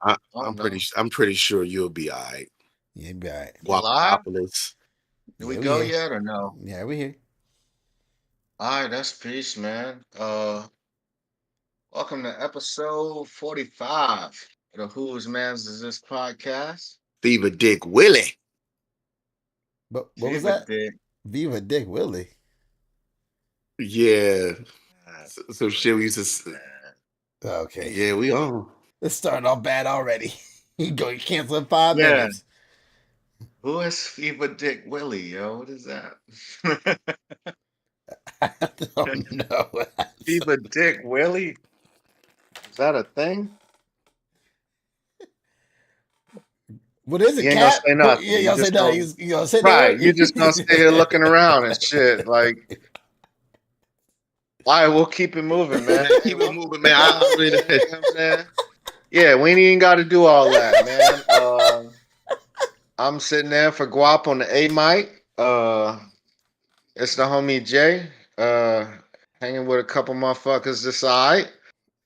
I, Oh no. I'm pretty sure you'll be all right. Yeah, be all right. We live? Guapadopolis. Did we Yeah, we go here. yet or no? Yeah, we here. Alright, that's peace, man. Welcome to episode 45 of the Who's Mans Is This podcast. Fever Dick Willie. But what was Fever that? Dick. Viva Dick Willie. Yeah. God, So shit we used to man. Okay. yeah, we on. It's starting off bad already. You go cancel in 5 Yeah. minutes. Who is Fever Dick Willie, yo? What is that? I don't know. Fever Dick Willie? Is that a thing? What is it, You ain't gonna Cap? say Yeah, nothing. You y'all say just no. gonna You gonna sit there? right. You just gonna stay here looking around and shit. Like, all right, we'll keep it moving, man. Man, Hey, keep it welcome moving, to man. the I pod, already man. You know what I'm saying? Yeah, we ain't even got to do all that, man. I'm sitting there for Guap on the A mic. It's the homie Jay. Hanging with a couple motherfuckers this side.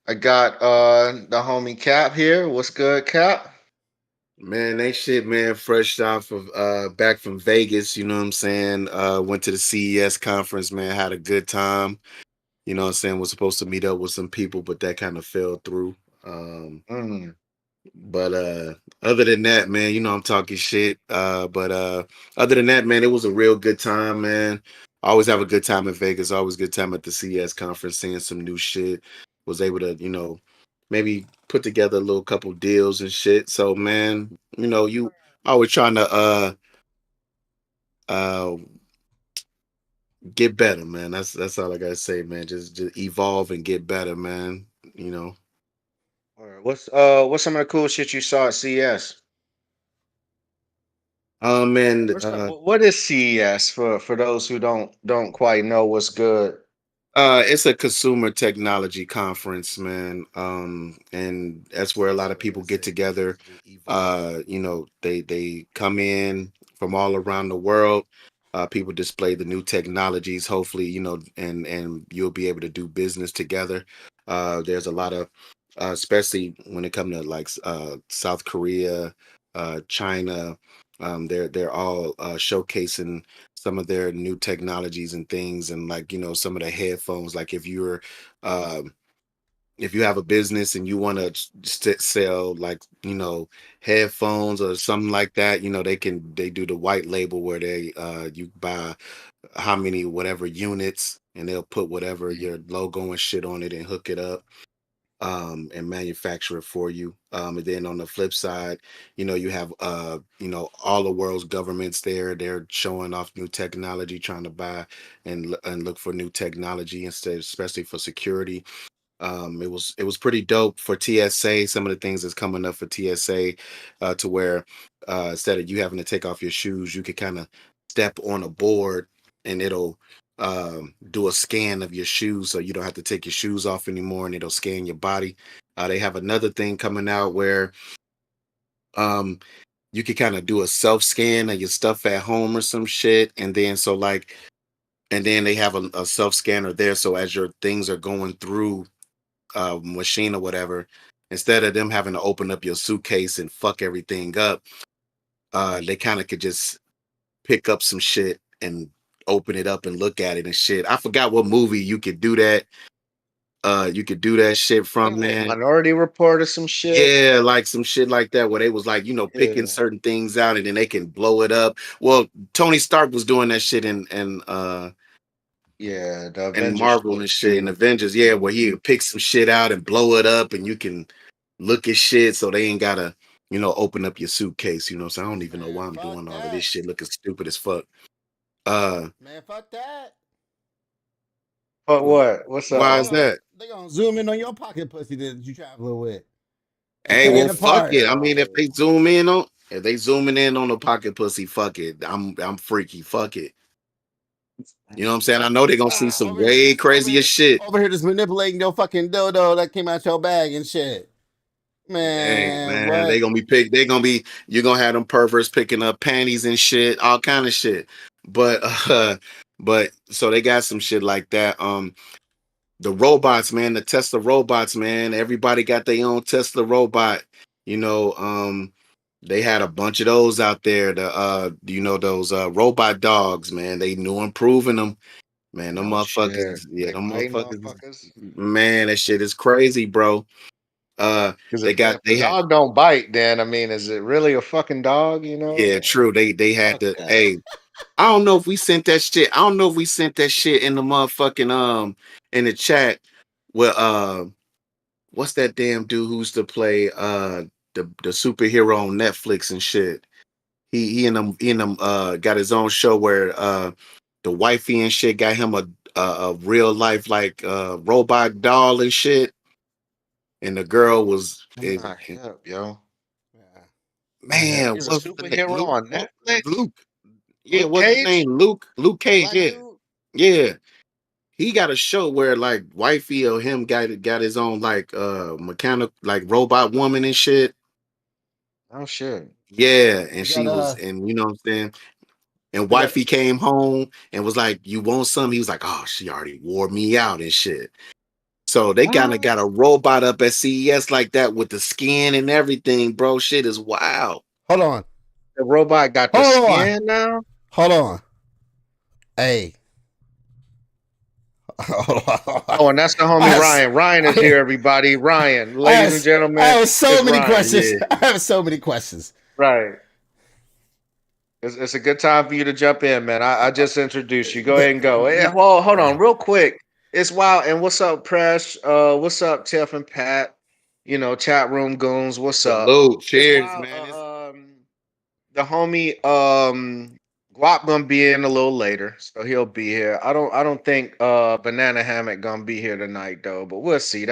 I got the homie Cap here. What's good, Cap? Man, they shit, man, fresh off of back from Vegas, you know what I'm saying? Went to the CES conference, man, had a good time. You know what I'm saying? Was supposed to meet up with some people, but that kind of fell through. Um, Mm. but other than that, man, you know I'm talking shit. But other than that, man, it was a real good time, man. I always have a good time in Vegas, always good time at the CES conference, seeing some new shit. Was able to, maybe put together a little couple deals and shit. So man, you always trying to uh get better, man. That's all I gotta say, man. Just evolve and get better, man. You know. All right. What's some of the cool shit you saw at CES? Man, First off, what is CES for those who don't quite know what's good? it's a consumer technology conference, man. And that's where a lot of people get together. They come in from all around the world. People display the new technologies, hopefully, and you'll be able to do business together. There's a lot of, especially when it comes to like South Korea, China. They're all showcasing some of their new technologies and things, and like some of the headphones, like um if you have a business and you want to sell like headphones or something like that, they do the white label where you buy how many whatever units, and they'll put whatever your logo and shit on it and hook it up, and manufacture it for you. And then on the flip side, you have all the world's governments there. They're showing off new technology, trying to buy and look for new technology instead, especially for security. It was pretty dope for TSA. Some of the things that's coming up for TSA, to where instead of you having to take off your shoes, you could kind of step on a board and it'll do a scan of your shoes, so you don't have to take your shoes off anymore, and it'll scan your body. They have another thing coming out where um you could kind of do a self scan of your stuff at home or some shit, and then and then they have a self scanner there, so as your things are going through machine or whatever, instead of them having to open up your suitcase and fuck everything up, they kind of could just pick up some shit and open it up and look at it and shit. I forgot what movie you could do that. You could do that shit I from, think like man. Minority Report or some shit. Yeah, like some shit like that where they was like, picking Yeah. certain things out and then they can blow it up. Well, Tony Stark was doing that shit Yeah, the in Avengers Marvel and shit. shit and Avengers, yeah, where he Mhm. would pick some shit out and blow it up, and you can look at shit, so they ain't gotta, open up your suitcase. So I don't even know why Man, I'm fuck doing all of this that. shit looking stupid as fuck. Uh Man, fuck that. But what? What's Cause why up? is that? they gonna zoom in on your pocket pussy that you traveling with and Hey, pick it well, fuck apart. it. I mean, Yo. if they zooming in on the pocket pussy, fuck it. I'm freaky. Fuck it. You know what I'm saying? I know they're gonna see some Over here, way just crazier shit. over here, just manipulating your fucking dildo that came out your bag and shit. Hey Man, man, they what? gonna be picked. They gonna be. You're gonna have them perverts picking up panties and shit, all kind of shit. But but so they got some shit like that. The robots, man, the Tesla robots, man. Everybody got their own Tesla robot. You know, they had a bunch of those out there. Those robot dogs, man. They new improving them. Man, them No shit. motherfuckers, yeah, They them bite motherfuckers, motherfuckers. man, that shit is crazy, bro. Because They got if they a had dog don't bite, then I mean, is it really a fucking dog? You yeah, know? true. They had Fuck to that. hey, I don't know if we sent that shit. I don't know if we sent that shit in the motherfucking in the chat with what's that damn dude who's to play the superhero on Netflix and shit. He and them got his own show where the wifey and shit got him a real life like robot doll and shit, and the girl was I'm not hip, yo. Yeah. man, He's a what was the name? superhero on Netflix. Luke. Yeah, Luke what's his Cage, name? Luke the Cage. black Yeah, dude. yeah. He got a show where like wifey or him got his own like mechanic like robot woman and shit. Oh shit. Yeah, and He got she was and you know what I'm saying. And they got wifey came home and was like, "You want some?" He was like, "Oh, she already wore me out and shit." So they kind of What? got a robot up at CES like that with the skin and everything, bro. Shit is wild. hold on. The robot got the Hold on. skin now. Hold on. Hey. Hold on. Oh, and that's the I homie have, Ryan. Ryan is I, here, everybody. Ryan, I ladies and have, I gentlemen, have so it's many Ryan. questions. Yeah. I have so many questions. Right. It's a good time for you to jump in, man. I just introduced you. Go ahead and go. Hey, well, hold on, real quick. It's wild. And what's up, Presh? What's up, Tiff and Pat? You know, chat room goons. What's up? Salute. It's Cheers, wild. man. The homie Guap gonna be in a little later, so he'll be here. I don't think Banana Hammock gonna be here tonight though, but we'll see.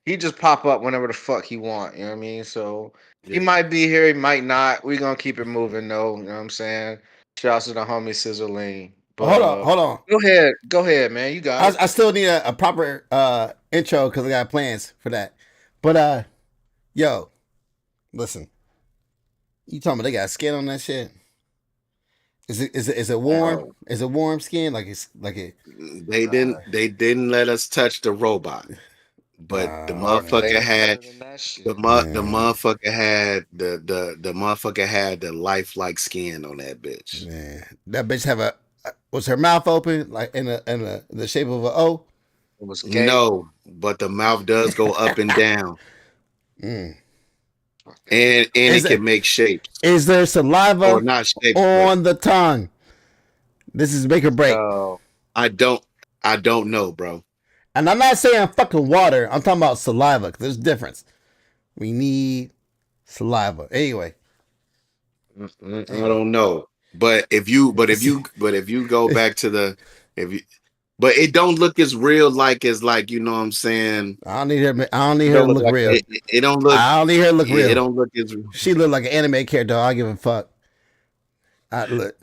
He just pop up whenever the fuck he want, you know what I mean? So he Yeah. might be here, he might not. We gonna keep it moving though, you know what I'm saying? Shouts to the homie Sizzling. But Hold on. go ahead, man. You got it. I still need a proper intro because I got plans for that. But yo, listen. You talking about they got skin on that shit? Is it warm? Oh, Is it warm skin? Like it's like it? They didn't let us touch the robot, but the Nah, oh, man. they motherfucker know better had than that the shit. the Man, motherfucker had the motherfucker had the lifelike skin on that bitch. man, that bitch have a was her mouth open like in the shape of a O? It was gay. No, but the mouth does go up and down, Mm. and Is it it can make shapes is there or saliva not shapes, but on the tongue? This is make or break. Oh, I don't I don't know, bro. And I'm not saying fucking water. I'm talking about saliva. 'Cause there's a difference. We need saliva. Anyway. I don't know. But if you go back to the if you but it don't look as real as like you know what I'm saying. I don't need her. I don't need it her don't to look look like real. It don't look I don't need her to look it real. don't look as She look like an anime character. I don't give a fuck. I look.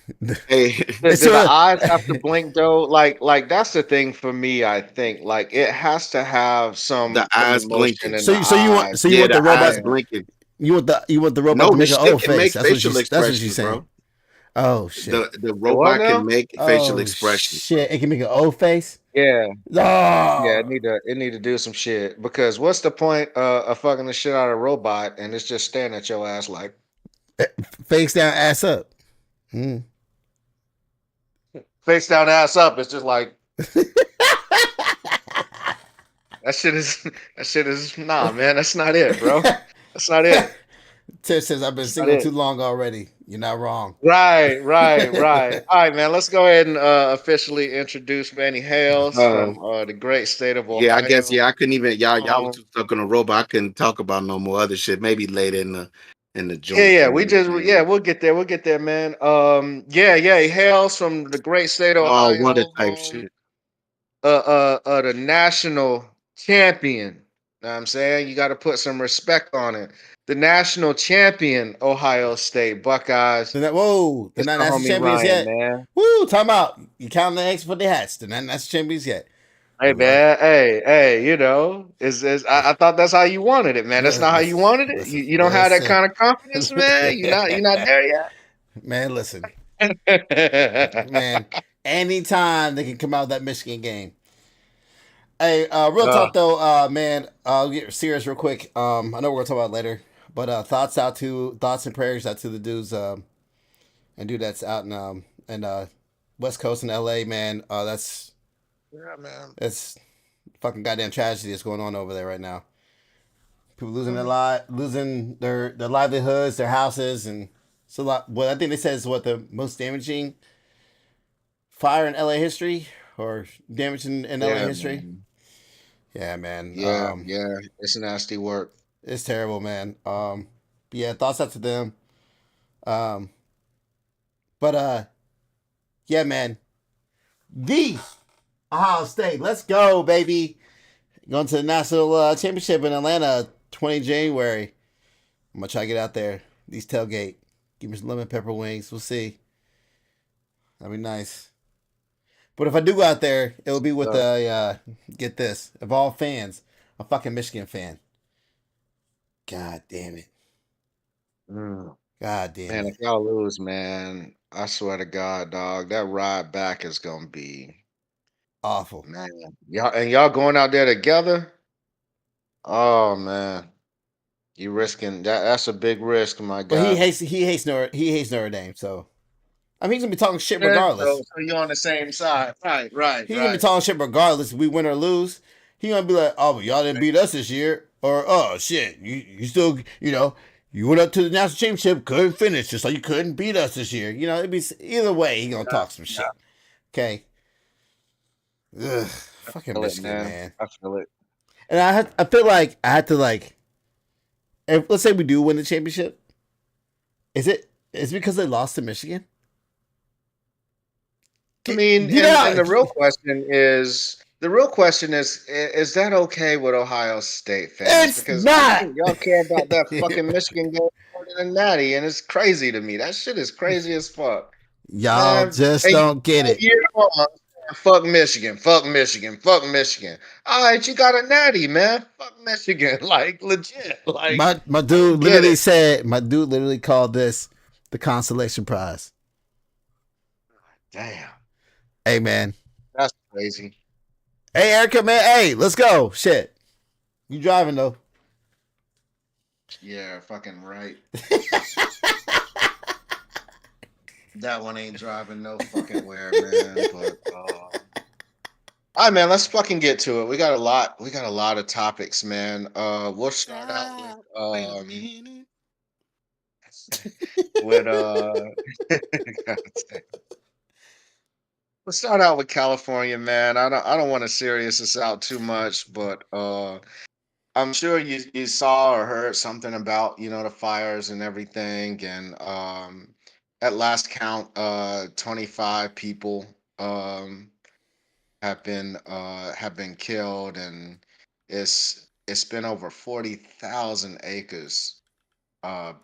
hey It's do the her. eyes have to blink though? Like that's the thing for me. I think like it has to have the some eyes emotion blinking. in the eyes. You Yeah, want the the eyes robot Yeah. blinking. you want the robot No, to the make an shit O can face. make facial That's what she's expressions, saying. bro. Oh shit. The The what robot can now? make facial Oh expressions, bro. shit. It can make an O face. Yeah, yeah. Oh, It need to do some shit because what's the point of fucking the shit out of a robot and it's just staring at your ass like face down, ass up. Mm. face down, ass up. It's just like that shit is that shit is nah, man. That's not it, bro. That's not it. Tiff says I've been That's not single it. too long already. You're not wrong. Right, right, right. All right, man. Let's go ahead and officially introduce Manny Hales Uh, from the great state of yeah, I guess Ohio. I couldn't even y'all was Um, too stuck on the robot. I couldn't talk about no more other shit. Maybe later in the yeah, joint. yeah. You know We what I'm just yeah, saying? we'll get there. We'll get there, man. Yeah. He hails from the great state of Oh, wonder Ohio, type home shit. the national champion. Know what I'm saying? You got to put some respect on it. The national champion, Ohio State Buckeyes. They're It's not the national homie champions Ryan, yet. man. Woo, time out. You counting the eggs for the hats. They're not national champions yet. Hey man, hey, is I thought that's how you wanted it, man. That's not how you wanted it. You don't have that Listen. kind of confidence, man. You're not there Man, listen. yet. Man, anytime they can come out of that Michigan game. Hey, real Uh, talk though, man. I'll get serious real quick. I know we're gonna talk about it later, But thoughts and prayers out to the dudes and dude that's out in West Coast in LA, man. That's Yeah, man. it's fucking goddamn tragedy that's going on over there right now. People losing losing their livelihoods, their houses, and it's a lot. Well, I think they said it's what the most damaging fire in LA history or damage in LA Yeah, history. man. Yeah, man. Yeah, yeah. It's nasty work. It's terrible, man. But yeah, thoughts out to them. Um, but yeah, man. The Ohio State, let's go, baby. Going to the national championship in Atlanta, 20 January. I'm gonna try to get out there. These tailgate. Give me some lemon pepper wings. We'll see. That'd be nice. But if I do go out there, it'll be with a get this. Of all fans, a fucking Michigan fan. God damn it. Mm. God damn Man, it. if y'all lose, man, I swear to God, dog, that ride back is gonna be Awful. man. Y'all going out there together? Oh man, you risking that. That's a big risk, my But he guy. hates Notre Dame, so I mean he's gonna be talking shit Yeah, regardless. so you're on the same side, right, He's gonna be talking shit regardless if we win or lose. He gonna be like, oh, but y'all didn't beat us this year, or oh shit, you still you went up to the national championship, couldn't finish, just like you couldn't beat us this year. It'd be either way. He gonna talk some shit. Okay. Ugh, fucking feel it, Michigan, man. I feel it. And I feel like I had to if let's say we do win the championship, is it because they lost to Michigan? I mean, and the real question is that okay with Ohio State fans? It's Because I not. think y'all care about that fucking Michigan game more than Natty, and it's crazy to me. That shit is crazy as fuck. Y'all Man, just and don't get it. year long, fuck Michigan, fuck Michigan, fuck Michigan. All right, you got a natty, man. Fuck Michigan, like legit. Like My I dude don't get literally it. said my dude literally called this the consolation prize. Damn, Hey man. that's crazy. Hey Erica, man. Hey, let's go. Shit. You driving though. Yeah, fucking right. That one ain't driving no fucking where, man. But all right, man, let's fucking get to it. We got a lot of topics, man. We'll start out with God damn. We'll start out with California, man. I don't want to serious this out too much, but I'm sure you saw or heard something about the fires and everything, and at last count, 25 people um have been killed, and it's been over 40,000 acres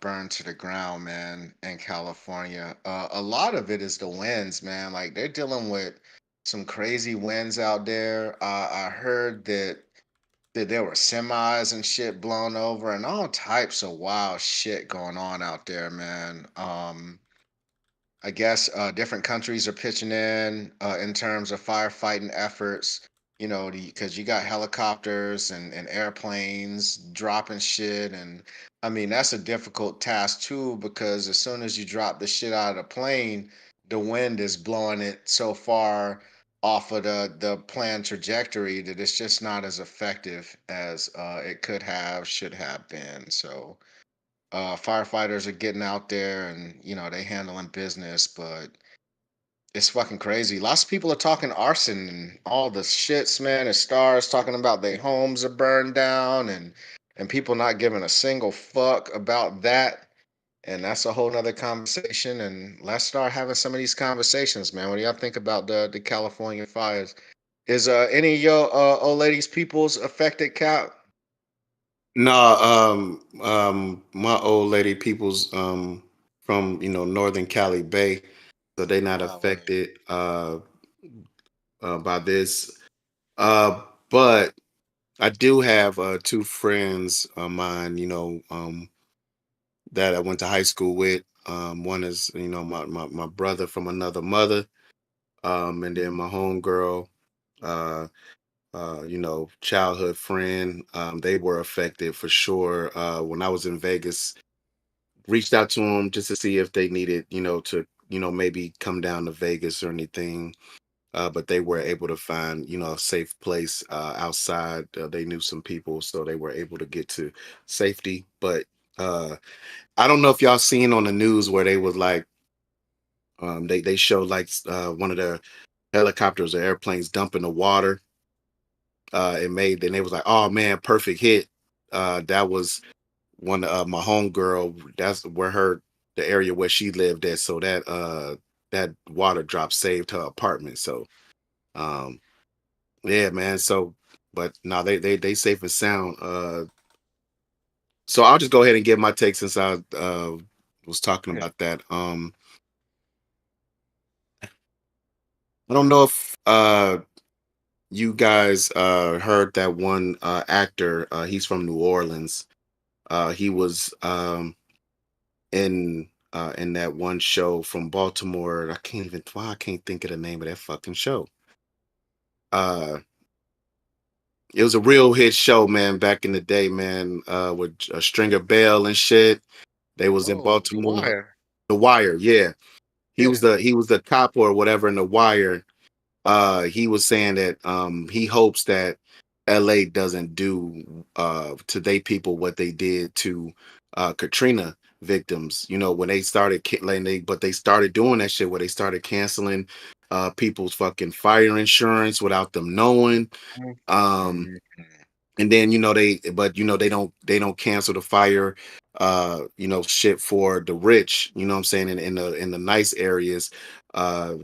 burned to the ground, man, in California. A lot of it is the winds, man. Like they're dealing with some crazy winds out there. I heard that there were semis and shit blown over and all types of wild shit going on out there, man. I guess different countries are pitching in terms of firefighting efforts. Because you got helicopters and airplanes dropping shit, and I mean that's a difficult task too because as soon as you drop the shit out of the plane, the wind is blowing it so far off of the planned trajectory that it's just not as effective as it could have, should have been. So firefighters are getting out there and they handling business, but it's fucking crazy. Lots of people are talking arson and all the shits, man, and stars talking about their homes are burned down and people not giving a single fuck about that. And that's a whole nother conversation. And let's start having some of these conversations, man. What do y'all think about the California fires? Is any of your old ladies peoples affected, Cap? No, my old lady people's from Northern Cali Bay, so they not Oh, wait. affected by this. But I do have two friends of mine, that I went to high school with. One is my brother from another mother, and then my homegirl. Uh, childhood friend. They were affected for sure. When I was in Vegas, reached out to them just to see if they needed, to, maybe come down to Vegas or anything. But they were able to find, a safe place outside. They knew some people, so they were able to get to safety. But uh, I don't know if y'all seen on the news where they was like, they showed like one of the helicopters or airplanes dumping the water. Then they was like, oh man, perfect hit. That was one my home girl. That's where the area where she lived at. So that water drop saved her apartment. So um yeah, man. So but no, they safe and sound. So I'll just go ahead and give my take since I was talking Yeah. about that. I don't know if you guys heard that one actor. He's from New Orleans. He was in that one show from Baltimore. I can't think of the name of that fucking show. Uh it was a real hit show, man, back in the day, man, with Stringer Bell and shit. They was in Oh, The Baltimore. Wire. The Wire, yeah. He was Yeah. the cop or whatever in The Wire. He was saying that he hopes that LA doesn't do to they people what they did to Katrina victims. When they started but they started doing that shit where they started canceling people's fucking fire insurance without them knowing. Um, Mhm. and then they don't cancel the fire shit for the rich, what I'm saying, in the nice areas. uh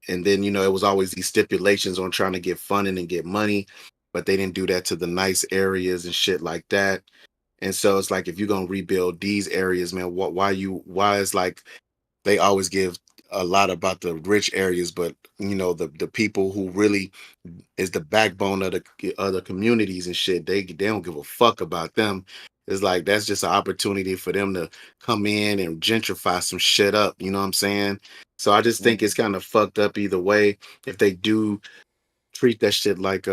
and then it was always these stipulations on trying to get funding and get money, but they didn't do that to the nice areas and shit like that. And so it's like, if you're gonna rebuild these areas, man, why is like they always give a lot about the rich areas, but the people who really is the backbone of the other communities and shit. They don't give a fuck about them. It's like that's just an opportunity for them to come in and gentrify some shit up. You know what I'm saying? So I just think it's Mhm. kind of fucked up either way. If they do treat that shit like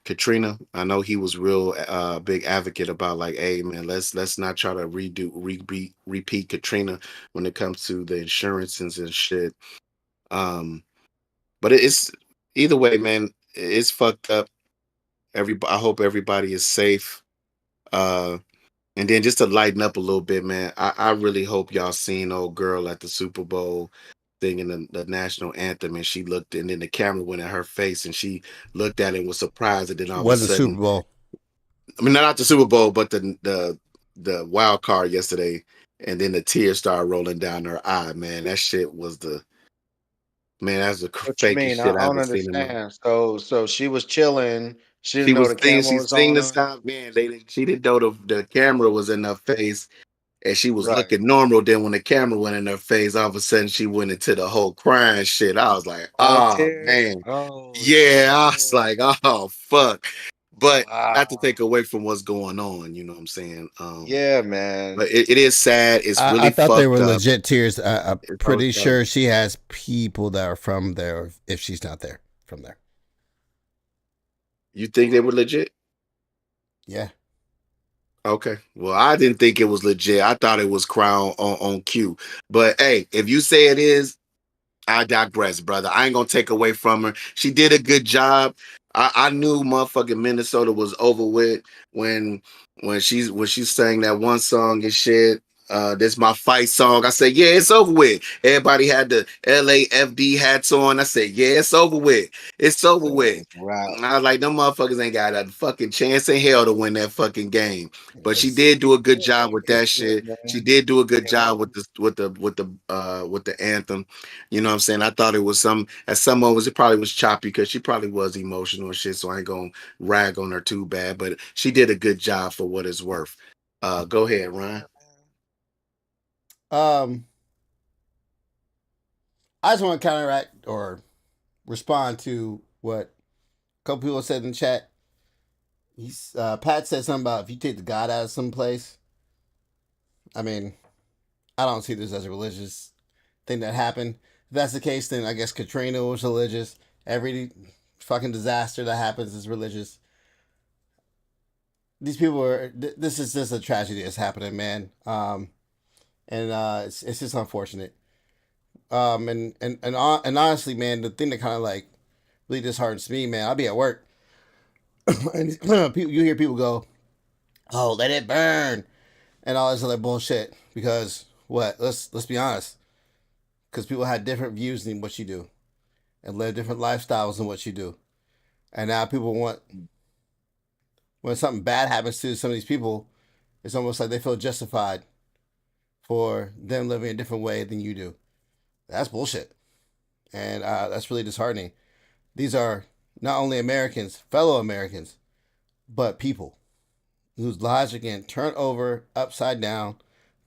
Katrina, I know he was real big advocate about like, hey man, let's not try to repeat Katrina when it comes to the insurances and shit. Um, but it's either way, man. It's fucked up. I hope everybody is safe. Uh, and then just to lighten up a little bit, man, I really hope y'all seen old girl at the Super Bowl singing the national anthem, and she looked, and then the camera went in her face, and she looked at it and was surprised, and then all of a Was the Super sudden, Bowl. I mean, not the Super Bowl, but the wild card yesterday, and then the tears started rolling down her eye. Man, that shit was that's the What you fakest mean? shit I I don't ever seen in my. understand. So she was chilling. She She didn't know was the thinking, camera she was seen on the her. stop, man. She didn't know the camera was in her face, and she was Right. looking normal. Then when the camera went in her face, all of a sudden she went into the whole crying shit. I was like, All oh tears. man, Oh yeah. I was shit. like, oh fuck. But not to Wow. take away from what's going on, you know what I'm saying? Yeah, man. But it is sad. It's I really thought they were fucked up. legit tears. I'm It's pretty fucked up. sure she has people that are from there. If she's not there, from there. You think they were legit? Yeah. Okay. Well, I didn't think it was legit. I thought it was crown on cue. But hey, if you say it is, I digress, brother. I ain't gonna take away from her. She did a good job. I knew motherfucking Minnesota was over with when when she sang that one song and shit. This my fight song. I said, yeah, it's over with. Everybody had the LAFD hats on. I said, yeah, it's over with. It's over with. Right. I was like, them motherfuckers ain't got a fucking chance in hell to win that fucking game. But she It's did do a good Yeah, job with it that did, shit. She man. did do a good Yeah. job with the anthem. You know what I'm saying? I thought it was at some moments it probably was choppy because she probably was emotional and shit. So I ain't gonna rag on her too bad, but she did a good job for what it's worth. Go ahead, Ryan. um. I just want to counteract or respond to what a couple people said in the chat. Pat said something about if you take the God out of some place. I mean, I don't see this as a religious thing that happened. If that's the case, then I guess Katrina was religious. Every fucking disaster that happens is religious. These people are. This is just a tragedy that's happening, man. And it's just unfortunate. And honestly, man, the thing that kind of like really disheartens me, man. I'll be at work, and you hear people go, "Oh, let it burn," and all this other bullshit. Because what? Let's be honest. Because people had different views than what you do, and live different lifestyles than what you do. And now people want when something bad happens to some of these people, it's almost like they feel justified for them living a different way than you do. That's bullshit, and that's really disheartening. These are not only Americans, fellow Americans, but people whose lives are getting turned over upside down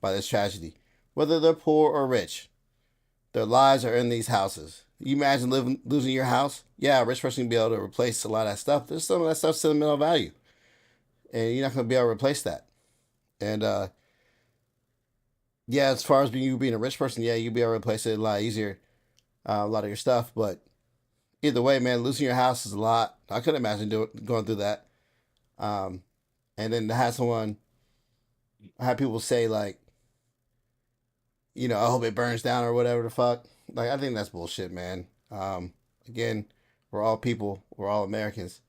by this tragedy. Whether they're poor or rich, their lives are in these houses. You imagine losing your house? Yeah, a rich person can be able to replace a lot of that stuff. There's some of that stuff sentimental value, and you're not going to be able to replace that. And yeah, as far as you being a rich person, yeah, you'll be able to replace it a lot easier, a lot of your stuff. But either way, man, losing your house is a lot. I couldn't imagine going through that. Um, and then to have someone, I have people say like, I hope it burns down or whatever the fuck. Like, I think that's bullshit, man. Again, we're all people. We're all Americans.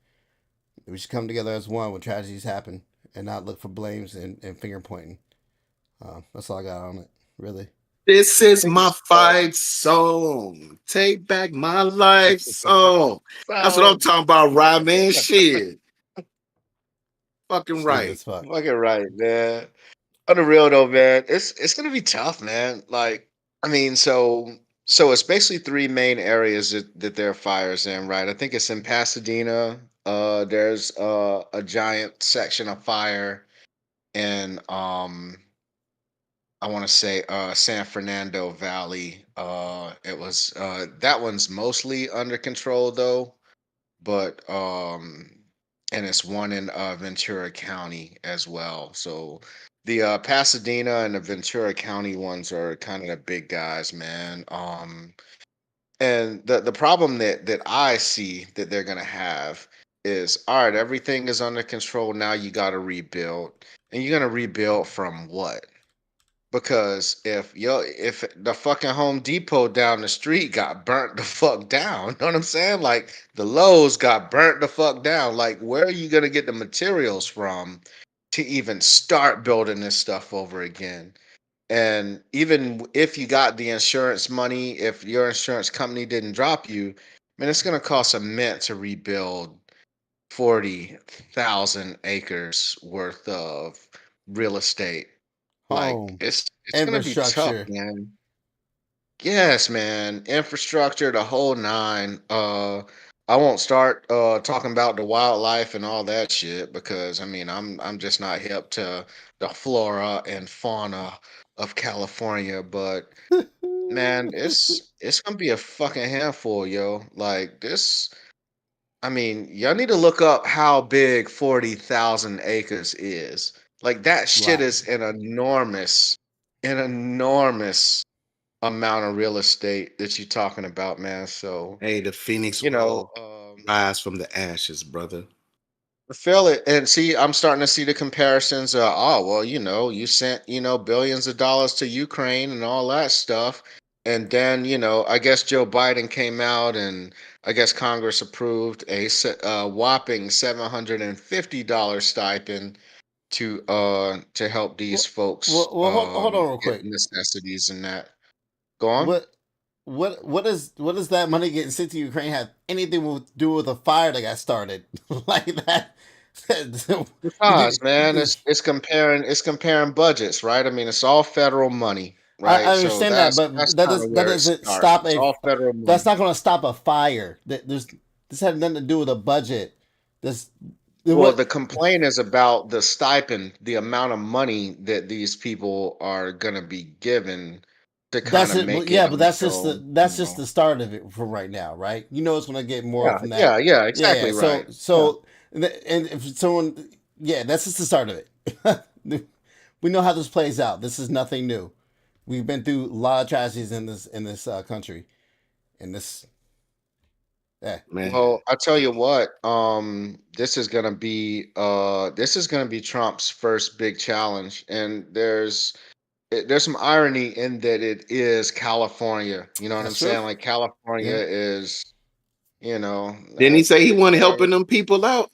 We should come together as one when tragedies happen and not look for blames and finger pointing. That's all I got on it, really. This is my fight song. Take back my life song. That's what I'm talking about, right, man? Shit. Fucking Stupid right. as fuck. Fucking right, man. On the real though, man, it's gonna be tough, man. Like, I mean, so it's basically three main areas that there are fires in, right? I think it's in Pasadena. There's a giant section of fire in I want to say San Fernando Valley. It was that one's mostly under control though, but and it's one in Ventura County as well. So the Pasadena and the Ventura County ones are kind of the big guys, man. And the problem that I see that they're gonna have is, all right, everything is under control now. You got to rebuild, and you're gonna rebuild from what? Because if the fucking Home Depot down the street got burnt the fuck down, you know what I'm saying? Like the Lowe's got burnt the fuck down. Like where are you gonna get the materials from to even start building this stuff over again? And even if you got the insurance money, if your insurance company didn't drop you, man, it's gonna cost a mint to rebuild 40,000 acres worth of real estate. Like Home, it's gonna be tough, infrastructure. man. Yes, man. Infrastructure, the whole nine. I won't start talking about the wildlife and all that shit because I mean I'm just not hip to the flora and fauna of California, but man, it's gonna be a fucking handful, yo. Like this, I mean, y'all need to look up how big 40,000 acres is. Like that shit Lot. is an enormous amount of real estate that you're talking about, man. So, Hey, the Phoenix you know, will rise from the ashes, brother. I feel it. And see, I'm starting to see the comparisons. Oh, well, you sent, billions of dollars to Ukraine and all that stuff. And then, I guess Joe Biden came out and I guess Congress approved a whopping $750 stipend to help these Well, folks hold on real get quick. necessities and that. Go on. What what does that money getting sent to Ukraine have anything to do with the fire that got started like that? Did you? Because man, it's comparing budgets, right? I mean, it's all federal money, I right? So understand that, that's but that kind of does that where it doesn't starts. stop It's a. all federal That's money. not going to stop a fire. This had nothing to do with a budget. This Well, what the complaint is about the stipend, the amount of money that these people are gonna be given to kind that's of it. Well, make yeah, it but that's just the until. start of it for right now, right? You know, it's going to get more Yeah, from that. yeah, yeah, Yeah, yeah. exactly So right. Yeah. so and if someone, yeah, that's just the start of it. We know how this plays out. This is nothing new. We've been through a lot of tragedies in this country, and this Yeah. man. Well, I tell you what, this is gonna be Trump's first big challenge, and there's some irony in that it is California. You know what I'm That's true. saying? Like California Yeah. is, you know, Didn't he that say he wasn't they helping them people out?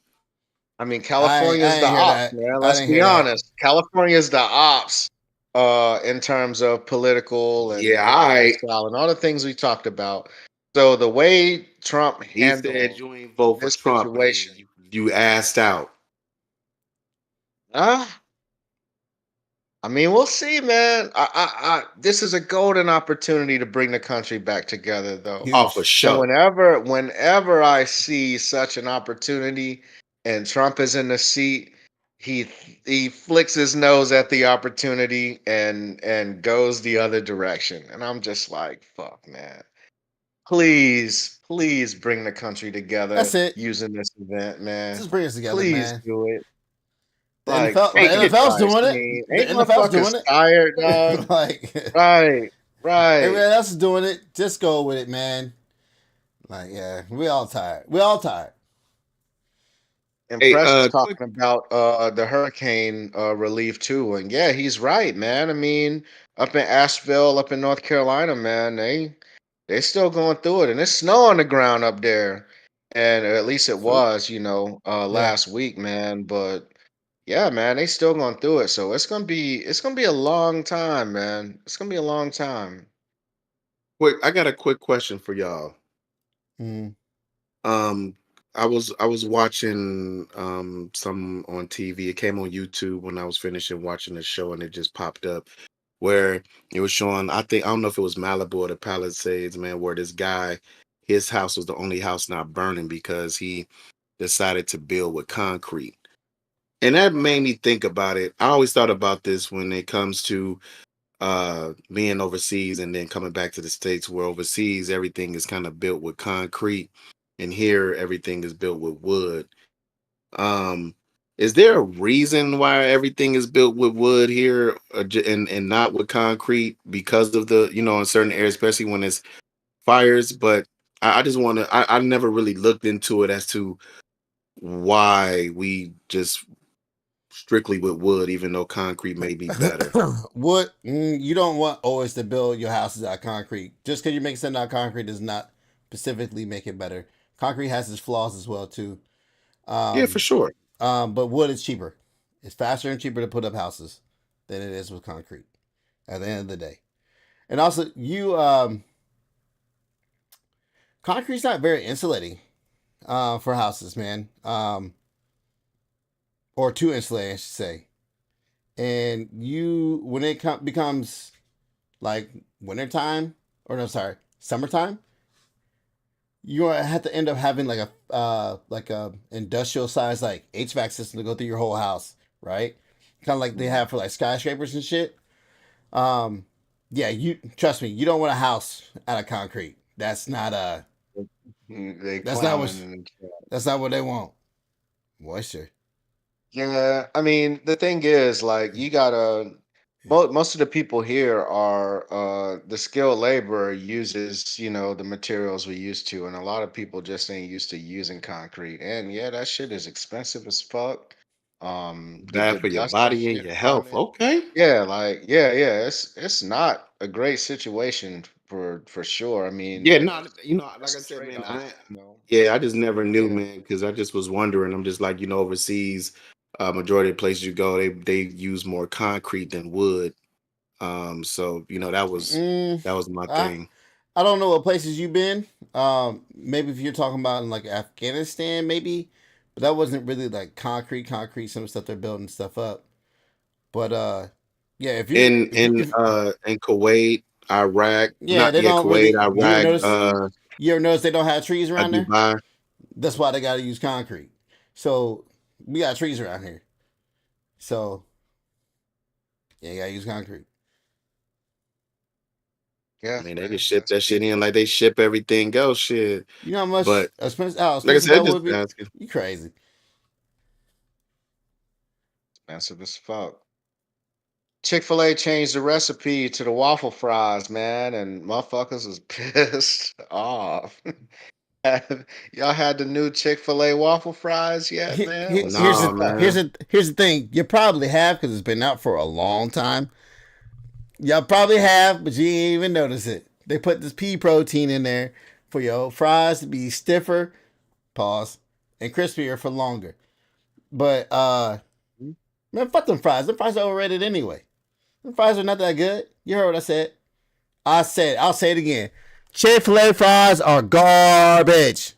I mean, I California is the didn't hear ops, that. man. I Let's didn't be hear that. honest. California is the ops, in terms of political Yeah, and all right. lifestyle and all the things we talked about. So the way Trump He said handled you ain't vote for this Trump, and situation, then you asked out. uh, I mean, we'll see, man. This is a golden opportunity to bring the country back together, though. Oh, for Huge. And sure. whenever I see such an opportunity and Trump is in the seat, he flicks his nose at the opportunity and goes the other direction. And I'm just like, fuck, man. Please bring the country That's together it. using this event, man. Just bring us together, Please man. do it. The Like NFL, the fucking NFL's Christ. doing I it. mean, The ain't NFL's motherfuckers doing tired, dog? it. Like Right, right. everyone else is doing it. Just go with it, man. Like, yeah, we all tired. We all tired. And Hey, Press was quick. talking about the hurricane relief too, and yeah, he's right, man. I mean, up in Asheville, up in North Carolina, man, they still going through it, and it's snow on the ground up there, and at least it So was, yeah, last week, man. But yeah, man, they still going through it, so it's gonna be a long time, man. It's gonna be a long time. Quick, I got a quick question for y'all. mm, Um, I was watching some on TV. It came on YouTube when I was finishing watching the show, and it just popped up where it was showing. I don't know if it was Malibu or the Palisades, man, where this guy, his house was the only house not burning because he decided to build with concrete. And that made me think about it. I always thought about this when it comes to being overseas and then coming back to the States, where overseas everything is kind of built with concrete and here everything is built with wood. um is there a reason why everything is built with wood here, and not with concrete, because of the, in certain areas, especially when it's fires? But I just want to, I never really looked into it as to why we just strictly with wood, even though concrete may be better. wood. You don't want always to build your houses out of concrete. Just because you make something out of concrete does not specifically make it better. Concrete has its flaws as well too. Yeah, for Um, sure. but wood is cheaper. It's faster and cheaper to put up houses than it is with concrete. At the end of the day, and also concrete's not very insulating for houses, man. Or too insulating, I should say. And when it becomes like wintertime, or no, sorry, summertime, you have to end up having like a industrial size like HVAC system to go through your whole house, right? Kind of like they have for like skyscrapers and shit. Um, yeah, you trust me, you don't want a house out of concrete. They That's not clowning what in the chat. that's not what they want. Moisture. Yeah, I mean, the thing is, like, you gotta. Most of the people here are the skilled labor uses, the materials we used to, and a lot of people just ain't used to using concrete. And yeah, that shit is expensive as fuck. The Bad for your dust and body and shit your around health. it. Okay. Yeah, like yeah, it's not a great situation for sure. I mean, Yeah, no, like it's I a said, trade man, off, you know. yeah, I just never knew, Yeah. man, because I just was wondering. I'm just like, overseas, majority of places you go, they use more concrete than wood. So Mm, that was my I thing. I don't know what places you've been. Maybe if you're talking about in like Afghanistan, maybe, but that wasn't really like concrete. Some stuff they're building stuff up. But yeah, In Kuwait, Iraq, yeah, not they yeah, don't Kuwait, really. Iraq, You ever notice they don't have trees around there? Dubai. That's why they got to use concrete. So we got trees around here. So yeah, you gotta use concrete. I Yeah, mean, they man. just ship That's that shit in like they ship everything else, shit. You know how much But like I expensive said, that just would be? asking. You crazy? expensive as fuck. Chick-fil-A changed the recipe to the waffle fries, man, and motherfuckers was pissed off. y'all had the new Chick-fil-A waffle fries yet, man? What's Here's Nah, up the with that? man. here's the thing. You probably have because it's been out for a long time. Y'all probably have, but you ain't even notice it. They put this pea protein in there for your fries to be stiffer, pause, and crispier for longer. But man, fuck them fries. Them fries are overrated anyway. Them fries are not that good. You heard what I said. I'll say it again. Chick-fil-A fries are garbage.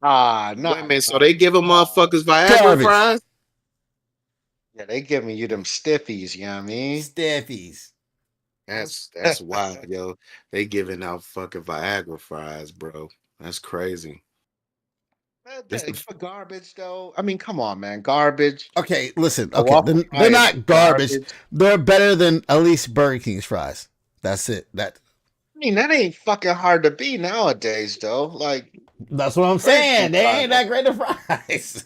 Ah, Wait a not minute. So they garbage. giving Come on. motherfuckers Viagra Garbage. fries? Yeah, they giving you them stiffies, you know what I mean? Steffies. That's wild, yo. They giving out fucking Viagra fries, bro. That's crazy. This the For garbage though. I mean, come on, man. Garbage. Okay, listen. A Okay, waffle they're fry is not garbage. garbage. They're better than at least Burger King's fries. That's it. I mean, that ain't fucking hard to be nowadays, though. Like That's what I'm Burger King saying. They fries. ain't that great of fries.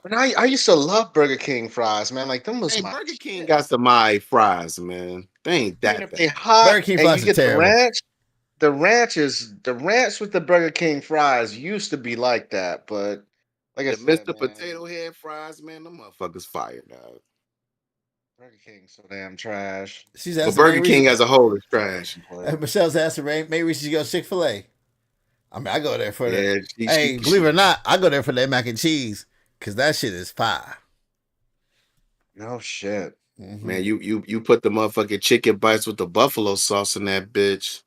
And I used to love Burger King fries, man. Like them was Hey, my Burger King shit. got some fries, man. They ain't I mean, that if they bad. hot Burger King and you fries are get the terrible. ranch, the ranch with the Burger King fries used to be like that, but like I The said, Mr. man, Potato Head fries, man, them motherfuckers fire, dog. Burger King's so damn trash. She's But that's the main Burger King reason. as a whole is trash. Michelle's asking, maybe we should go Chick-fil-A. I mean, I go there for the. Yeah, Hey, believe it or not, I go there for that mac and cheese because that shit is fire. No shit. Mm-hmm. man, you put the motherfucking chicken bites with the buffalo sauce in that bitch.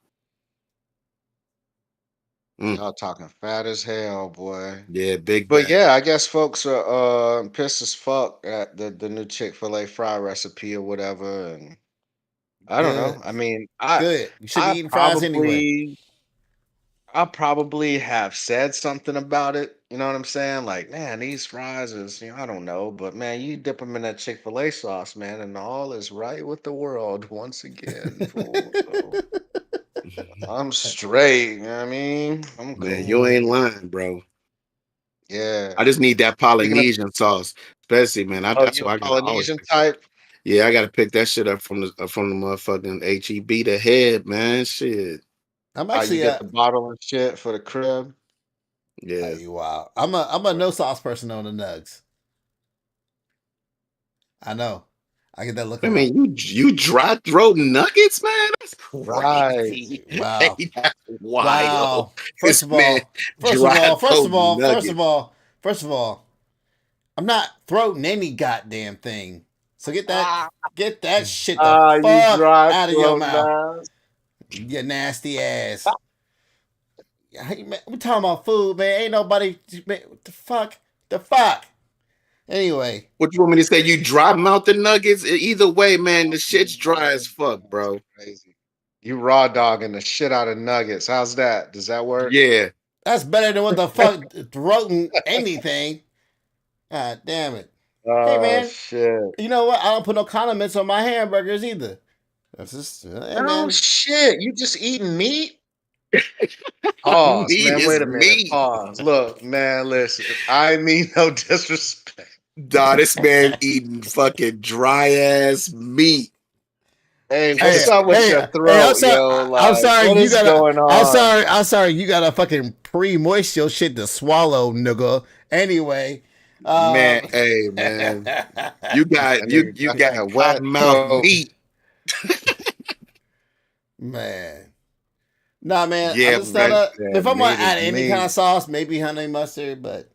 Y'all talking fat as hell, boy. Yeah, big But bag. yeah, I guess folks are pissed as fuck at the new Chick-fil-A fry recipe or whatever. And I don't know. Good, I mean, good. You should be I eating fries anyway. probably I probably have said something about it. You know what I'm saying? Like, man, these fries is, I don't know, but man, you dip them in that Chick-fil-A sauce, man, and all is right with the world once again, fool. So I'm straight. You know what I mean? I'm Man, you cool. ain't lying, bro. Yeah. I just need that Speaking of, Polynesian sauce, especially, man. oh, That's you a why I gotta always Polynesian pick up. type? Yeah, I gotta pick that shit up from the motherfucking HEB the head, man. Shit. I'm How you actually get the bottle and shit for the crib? Yeah. you wow. I'm a no sauce person on the nugs. I know. I get that look I a lot. mean, you dry throat nuggets, man. That's Right. crazy. Wow. Hey, that's wild. Wow. First This of man all, dry throat nuggets. first of all, I'm not throating any goddamn thing. So get that shit the You fuck dry out of your throat mouth. now. You nasty ass. Hey, man, we talking about food, man. Ain't nobody. Man, what the fuck? The fuck. Anyway, What you want me to say? You dry mouth the nuggets? Either way, man, the shit's dry as fuck, That's bro. crazy. You raw dogging the shit out of nuggets. How's that? Does that work? Yeah. that's better than what the fuck throating anything. God damn it. Hey, Oh man. shit. You know what? I don't put no condiments on my hamburgers either. That's just, hey, Oh man. shit. You just eating meat? Pause, Meat man. is Wait a minute. meat. Pause. Look, man, listen. I mean no disrespect. Nah, this man eating fucking dry ass meat. Hey, Hey, what's up with hey, your hey, throat, yo? I'm Like, sorry, what you is gotta, going on? I'm sorry, you gotta fucking pre-moist your shit to swallow, nigga. Anyway, Man, hey man. You got That you nigga you got got that wet cotton mouth throat. meat. man. Nah, man, I'm Yeah, just not man. if I'm gonna Meat is add any kind meat. of sauce, maybe honey mustard, but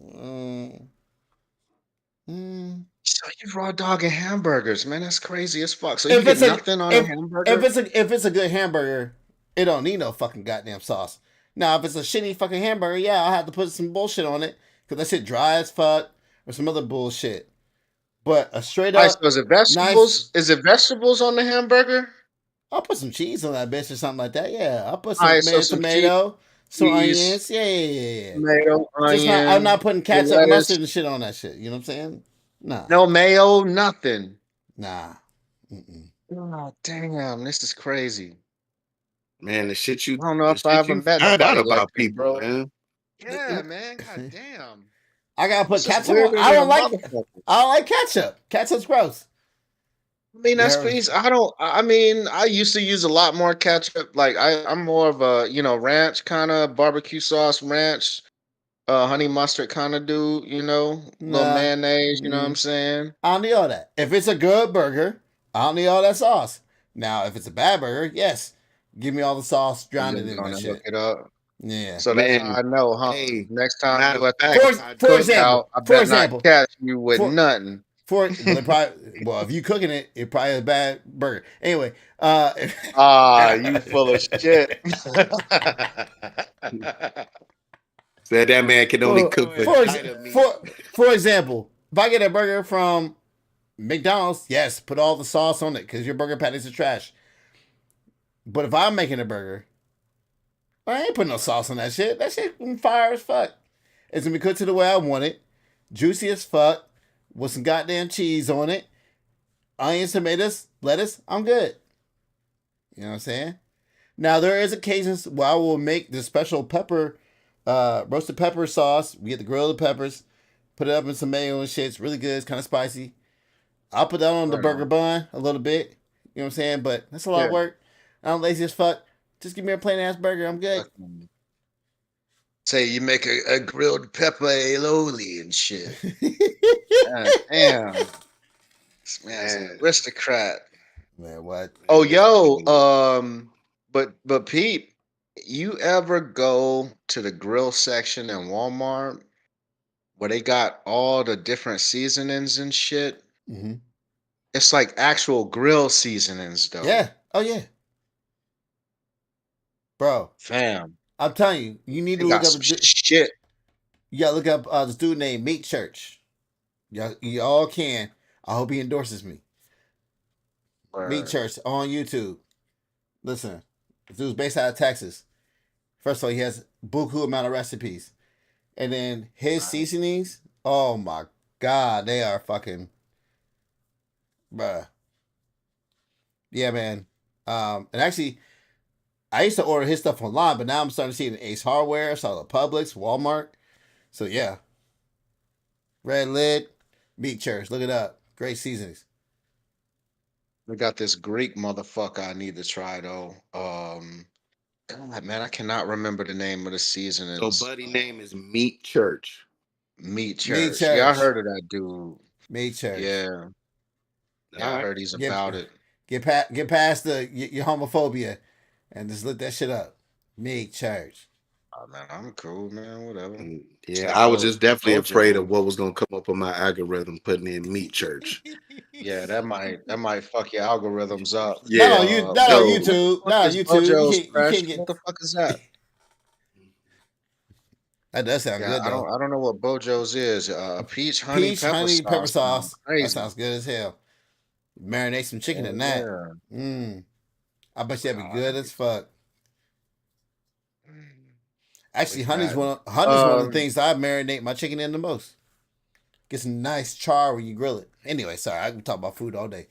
So you raw dogging hamburgers, man. That's crazy as fuck. So you if get it's a nothing on a hamburger? if it's a good hamburger, it don't need no fucking goddamn sauce. Now, if it's a shitty fucking hamburger, yeah, I'll have to put some bullshit on it because that shit dry as fuck or some other bullshit. But a straight All right, so up is it nice, vegetables? Is it vegetables on the hamburger? I'll put some cheese on that bitch or something like that. Yeah, I'll put All some right, so some tomato, some cheese, onions. Yeah. tomato, Just not. I'm not onion, putting your ketchup, lettuce. mustard, and shit on that shit. You know what I'm saying? Nah, No mayo, nothing. nah. Mm-mm. Oh, damn, this is crazy. Man, I don't know the if I shit ever you met find out nobody like about this, people, bro. man. Yeah, man. God damn. I gotta put This is ketchup on. weirder than a motherfucker. I don't like ketchup. Ketchup's gross. I mean, You that's heard? peace. I don't. I mean, I used to use a lot more ketchup. Like I'm more of a ranch kind of barbecue sauce, ranch, honey mustard kind of dude. Little Nah. mayonnaise. You know what I'm saying? I don't need all that. If it's a good burger, I don't need all that sauce. Now, if it's a bad burger, yes, give me all the sauce, drown You're it in that gonna hook shit. it up. Yeah. So that's how Man, I know, huh? hey, Next time matter you of at the fact, For I for just example, cookout, I for bet not example, catch you with for nothing. well, they probably if you cooking it, it probably is a bad burger. Anyway, Ah, you full of shit. said that man can only for cook for vagina meat. for example, if I get a burger from McDonald's, yes, put all the sauce on it because your burger patties are trash. But if I'm making a burger, I ain't putting no sauce on that shit. That shit fire as fuck. It's gonna be cooked to the way I want it, juicy as fuck, with some goddamn cheese on it, onions, tomatoes, lettuce. I'm good. You know what I'm saying? Now there is occasions where I will make the special pepper, roasted pepper sauce. We get the grilled peppers, put it up in some mayo and shit. It's really good. It's kind of spicy. I'll put that on the Right burger on. bun a little bit. You know what I'm saying? But that's a lot Yeah. of work. I'm lazy as fuck. Just give me a plain ass burger. I'm good. Fucking say you make a grilled pepper aioli and shit. God damn. This man's an Man, aristocrat. Man, what? Oh, this yo, thing- but Pete, you ever go to the grill section in Walmart where they got all the different seasonings and shit? Mm-hmm. It's like actual grill seasonings though. Yeah. Oh yeah, bro. Fam, I'm telling you, you need they to look got up. some shit. You gotta look up this dude named Meat Church. Y'all can. I hope he endorses me. Meat Word. Church on YouTube. Listen, this dude's based out of Texas. First of all, he has buku amount of recipes, and then his Right. seasonings. Oh my god, they are fucking, bruh. Yeah, man. And actually, I used to order his stuff online, but now I'm starting to see it in Ace Hardware, saw the Publix, Walmart. So yeah, Red Lid, Meat Church. Look it up. Great seasonings. We got this Greek motherfucker I need to try though. God, man, I cannot remember the name of the So, seasonings. buddy, name is Meat Church. Meat Meat Church. Yeah, I Church. heard of that dude. Meat Church. Yeah, yeah, All I right. heard he's Get about it. get past your homophobia, and just look that shit up. Meat Church. Oh man, I'm cool, man. Whatever. Yeah, Like I was just definitely afraid of Bojo. what was gonna come up on my algorithm putting in Meat Church. Yeah, that might fuck your algorithms up. Not on Yeah. you. Not on Yo, YouTube. What Not on is YouTube. Bojo's You fresh? can't get. What the fuck is that? That does sound Yeah, good though. I don't know what Bojo's is. Peach honey Peach pepper honey pepper sauce. Sounds sauce. That crazy. sounds good as hell. Marinate some chicken in that. Yeah. Mmm. I bet you that'd be Oh, good that'd as be fuck. mm, Actually, with honey's that. one of the Um, things I marinate my chicken in the most. Get some nice char when you grill it. Anyway, sorry, I can talk about food all day.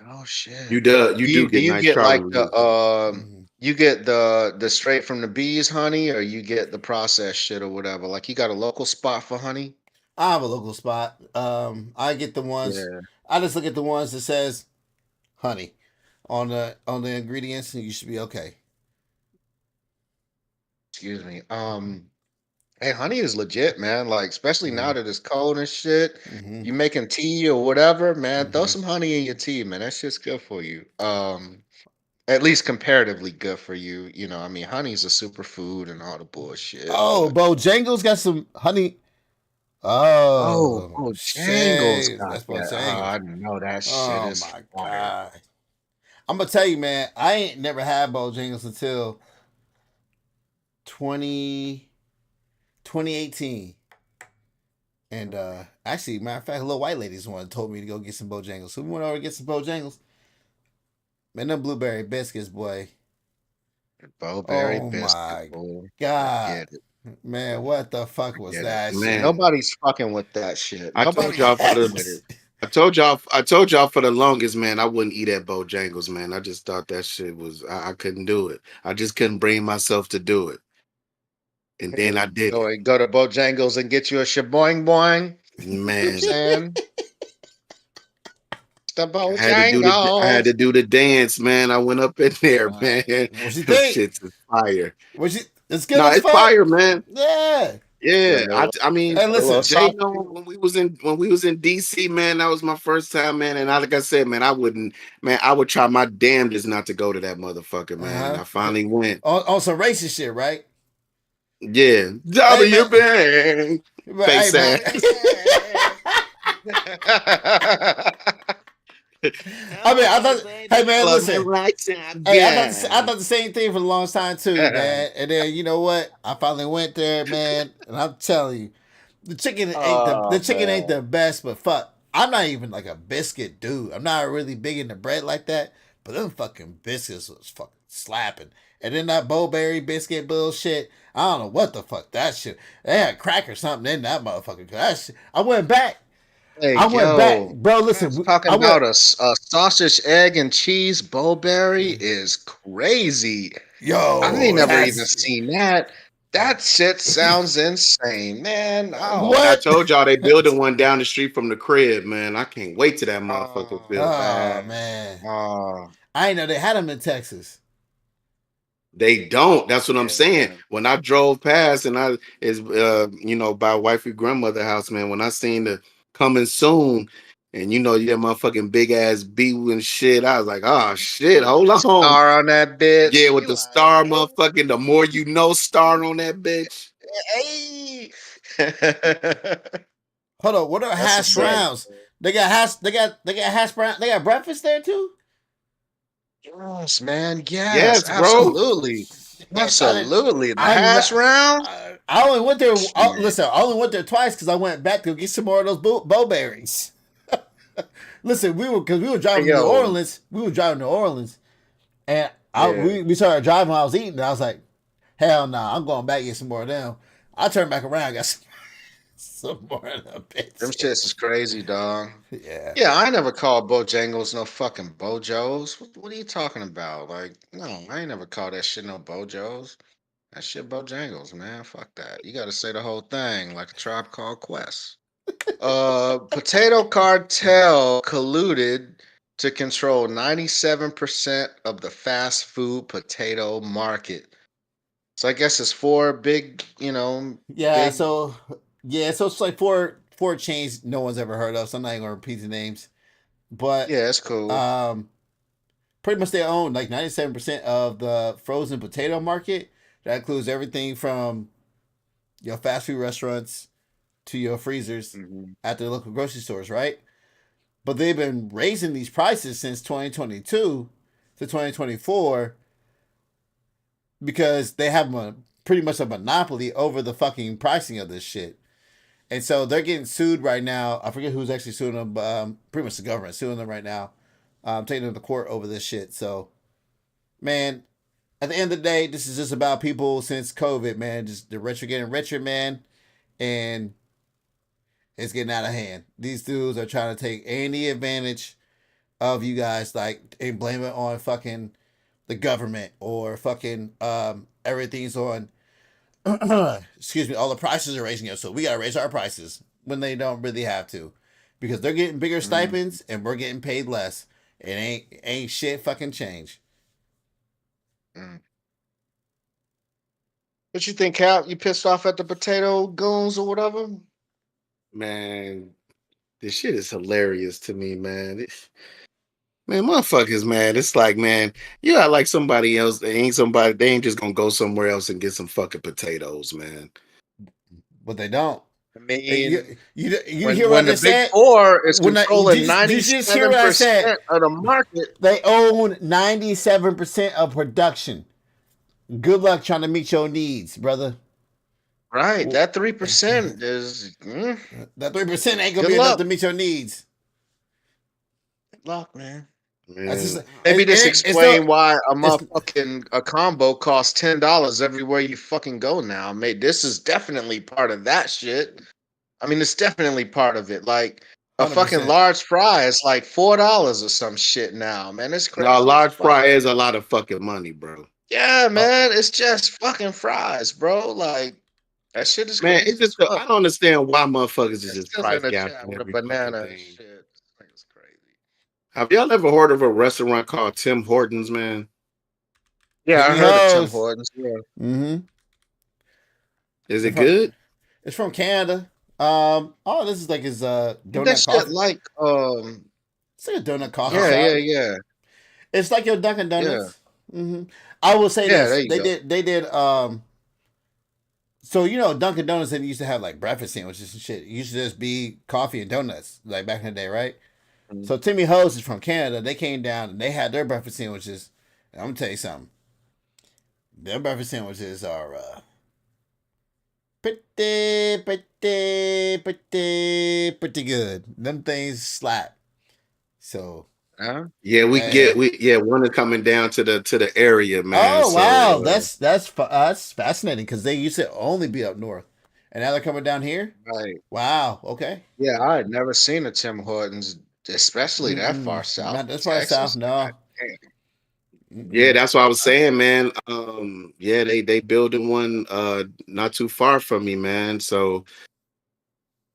oh shit. you Do do you get nice get like Charlie the reviews. you get the straight from the bees honey, or you get the processed shit or whatever? Like you got a local spot for honey? I have a local spot. I get the ones. Yeah. I just look at the ones that says honey on the ingredients, and you should be okay. Excuse me. Hey, honey is legit, man. Like, especially now Mm-hmm. that it's cold and shit. Mm-hmm. You making tea or whatever, man. Throw Mm-hmm. some honey in your tea, man. That shit's good for you. At least comparatively good for you. I mean, honey's a superfood and all the bullshit. Oh, But Bojangles got some honey. oh, Oh, Bojangles shit. got That's that. Oh, Bojangles. I know that shit Oh is my fire. god. I'm gonna tell you, man. I ain't never had Bojangles until 20, 2018. And actually, matter of fact, a little white lady's one told me to go get some Bojangles. So we went over to get some Bojangles. Man, them blueberry biscuits, boy. Bowberry Oh biscuit, my boy. god. Forget it. Man, what the fuck was Forget it. that Man. shit? Nobody's fucking with that shit. I told Nobody's y'all for fucking with the it. I told y'all for the longest, man, I wouldn't eat at Bojangles, man. I just thought that shit was I couldn't do it. I just couldn't bring myself to do it. And then I did it. Go to Bojangles and get you a shaboing boing. You know what I'm Man, saying? the I had to do I had Bojangles. to do the dance, man. I went up in there, man. What you Them think? shits is fire. It's good No, as it's fuck. fire, man. Yeah. Yeah, Yeah, I mean, Hey, listen. Jay, know when we was in DC, man, that was my first time, man. And like I said, man, I would try my damnedest not to go to that motherfucker, man. And I finally went. On some racist shit, right? Yeah, Hey, W man. bang, But, face hey, man. ass. I mean, I thought. Hey, man, listen. Right Hey, I thought the same thing for the long time too, man. And then you know what? I finally went there, man. And I'm telling you, the chicken ain't the chicken ain't the best, but fuck, I'm not even like a biscuit dude. I'm not really big into bread like that. But them fucking biscuits was fucking slapping. And then that Bowberry biscuit bullshit. I don't know what the fuck that shit. They had crack or something in that motherfucker. That shit, I went back. Hey, I went back, bro. Listen, talking I went. about a sausage, egg, and cheese Bowberry is crazy. Yo, I ain't never that's- even seen that. That shit sounds insane, man. Oh, What? And I told y'all they building one down the street from the crib, man. I can't wait till that motherfucker Oh, built. Oh man, oh, I didn't know they had them in Texas. They don't. That's what I'm yeah, saying. man. When I drove past and I is by wifey grandmother house, man. When I seen the coming soon, and that motherfucking big ass B and shit, I was like, oh shit, hold on. Star on that bitch. Yeah, with You the like, star motherfucking, the more you know star on that bitch. hey. Hold on, what are That's hash what's up. browns? They got hash. They got hash brown. They got breakfast there too. Yes, man. Yes, Yes, bro. absolutely. I Absolutely. The I'm hash not- round. I only went there. Shit. Listen, I only went there twice because I went back to get some more of those bowberries. Listen, we were driving to New Yo. Orleans. We were driving to New Orleans, and Yeah. we started driving while I was eating. And I was like, hell no, I'm going back and get some more of them. I turned back around, got some more of them bitches. Them shits is crazy, dog. Yeah. Yeah, I never called Bojangles no fucking Bojos. What are you talking about? Like, no, I ain't never called that shit no Bojos. That shit Bojangles, man. Fuck that. You gotta say the whole thing like a Tribe Called Quest. Potato Cartel colluded to control 97% of the fast food potato market. So I guess it's four big, Yeah, big. so it's like four chains no one's ever heard of. So I'm not even gonna repeat the names, but Yeah, it's cool. pretty much they own like 97% of the frozen potato market. That includes everything from your fast food restaurants to your freezers Mhm. at the local grocery stores, right? But they've been raising these prices since 2022 to 2024 because they have pretty much a monopoly over the fucking pricing of this shit. And so they're getting sued right now. I forget who's actually suing them, but pretty much the government suing them right now. Taking them to court over this shit. So, man, at the end of the day, this is just about people since COVID, man. Just the rich are getting richer, man. And it's getting out of hand. These dudes are trying to take any advantage of you guys, like, and blame it on fucking the government or fucking everything's on excuse me, all the prices are raising up, so we gotta raise our prices when they don't really have to. Because they're getting bigger stipends and we're getting paid less. It ain't shit fucking change. Mm. What you think, Cap? You pissed off at the potato goons or whatever? Man, this shit is hilarious to me, man. Man, motherfuckers, man. It's like, man, you act like somebody else. They ain't just gonna go somewhere else and get some fucking potatoes, man. But they don't. I mean, You when, hear when what the I Big said? Four is When I- controlling did you just hear what I 97% said? of the market, They own 97% of production. Good luck trying to meet your needs, brother. right? That 3% is That 3% ain't gonna Good be enough luck. to meet your needs. good luck, man. That's just, Maybe and- this and it's explain not- why a it's- motherfucking a combo costs $10 everywhere you fucking go now. Mate, this is definitely part of that shit. I mean, it's definitely part of it. Like a 100%. fucking large fry is like $4 or some shit now, man. It's crazy. No, a large as fuck. fry is a lot of fucking money, bro. Yeah, man. It's just fucking fries, bro. Like that shit is Man, crazy. it's just as fuck. I don't understand why motherfuckers is It's just just in price the gouging chat with a every fucking banana and thing. shit. It's crazy. Have y'all ever heard of a restaurant called Tim Hortons, man? Yeah, I Timmy heard of Tim Hoes. Hortons. Yeah. Mm-hmm. Is It's it from, good? it's from Canada. Oh, this is like his That donut shit coffee. like It's like a donut coffee Oh, shop. yeah. It's like your Dunkin' Yeah. Donuts. Mm-hmm. I will say Yeah, there this: you go. they did. So Dunkin' Donuts they used to have like breakfast sandwiches and shit. It used to just be coffee and donuts, like back in the day, right? Mhm. So Timmy Ho's is from Canada. They came down and they had their breakfast sandwiches. And I'm gonna tell you something. Their breakfast sandwiches are pretty good. Them things slap. So Huh? yeah, uh, one is coming down to the area, man. oh wow, So that's fascinating because they used to only be up north, and now they're coming down here. Right. Wow. Okay. Yeah, I had never seen a Tim Hortons, especially that far south Not in this far south. Texas. God No. damn. yeah, Mm-mm. that's what I was saying, man. Yeah, they building one not too far from me, man. So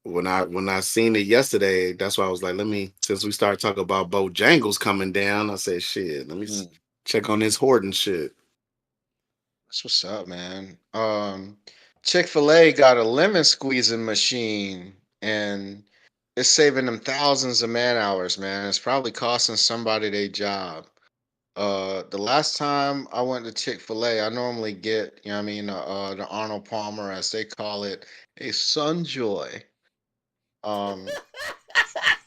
when I seen it yesterday, that's why I was like, let me since we started talking about Bojangles coming down, I said, shit, let me Mm, check on this Horton shit. that's what's up, man. Chick-fil-A got a lemon squeezing machine and it's saving them thousands of man hours, man. It's probably costing somebody their job. The last time I went to Chick-fil-A, I normally get, you know what I mean, the Arnold Palmer, as they call it, a Sunjoy. Um,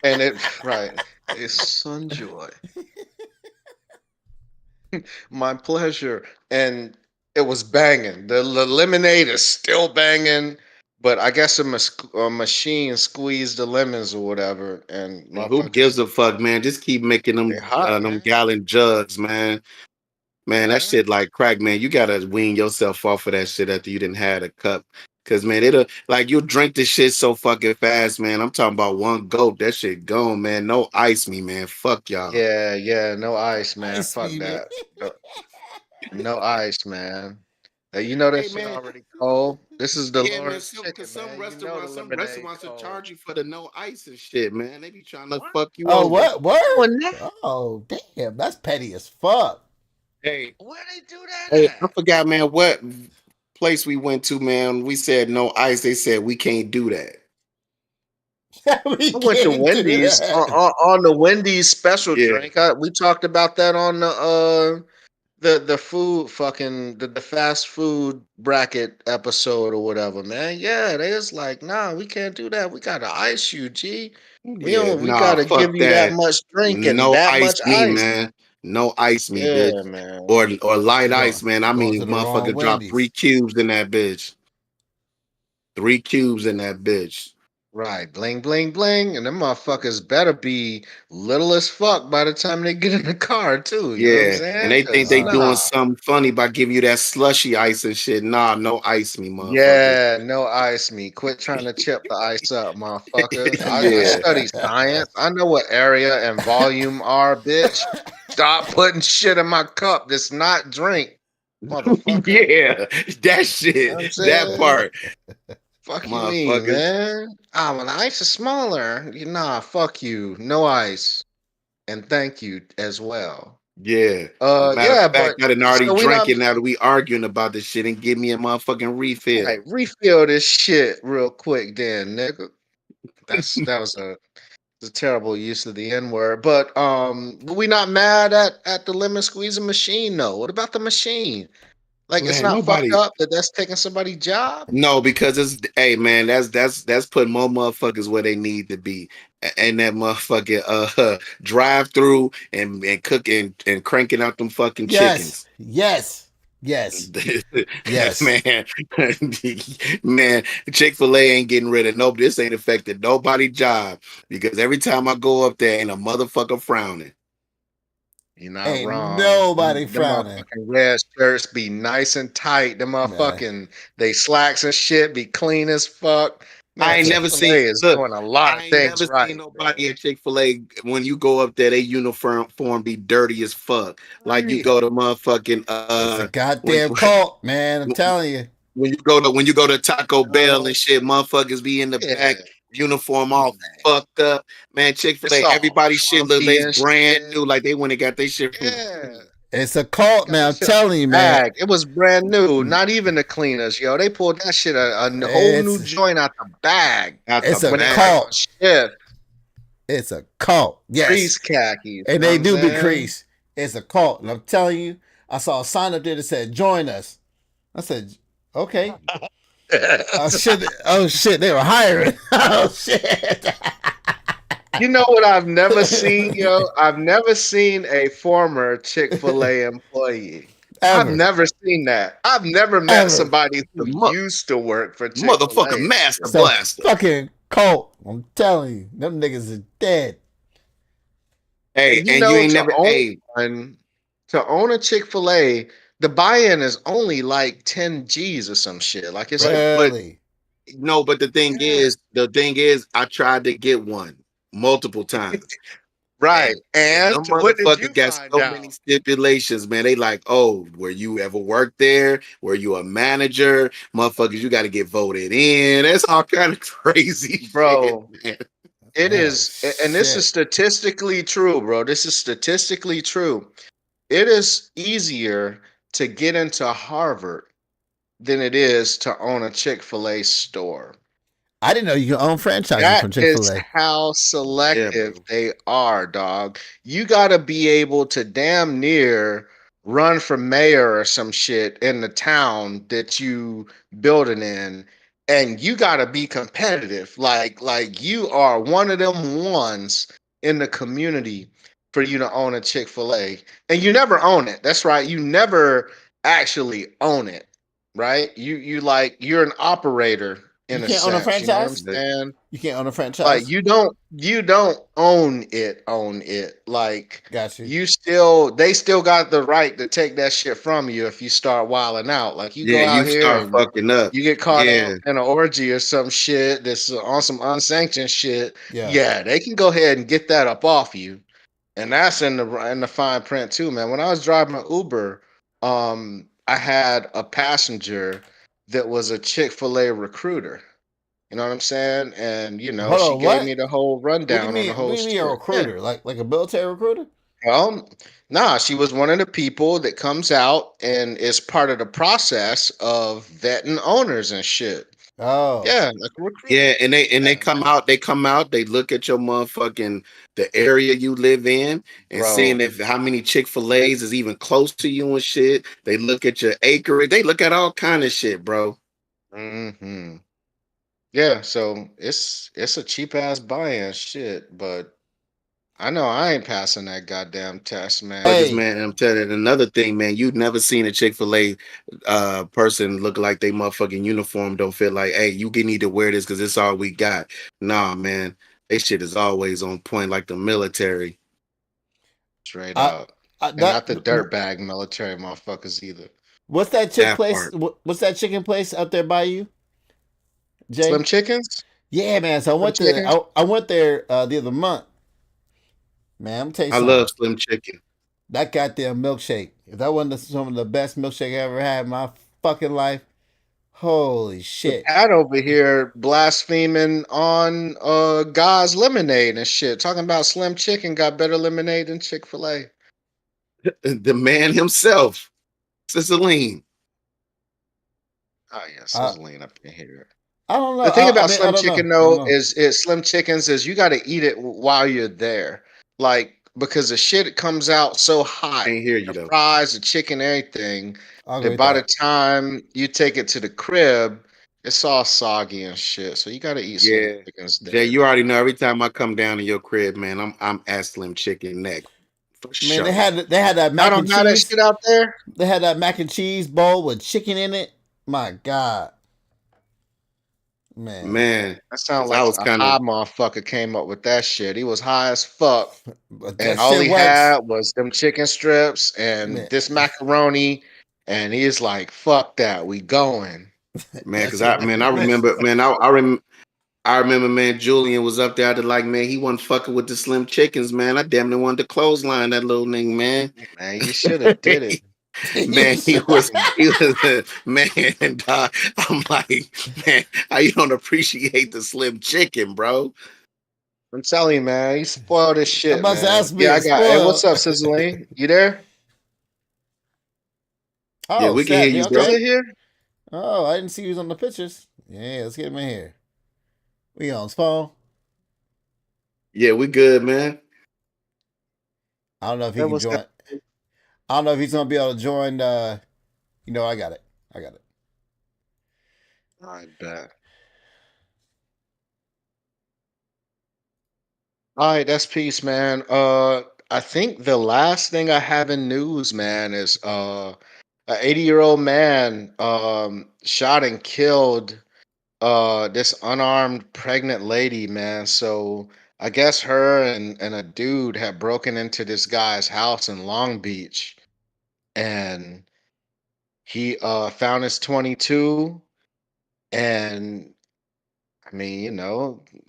and it right, a Sunjoy. My pleasure. And it was banging. The lemonade is still banging, but I guess a machine squeezed the lemons or whatever, and And who motherfuckers, gives a fuck, man? Just keep making they hot, them man. gallon jugs, man. Man, that Yeah. shit like crack, man. You gotta wean yourself off of that shit after you didn't had a cup. Cause man, it'll like you'll drink this shit so fucking fast, man. I'm talking about one gulp. That shit gone, man. No ice me, man. Fuck y'all. Yeah, no ice, man. Ice Fuck me, man. that. No, no ice, man. You know that Hey shit man, already cold. This is the yeah, man. Lord's Cause chicken, man. You know the some lemonade restaurants will cold. charge you for the no ice and shit, man. They be trying to What? fuck you Oh, over. what? Word? Doing that? Oh, damn. That's petty as fuck. Hey, Where they do that hey, I at? forgot, man, what place we went to, man. We said no ice. They said we can't do that. We I went to can't do Wendy's that. on the Wendy's special Yeah. drink. We talked about that on the food fucking the fast food bracket episode or whatever, man. Yeah, they was like, nah, we can't do that. We gotta ice you, G. Yeah, We nah, gotta give fuck you that that. much drink and No that ice much me, ice. man. No ice me, bitch. Yeah, man. Or light You ice, going man. I going to mean, the wrong motherfucker drop three Wendy's. cubes in that bitch. 3 cubes in that bitch. Right, bling, bling, bling, and them motherfuckers better be little as fuck by the time they get in the car too. You know what I'm Yeah, and saying? they think Cause they Uh, doing nah, something funny by giving you that slushy ice and shit. Nah, no ice me, motherfucker. yeah, no ice me. Quit trying to chip the ice up, motherfucker. I Yeah. study science. I know what area and volume are, bitch. Stop putting shit in my cup that's not drink, motherfucker. You Yeah, that know what I'm shit, that saying? part, Fuck you mean, motherfuckers. man? Ah, well, the ice is smaller. Nah, fuck you. No ice. And thank you as well. Yeah. Matter of Yeah, fact, but I didn't already so we drink not it now that we arguing about this shit and give me a motherfucking right. refill. Refill this shit real quick, then, nigga. That was a terrible use of the N word. But we not mad at the lemon squeezing machine though. What about the machine? Like it's Man, not fucked nobody. up that that's taking somebody's job. No, because it's hey man, that's putting more motherfuckers where they need to be. And that motherfucking drive through and cooking and cranking out them fucking yes. chickens. Yes. Yes. Yes. Man, man, Chick-fil-A ain't getting rid of nobody. This ain't affected nobody job because every time I go up there ain't a motherfucker frowning. You're not Ain't wrong. nobody Them frowning. motherfucking red shirts be nice and tight. Them Man. motherfucking they slacks and shit be clean as fuck. I Man, ain't never Chick-fil-A seen is look, doing a lot of I ain't things never seen right, bro. nobody at Chick-fil-A when you go up there, they uniform form be dirty as fuck. Like you Right. go to motherfucking It's a when goddamn cult, man. I'm telling you. when you go to Taco Bell Uh, and shit, motherfuckers be in the yeah. back uniform all fucked up. Man, Chick-fil-A, It's all everybody shit look frumpy like and brand shit. new, like they went and got their shit from. Yeah. It's a cult, Got man. that I'm shit out telling you, the man. bag. It was brand new. Not even the cleaners, yo. They pulled that shit a whole new It's joint out the bag Out it's the a when they bag. got on cult. shift. It's a cult. Yes. Crease khakis. And know they what do I'm be saying? creased. It's a cult. And I'm telling you, I saw a sign up there that said, join us. I said, okay. Oh shit, they were hiring. Oh shit. You know what I've never seen, yo? I've never seen a former Chick-fil-A employee. I've Ever. never seen that. I've never met Ever. somebody The who used to work for motherfucking Chick-fil-A. master It's a blaster. fucking cult. I'm telling you. Them niggas are dead. Hey, And you and know, you ain't never. Hey, to own a Chick-fil-A, the buy-in is only like 10 G's or some shit. Like it's but Really. no, but the thing is, I tried to get one multiple times. right. And Them what did you motherfuckers got find so out? many stipulations, man. They like, oh, were you ever worked there? Were you a manager? Motherfuckers, you got to get voted in. That's all kind of crazy, Bro. shit, man. It Oh, is, and this is shit. statistically true, bro. This is statistically true. It is easier to get into Harvard than it is to own a Chick-fil-A store. I didn't know you could own franchises That from is Chick-fil-A. how Yeah, selective bro. they are, dog. You got to be able to damn near run for mayor or some shit in the town that you building in, and you got to be competitive. Like you are one of them ones in the community for you to own a Chick-fil-A. And you never own it. That's right. You never actually own it, right? You like you're an operator You in a can't own a sense, you know what I'm franchise? saying? You can't own a Like franchise? you don't own it. Like Got you. they still got the right to take that shit from you if you start wilding out. Like you Yeah, go out you here start and fucking up. you get caught Yeah, up in an orgy or some shit that's on some unsanctioned shit. Yeah. Yeah, they can go ahead and get that up off you. And that's in the fine print too, man. When I was driving an Uber, I had a passenger that was a Chick-fil-A recruiter. You know what I'm saying? And Hold she on, gave me what? the whole What do you rundown on the mean? What do whole you mean a shit. Yeah. recruiter? Like a military recruiter? Well, nah, she was one of the people that comes out and is part of the process of vetting owners and shit. Oh. Yeah, like a recruiter. yeah, and they Yeah, come out. They come out. They look at your motherfucking the area you live in and seeing bro. if how many Chick-fil-A's is even close to you and shit. They look at your acreage. They look at all kind of shit, bro. Hmm. Yeah, so it's a cheap ass buy-in shit, but I know I ain't passing that goddamn test, man. Because Hey, man, I'm telling you another thing, man. You've never seen a Chick-fil-A person look like they motherfucking uniform don't feel like, hey, you need to wear this because it's all we got. Nah, man, they shit is always on point like the military. Straight I, up. I And not that the dirtbag military motherfuckers either. what's that chick That place? part. What's that chicken place out there by you, Slim Jay? chickens? Yeah, man. So Slim chickens? I went there the other month. Man, I'm gonna tell you I something. love Slim Chicken. That goddamn milkshake. If that wasn't some of the best milkshake I ever had in my fucking life, holy The shit. Pat over here blaspheming on God's lemonade and shit. Talking about Slim Chicken got better lemonade than Chick-fil-A. The man himself, Cicelyne. Oh yeah, I Sizzling up in here. I don't know. The thing I about mean, I Slim don't know. Chicken I don't though know. is Slim Chickens is you got to eat it while you're there, like because the shit comes out so hot, Can't hear you the though. fries, the chicken, everything, I'll go that with by the that. time you take it to the crib, it's all soggy and shit. So you got to eat Slim Yeah, Chickens Jay, there. you already know. Every time I come down to your crib, man, I'm at Slim Chicken neck for Man, sure. they had that I mac and don't have that cheese. shit out there. They had that mac and cheese bowl with chicken in it. My God, man. Man, That sounds because I like was a kind high of motherfucker came up with that shit. He was high as fuck. But And that all shit he works. had was them chicken strips and Man, this macaroni. And he's like, fuck that, we going. man, that because shit was I remember, delicious. man, I remember, man, Julian was up there to like, man, he wasn't fucking with the Slim Chickens, man. I damn near wanted to clothesline that little nigga, man. Man, you should have did it. Man, he was man, dog. I'm like, man, how you don't appreciate the slim chicken, bro? I'm telling you, man, you spoiled this I'm shit, about to man. ask me Yeah, I to got. Hey, what's spoil. up, Sizzling? You there? Yeah, Oh we can hear snap! you, Yeah, bro. okay. Sizzling here? Oh, I didn't see he was on the pictures. Yeah, let's get him in here. We on his phone. Yeah, we good, man. I don't know if he Hey, can what's up? join. I don't know if he's gonna be able to join. I got it. I got it. I bet. All right, that's peace, man. I think the last thing I have in news, man, is an 80-year-old man shot and killed this unarmed pregnant lady, man. So I guess her and a dude had broken into this guy's house in Long Beach, and he found his 22. And I mean,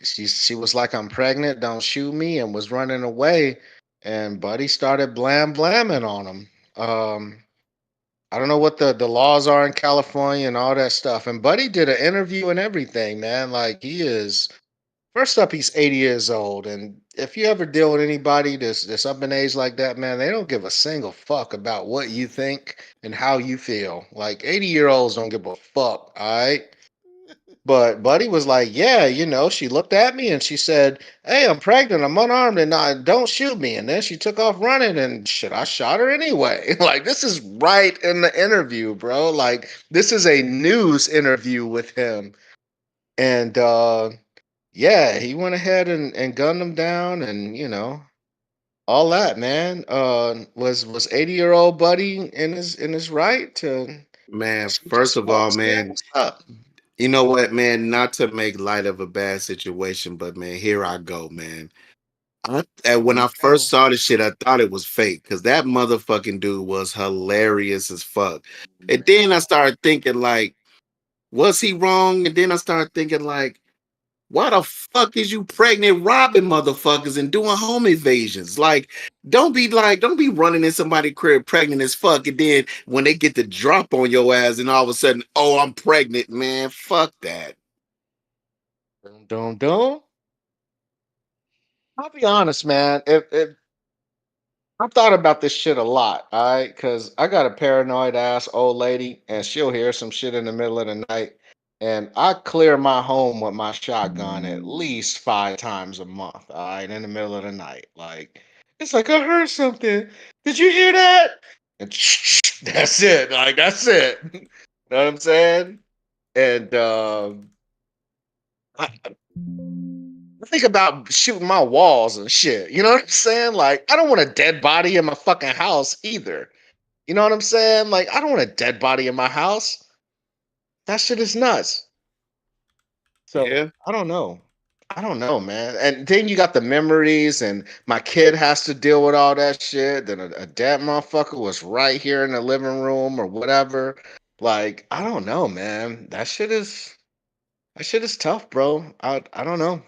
she was like, "I'm pregnant, don't shoot me," and was running away. And Buddy started blamming on him. I don't know what the laws are in California and all that stuff. And Buddy did an interview and everything, man. Like, he is, first up, he's 80 years old. And if you ever deal with anybody that's up in age like that, man, they don't give a single fuck about what you think and how you feel. Like, 80-year-olds don't give a fuck, all right? But Buddy was like, "Yeah, she looked at me and she said, 'Hey, I'm pregnant, I'm unarmed, and don't shoot me.' And then she took off running, and shit, I shot her anyway." Like, this is right in the interview, bro. Like, this is a news interview with him. And yeah, he went ahead and gunned him down, and all that, man. Was 80-year-old Buddy in his right to Man, shoot first this of all, folks, man? man, What's up? you know what, man? Not to make light of a bad situation, but man, here I go, man. And when You I know, first saw this shit, I thought it was fake because that motherfucking dude was hilarious as fuck. And then I started thinking, like, was he wrong? And then I started thinking, like, why the fuck is you pregnant robbing motherfuckers and doing home invasions? Like, don't be running in somebody's crib pregnant as fuck, and then when they get the drop on your ass and all of a sudden, oh, I'm pregnant, man. Fuck that. don't. I'll be honest, man. If I've thought about this shit a lot, all right? Because I got a paranoid ass old lady, and she'll hear some shit in the middle of the night. And I clear my home with my shotgun at least 5 times a month, all right, in the middle of the night. Like, it's like, I heard something. Did you hear that? And that's it. Like, that's it. Know what I'm saying? And I, I think about shooting my walls and shit. You know what I'm saying? Like, I don't want a dead body in my fucking house either. You know what I'm saying? Like, I don't want a dead body in my house. That shit is nuts. So Yeah. I don't know. I don't know, man. And then you got the memories, and my kid has to deal with all that shit. Then a dead motherfucker was right here in the living room or whatever. Like, I don't know, man. That shit is tough, bro. I don't know.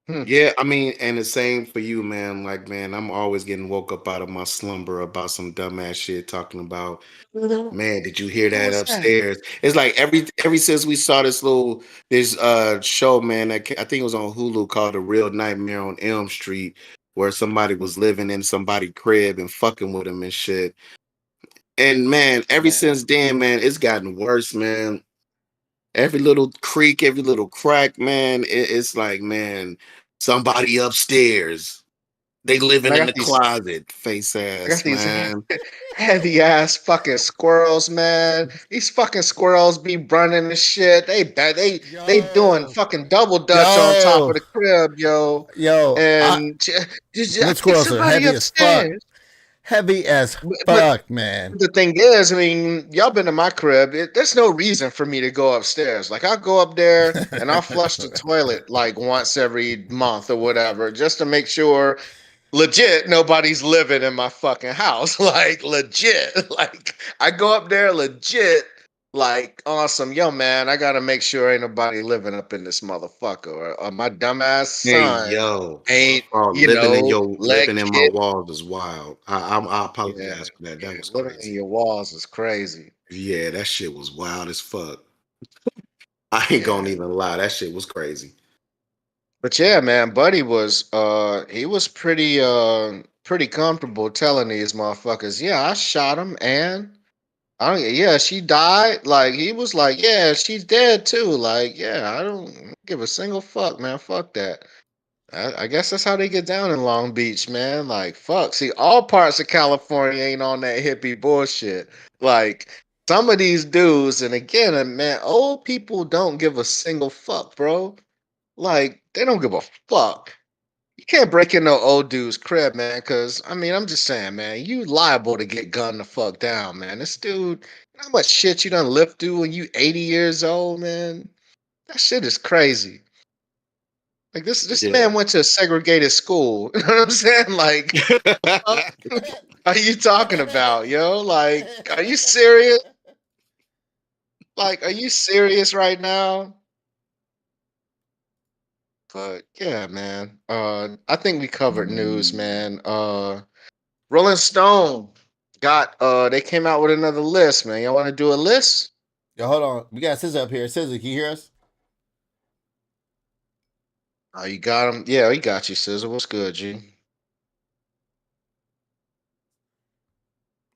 Hmm. Yeah, I mean, and the same for you, man. Like, man, I'm always getting woke up out of my slumber about some dumbass shit talking about, man, did you hear What that was that? upstairs? It's like every since we saw this show, man, I think it was on Hulu called The Real Nightmare on Elm Street, where somebody was living in somebody's crib and fucking with him and shit. And man, ever Man. since then, man, it's gotten worse, man. Every little creak, every little crack, man, it's like, man, somebody upstairs. They And living I in got the these closet, face I got ass, these man. heavy ass fucking squirrels, man. These fucking squirrels be running the shit. They doing Yo, fucking double dutch on top of yo, the crib, yo. yo. And I Them think squirrels are somebody heavy as fuck. upstairs. Heavy as But fuck, man. the thing is, I mean, y'all been to my crib. There's no reason for me to go upstairs. Like, I'll go up there and I'll flush the toilet like once every month or whatever, just to make sure legit nobody's living in my fucking house. Like, legit. Like, I go up there legit, Like, awesome, yo, man, I gotta make sure ain't nobody living up in this motherfucker, or my dumbass Hey, son yo. ain't, Oh, you know, let living in my kid. walls is wild. I Yeah, apologize for that. That yeah, was living in crazy. your walls is crazy. Yeah, that shit was wild as fuck. I ain't gonna Yeah. even lie. That shit was crazy. But yeah, man, Buddy was he was pretty comfortable telling these motherfuckers, yeah, I shot him and yeah, she died. Like he was like, yeah, she's dead too. Like, yeah, I don't give a single fuck, man. Fuck that. I guess that's how they get down in Long Beach, man. Like, fuck. See, all parts of California ain't on that hippie bullshit. Like, some of these dudes, and again, man, old people don't give a single fuck, bro. Like, they don't give a fuck. You can't break in no old dude's crib, man. Cause I mean, I'm just saying, man, you liable to get gunned the fuck down, man. This dude, you know how much shit you done lived through when you 80 years old, man. That shit is crazy. Like this man Yeah. went to a segregated school. You know what I'm saying? Like, what are you talking about, yo? Like, are you serious? Like, are you serious right now? But yeah, man. I think we covered news, man. Rolling Stone got they came out with another list, man. Y'all want to do a list? Yo, hold on. We got Scissor up here. Scissor, can you hear us? Oh, you got him. Yeah, he got you, Sizzle. What's good, G?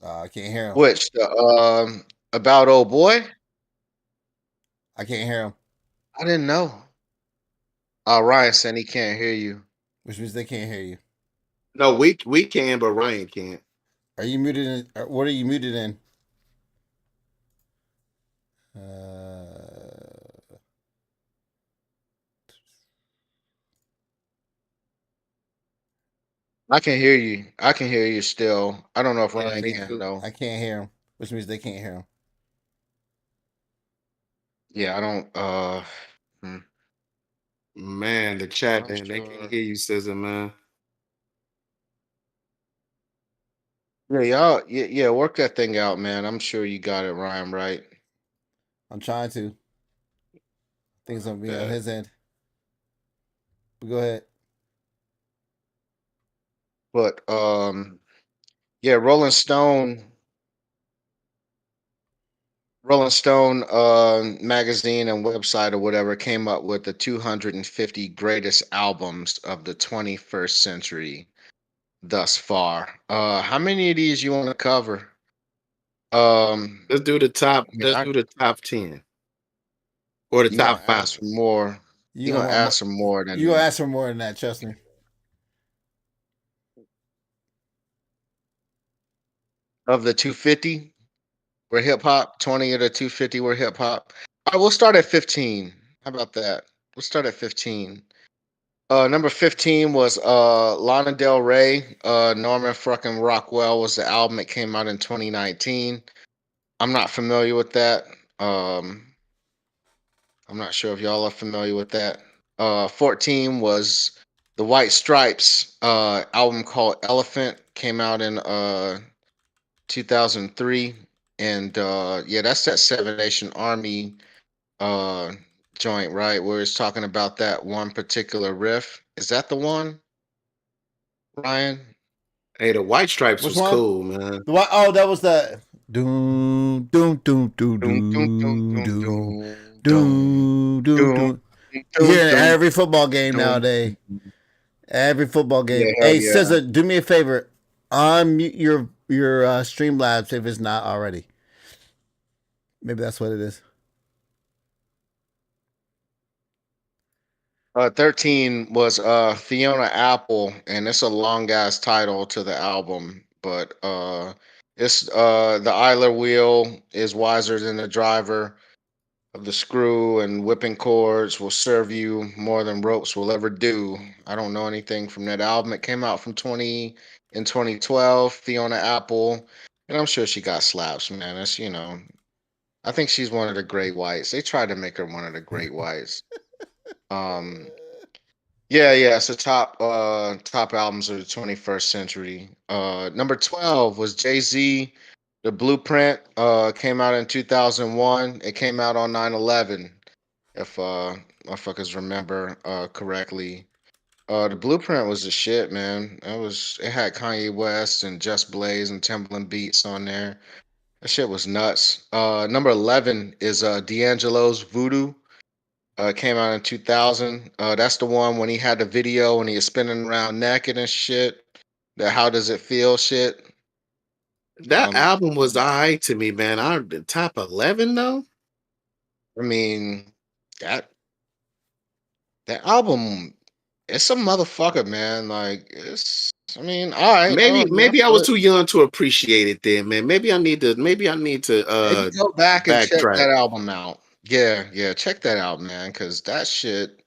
I can't hear him. Which the about old boy? I can't hear him, I didn't know. Ryan said he can't hear you. which means they can't hear you. No, we can, but Ryan can't. Are you muted in? What are you muted in? Uh, I can hear you. I can hear you still. I don't know if yeah, Ryan me can too. though. I can't hear him, which means they can't hear him. Yeah, I don't. Hmm, Man, the chat, not man, they can't sure. hear you, Scissor, man. Yeah, y'all. Yeah, yeah. Work that thing out, man. I'm sure you got it, Ryan. Right? I'm trying to. I think it's gonna be on Bet. his end. But go ahead. But yeah, Rolling Stone magazine and website or whatever came up with the 250 greatest albums of the 21st century thus far. How many of these you want to cover? Let's do the top. I mean, Let's do the top 10 or the you gonna top ask five. for more. You You're gonna gonna want more? ask for more You gonna than ask for more than that? Trust me. of the 250 were hip hop. 20 of the 250 were hip hop. All right, we'll start at 15. How about that? We'll start at 15. Number 15 was Lana Del Rey. Norman fucking Rockwell was the album. It came out in 2019. I'm not familiar with that. Um, I'm not sure if y'all are familiar with that. 14 was the White Stripes album called Elephant. Came out in 2003. And yeah, that's that Seven Nation Army uh, joint, right? Where it's talking about that one particular riff. Is that the one, Ryan? Hey, the White Stripes Which was one? cool, man. The what? Oh, that was the doom doom doom doom Dun, dun, dun, doom dun, doom dun, dun, doom doom dun, doom. You dun, hear it dun, every football game dun. nowadays. Every football Yeah, game. hell Hey, yeah. Scissor, do me a favor. Unmute your Streamlabs if it's not already. Maybe that's what it is. 13 was Fiona Apple, and it's a long ass title to the album, but it's the idler wheel is wiser than the driver of the screw, and whipping cords will serve you more than ropes will ever do. I don't know anything from that album. It came out from 2012. Fiona Apple, and I'm sure she got slaps, man. That's I think she's one of the great whites. They tried to make her one of the great whites. Um, yeah, yeah, it's the top albums of the 21st century. Number 12 was Jay-Z. The Blueprint came out in 2001. It came out on 9/11, if motherfuckers remember correctly. The Blueprint was the shit, man. It had Kanye West and Just Blaze and Timbaland beats on there. That shit was nuts. Number 11 is D'Angelo's Voodoo. Came out in 2000. That's the one when he had the video when he was spinning around naked and shit. The How Does It Feel shit. That Um, album was alright to me, man. The top 11 though. I mean, that that album, it's a motherfucker, man. Like it's, I mean, all right, I Maybe don't know, maybe I was but too young to appreciate it then, man. Maybe I need to maybe go back and check backtrack. that album out. Yeah, yeah, check that out, man, because that shit.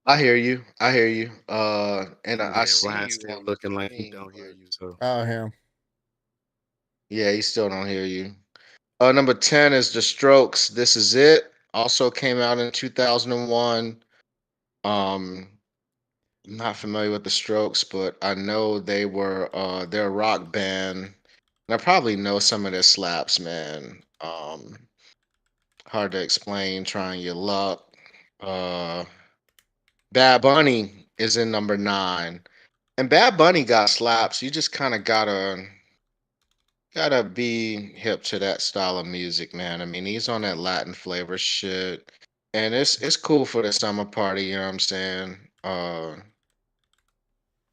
I hear you. I hear you. And I Yeah, see Ryan's you still on the looking like he screen, don't hear but you. So I don't hear him. yeah, he still don't hear you. Number 10 is The Strokes. This Is It. Also came out in 2001. Um, I'm not familiar with The Strokes, but I know they're a rock band. And I probably know some of their slaps, man. Hard to explain, trying your luck. Uh Bad Bunny is in number 9. And Bad Bunny got slaps. You just kind of gotta be hip to that style of music, man. I mean, he's on that Latin flavor shit, and it's cool for the summer party. You know what I'm saying?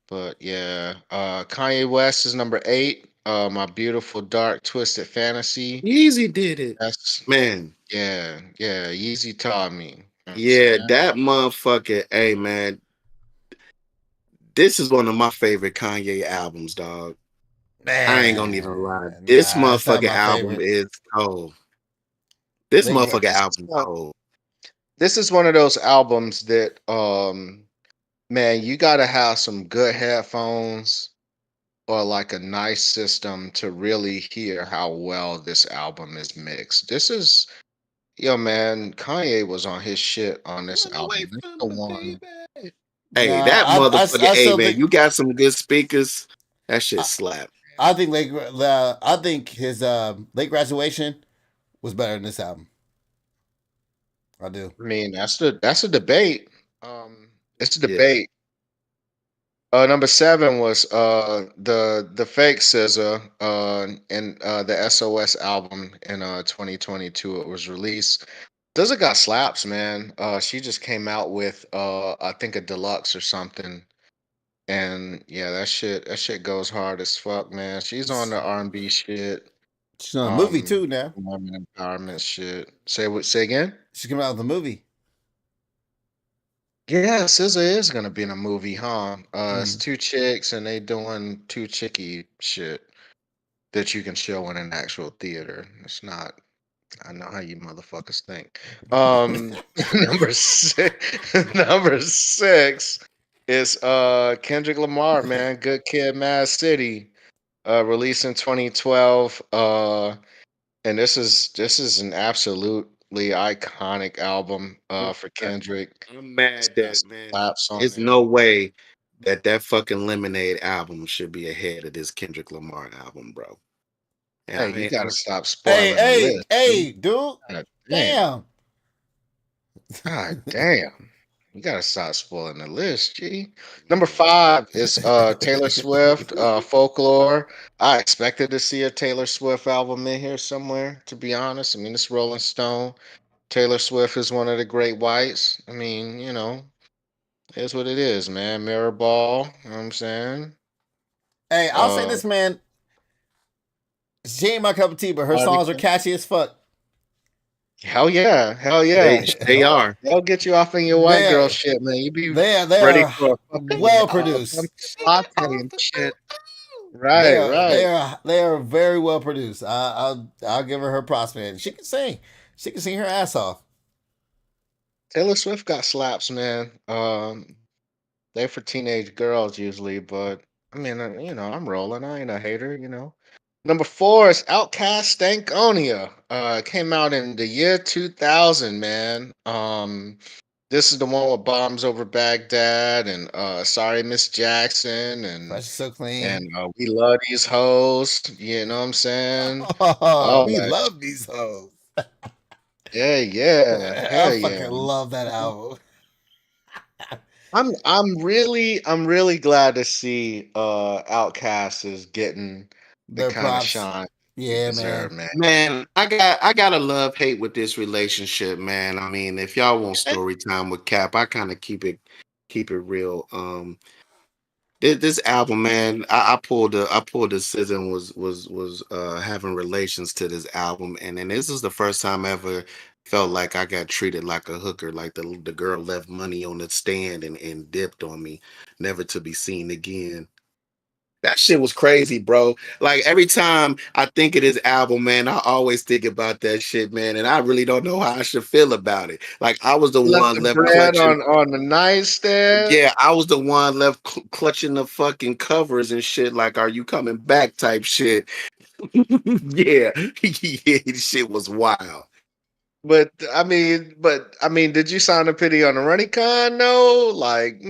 But yeah, Kanye West is number 8. My Beautiful Dark Twisted Fantasy. Easy did it, That's man. yeah, yeah. Yeezy taught me. You know what I'm Yeah, saying? that motherfucker. Hey, man, this is one of my favorite Kanye albums, dog. I ain't gonna even lie. Man, This nah, it's not motherfucking my album favorite. is cold. This Late motherfucking Gra- This is album one. cold. This is one of those albums that man, you gotta have some good headphones or like a nice system to really hear how well this album is mixed. This is, yo, man, Kanye was on his shit on this Run away album. This from the the one. baby. Hey, Nah, that motherfucker. I Hey, still man, think you got some good speakers. That shit I, slap. I think I think his late graduation was better than this album. I do. I mean, that's a debate. It's a Yeah. debate. Number 7 was the fake SZA in the SOS album in 2022. It was released. SZA got slaps, man. She just came out with I think a deluxe or something, and yeah, that shit goes hard as fuck, man. She's on the R&B shit, She's on a movie too now. women empowerment shit. Say again? She's coming out with a movie. Yeah, SZA is gonna be in a movie, huh? It's Mm. 2 chicks and they doing 2 chicky shit that you can show in an actual theater. It's not. I know how you motherfuckers think. Number 6, number 6 is Kendrick Lamar, man. Good Kid, Mad City, released in 2012. And this is an absolutely iconic album I'm for mad Kendrick. I'm It's mad got that, some man. slaps on It's there. no way that fucking Lemonade album should be ahead of this Kendrick Lamar album, bro. And Hey, I you ain't. gotta stop Hey, spoiling the hey, list, dude. hey, dude. God damn. Damn. God damn. You gotta stop spoiling the list, G. Number Yeah. 5 is Taylor Swift, Folklore. I expected to see a Taylor Swift album in here somewhere, to be honest. I mean, it's Rolling Stone. Taylor Swift is one of the great whites. I mean, it's what it is, man. Mirror ball, you know what I'm saying? Hey, I'll say Uh this, man. She ain't my cup of tea, but her songs are Arctic- catchy as fuck. hell yeah, hell yeah. They are. They'll get you off in your white girl They're shit, man. You be they ready are for a fucking well pumpkin produced. latte and shit. They Right, are right. they are very well produced. I'll give her props, man. She can sing. She can sing her ass off. Taylor Swift got slaps, man. They're for teenage girls usually, but I mean, I'm rolling. I ain't a hater. Number 4 is Outkast Stankonia. Came out in the year 2000, man. this is the one with Bombs Over Baghdad and Sorry Miss Jackson Fresh and so clean. and We Love These Hoes. You know what I'm saying? Oh, All we that. love these hoes. Yeah. I Hell yeah. fucking love that album. I'm really glad to see Outkast is getting the Their kind of props. shine they Yeah, deserve, man. man. Man, I got a love hate with this relationship, man. I mean, if y'all want story time with Cap, I kind of keep it real. This album, man, I pulled the scissor and was having relations to this album, and then this is the first time I ever felt like I got treated like a hooker, like the girl left money on the stand and dipped on me, never to be seen again. That shit was crazy, bro. Like every time I think of this album, man, I always think about that shit, man, and I really don't know how I should feel about it. Like I was the Left one the left bread clutching. on the nightstand. Yeah, I was the one left clutching the fucking covers and shit. Like, are you coming back? Type shit. Yeah, yeah, this shit was wild. But I mean, did you sign a pity on the running con? No, like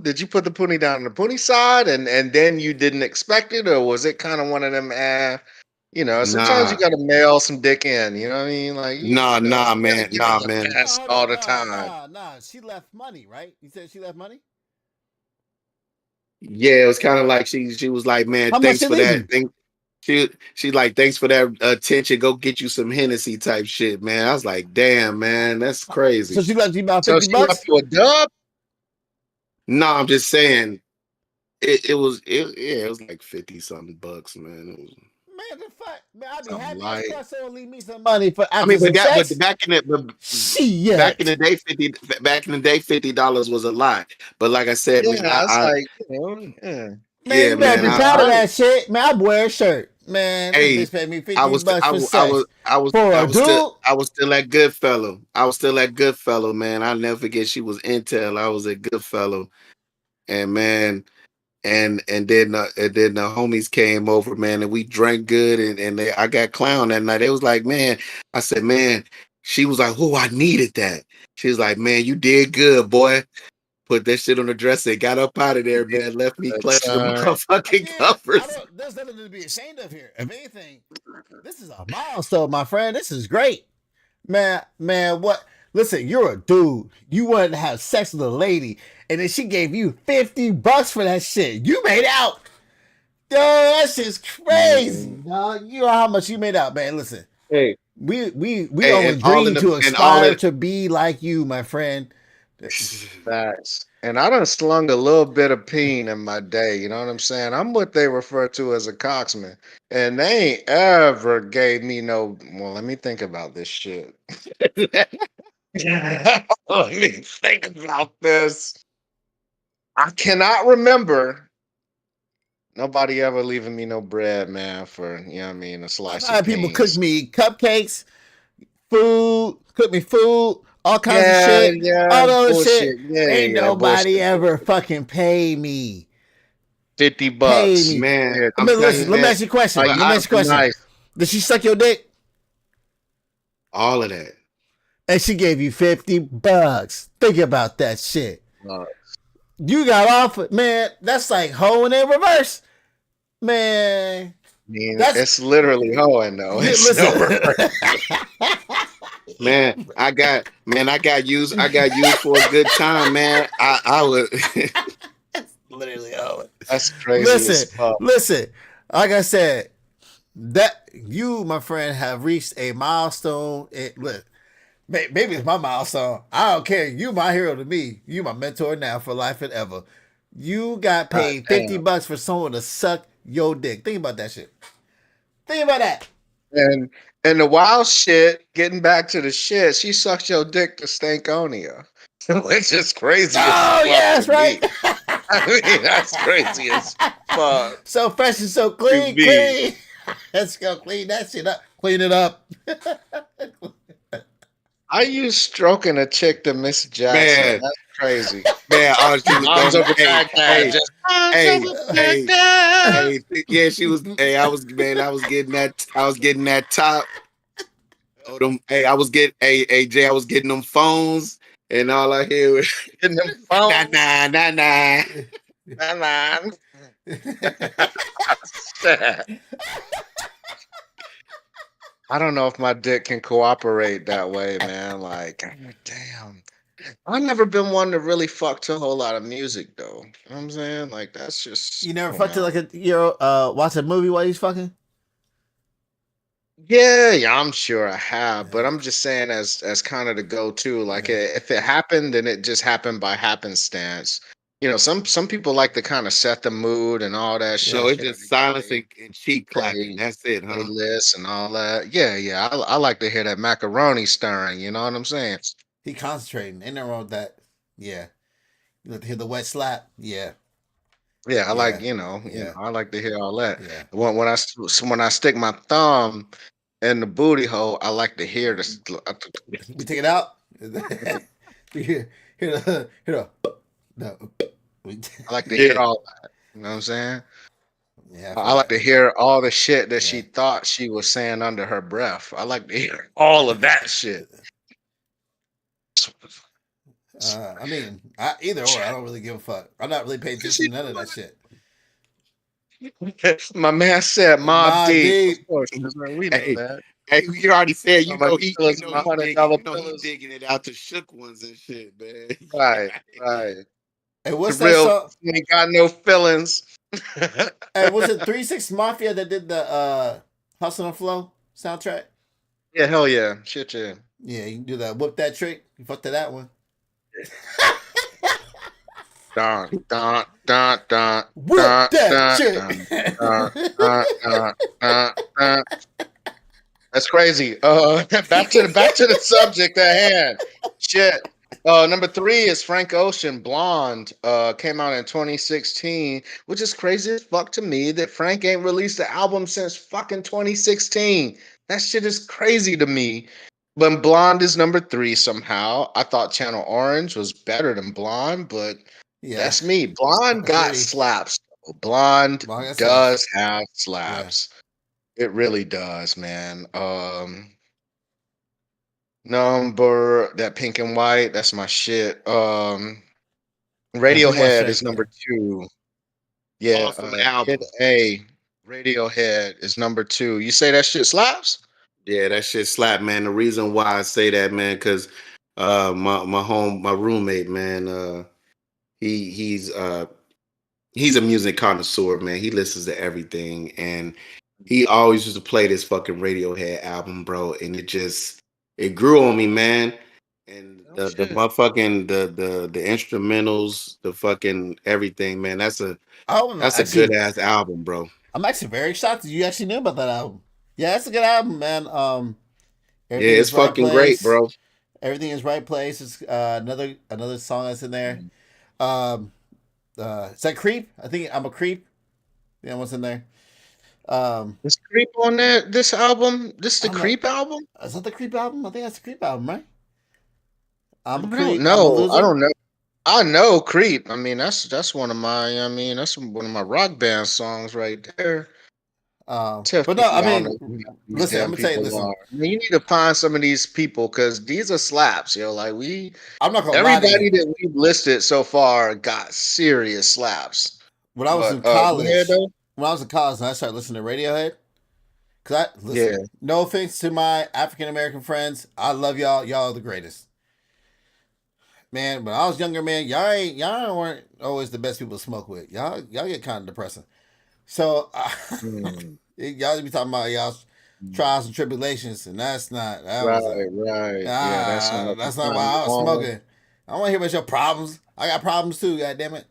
did you put the pony down on the pony side and then you didn't expect it, or was it kind of one of them? Sometimes you Nah, got to mail some dick in. You know what I mean? Like nah, you gotta man, give it nah, the man. best Hold all on, the time. She left money, right? You said she left money? Yeah, it was kind of like she was like, man, How much thanks she for leave that. you? She like, thanks for that attention. Go get you some Hennessy type shit, man. I was like, damn, man, that's So crazy. she left you about So 50 she left bucks? you a dub. No, I'm just saying it was like 50 something bucks, man. It was, Man, the fuck? Man, I'd be Something happy as like fuck someone leave me some money for I after mean, some but sex. back in Shit. the day, $50 was a lot. But like I said, man, yeah, it's I like Man, yeah, you better man, be it's proud of right. that shit. Man, I wear a shirt. Man, this hey, bitch paid me I 50 was, bucks I, for wa- I was, sex. I was, For I a was still, dude? I was still at Goodfellow. I was still at Goodfellow, man. I'll never forget. She was Intel. I was at Goodfellow, and man, and then the homies came over, man, and we drank good, and I got clowned that night. It was like, man, I said, man, she was like, oh, I needed that. She was like, man, you did good, boy. Put that shit on the dresser, got up out of there, man. Left me clutching the motherfucking Again, covers. there's nothing to be ashamed of here. If anything, this is a milestone, my friend. This is great. Man, what? Listen, you're a dude. You wanted to have sex with a lady, and then she gave you 50 bucks for that shit. You made out. Yo, that shit's crazy, dog. You know how much you made out, man. Listen, Hey, we hey, only and all in dream the to and all aspire in. to be like you, my friend. Facts. And I done slung a little bit of peen in my day. You know what I'm saying? I'm what they refer to as a coxman. And they ain't ever gave me no. Well, let me think about this shit. Let me think about this. I cannot remember nobody ever leaving me no bread, man, for, you know what I mean, a I've slice of had people cook peas. me cupcakes, cook me food, all kinds of Yeah, shit, yeah, all those bullshit. shit. Ain't Yeah, nobody bullshit. ever fucking pay me. 50 Pay bucks. me. Man, Yeah, I'm telling Listen, you, let me man. ask you a question. like, But Let me ask you a question. nice. Did she suck your dick? all of that. And she gave you 50 bucks. Think about that shit. Uh, You got off, man. That's like hoeing in reverse. Man, I mean, that's it's literally hoeing though. It's no listen. reverse. Man, I got used for a good time, man. I was Literally hoeing. That's crazy as Listen, fuck. listen. Like I said, that you, my friend, have reached a milestone. Look, maybe it's my milestone. I don't care. You my hero to me. You my mentor now for life and ever. You got God paid 50 damn. bucks for someone to suck your dick. Think about that shit. Think about that. And and the wild shit, getting back to the shit, she sucked your dick to Stankonia. Which is crazy as Oh, fuck yeah, to that's right. me. I mean, that's crazy as fuck So fresh and so to clean, me. clean. Let's go clean that shit up. Clean it up. I used stroking a chick to Miss Jackson. man, That's crazy. man. All she was Arms doing, over hey, Baghdad. hey, Just arms hey, over hey, Baghdad. hey. Yeah, she was. Hey, I was man. I was getting that top. Oh, them. Hey, I was getting. Hey, Jay, I was getting them phones. and all I hear was In them nah, phones. nah, nah, nah. Nah, nah. Shit. I don't know if my dick can cooperate that way, man. Like, God damn. I've never been one to really fuck to a whole lot of music, though. You know what I'm saying? Like, that's just, You I never don't fucked to know. like watch a movie while he's fucking? Yeah, I'm sure I have, but Yeah. I'm just saying as kind of the go-to. Like, Yeah. if it happened, then it just happened by happenstance. You know, some people like to kind of set the mood and all that Yeah. So shit. it's You know, just silence they and cheek clapping. they That's it, huh? playlist and all that. Yeah. I like to hear that macaroni stirring. You know what I'm saying? He concentrating. Ain't nothing wrong with that. Yeah. You like to hear the wet slap? Yeah. Yeah, I like Yeah. Yeah. I like to hear all that. Yeah. When I stick my thumb in the booty hole, I like to hear this. We take it out. Here, here, no. I like to hear Yeah. all that. You know what I'm saying? Yeah, I I feel like that. to hear all the shit that she Yeah. thought she was saying under her breath. I like to hear all of that shit. I mean, either or. I don't really give a fuck. I'm not really paying attention to none of that shit. My man said Mob My Deep. Of deep. course, man, we know Hey, that. hey, you already said Talking about the you pillows, know my he hundred digging, dollar you know he pillows. digging it out to shook ones and shit, man. Right, right. Hey, The what's that real song? ain't got no feelings. Hey, was it 3 6 Mafia that did the Hustle and Flow soundtrack? Yeah, hell yeah. Shit, yeah. Yeah, you can do that. Whip that trick. You fucked to that one. Dun, dun, dun, dun, Whip dun, that dun, chick. dun, dun, dun, dun, dun, dun. That's crazy. Back to the subject at hand. Shit. Number 3 is Frank Ocean, Blonde. Came out in 2016, which is crazy as fuck to me that Frank ain't released an album since fucking 2016. That shit is crazy to me. But Blonde is number 3 somehow. I thought Channel Orange was better than Blonde, but Yeah, that's me. Blonde got agree. slaps. Blonde Long as does have Yeah. slaps. It really does, man. Number that Pink and White, that's my shit. Yeah, Pink White Radiohead Strike. is Yeah. number 2. Yeah, Awesome Kid album. A, Radiohead is number 2. You say that shit slaps? Yeah, that shit slap, man. The reason why I say that, man, because my roommate, man, he's a music connoisseur, man. He listens to everything, and he always used to play this fucking Radiohead album, bro, and it grew on me, man. And Oh the shit. motherfucking the instrumentals, the fucking everything, man. Oh, That's a good ass album, bro. I'm actually very shocked that you actually knew about that album. Yeah, it's a good album, man. Yeah, Everything it's is right fucking great, place. bro. Everything is right place. It's another song that's in there. Um, is that Creep? I think I'm a Creep. Yeah, what's in there? This Creep on this album? This the I'm a. Creep album? Is that the Creep album? I think that's the Creep album, right? I'm a I don't Creep. I'm a know. I loser. don't know. I know Creep. I mean, that's one of my that's one of my rock band songs right there. Tell But no, I people I don't know mean, who these listen. I'm damn gonna tell you. people Listen, are. I mean, you need to find some of these people because these are slaps, yo. Like I'm not gonna lie to you. everybody that we've listed so far got serious slaps. When I was But in go ahead college, though. and I started listening to Radiohead. Cause I Yeah. listen. No offense to my African American friends. I love y'all. Y'all are the greatest. Man, when I was younger, man, y'all weren't always the best people to smoke with. Y'all get kind of depressing. So Mm, y'all be talking about y'all's trials and tribulations, and that right, was right. Yeah, that's not not why I was normal. smoking. I want to hear about your problems. I got problems too. God damn it.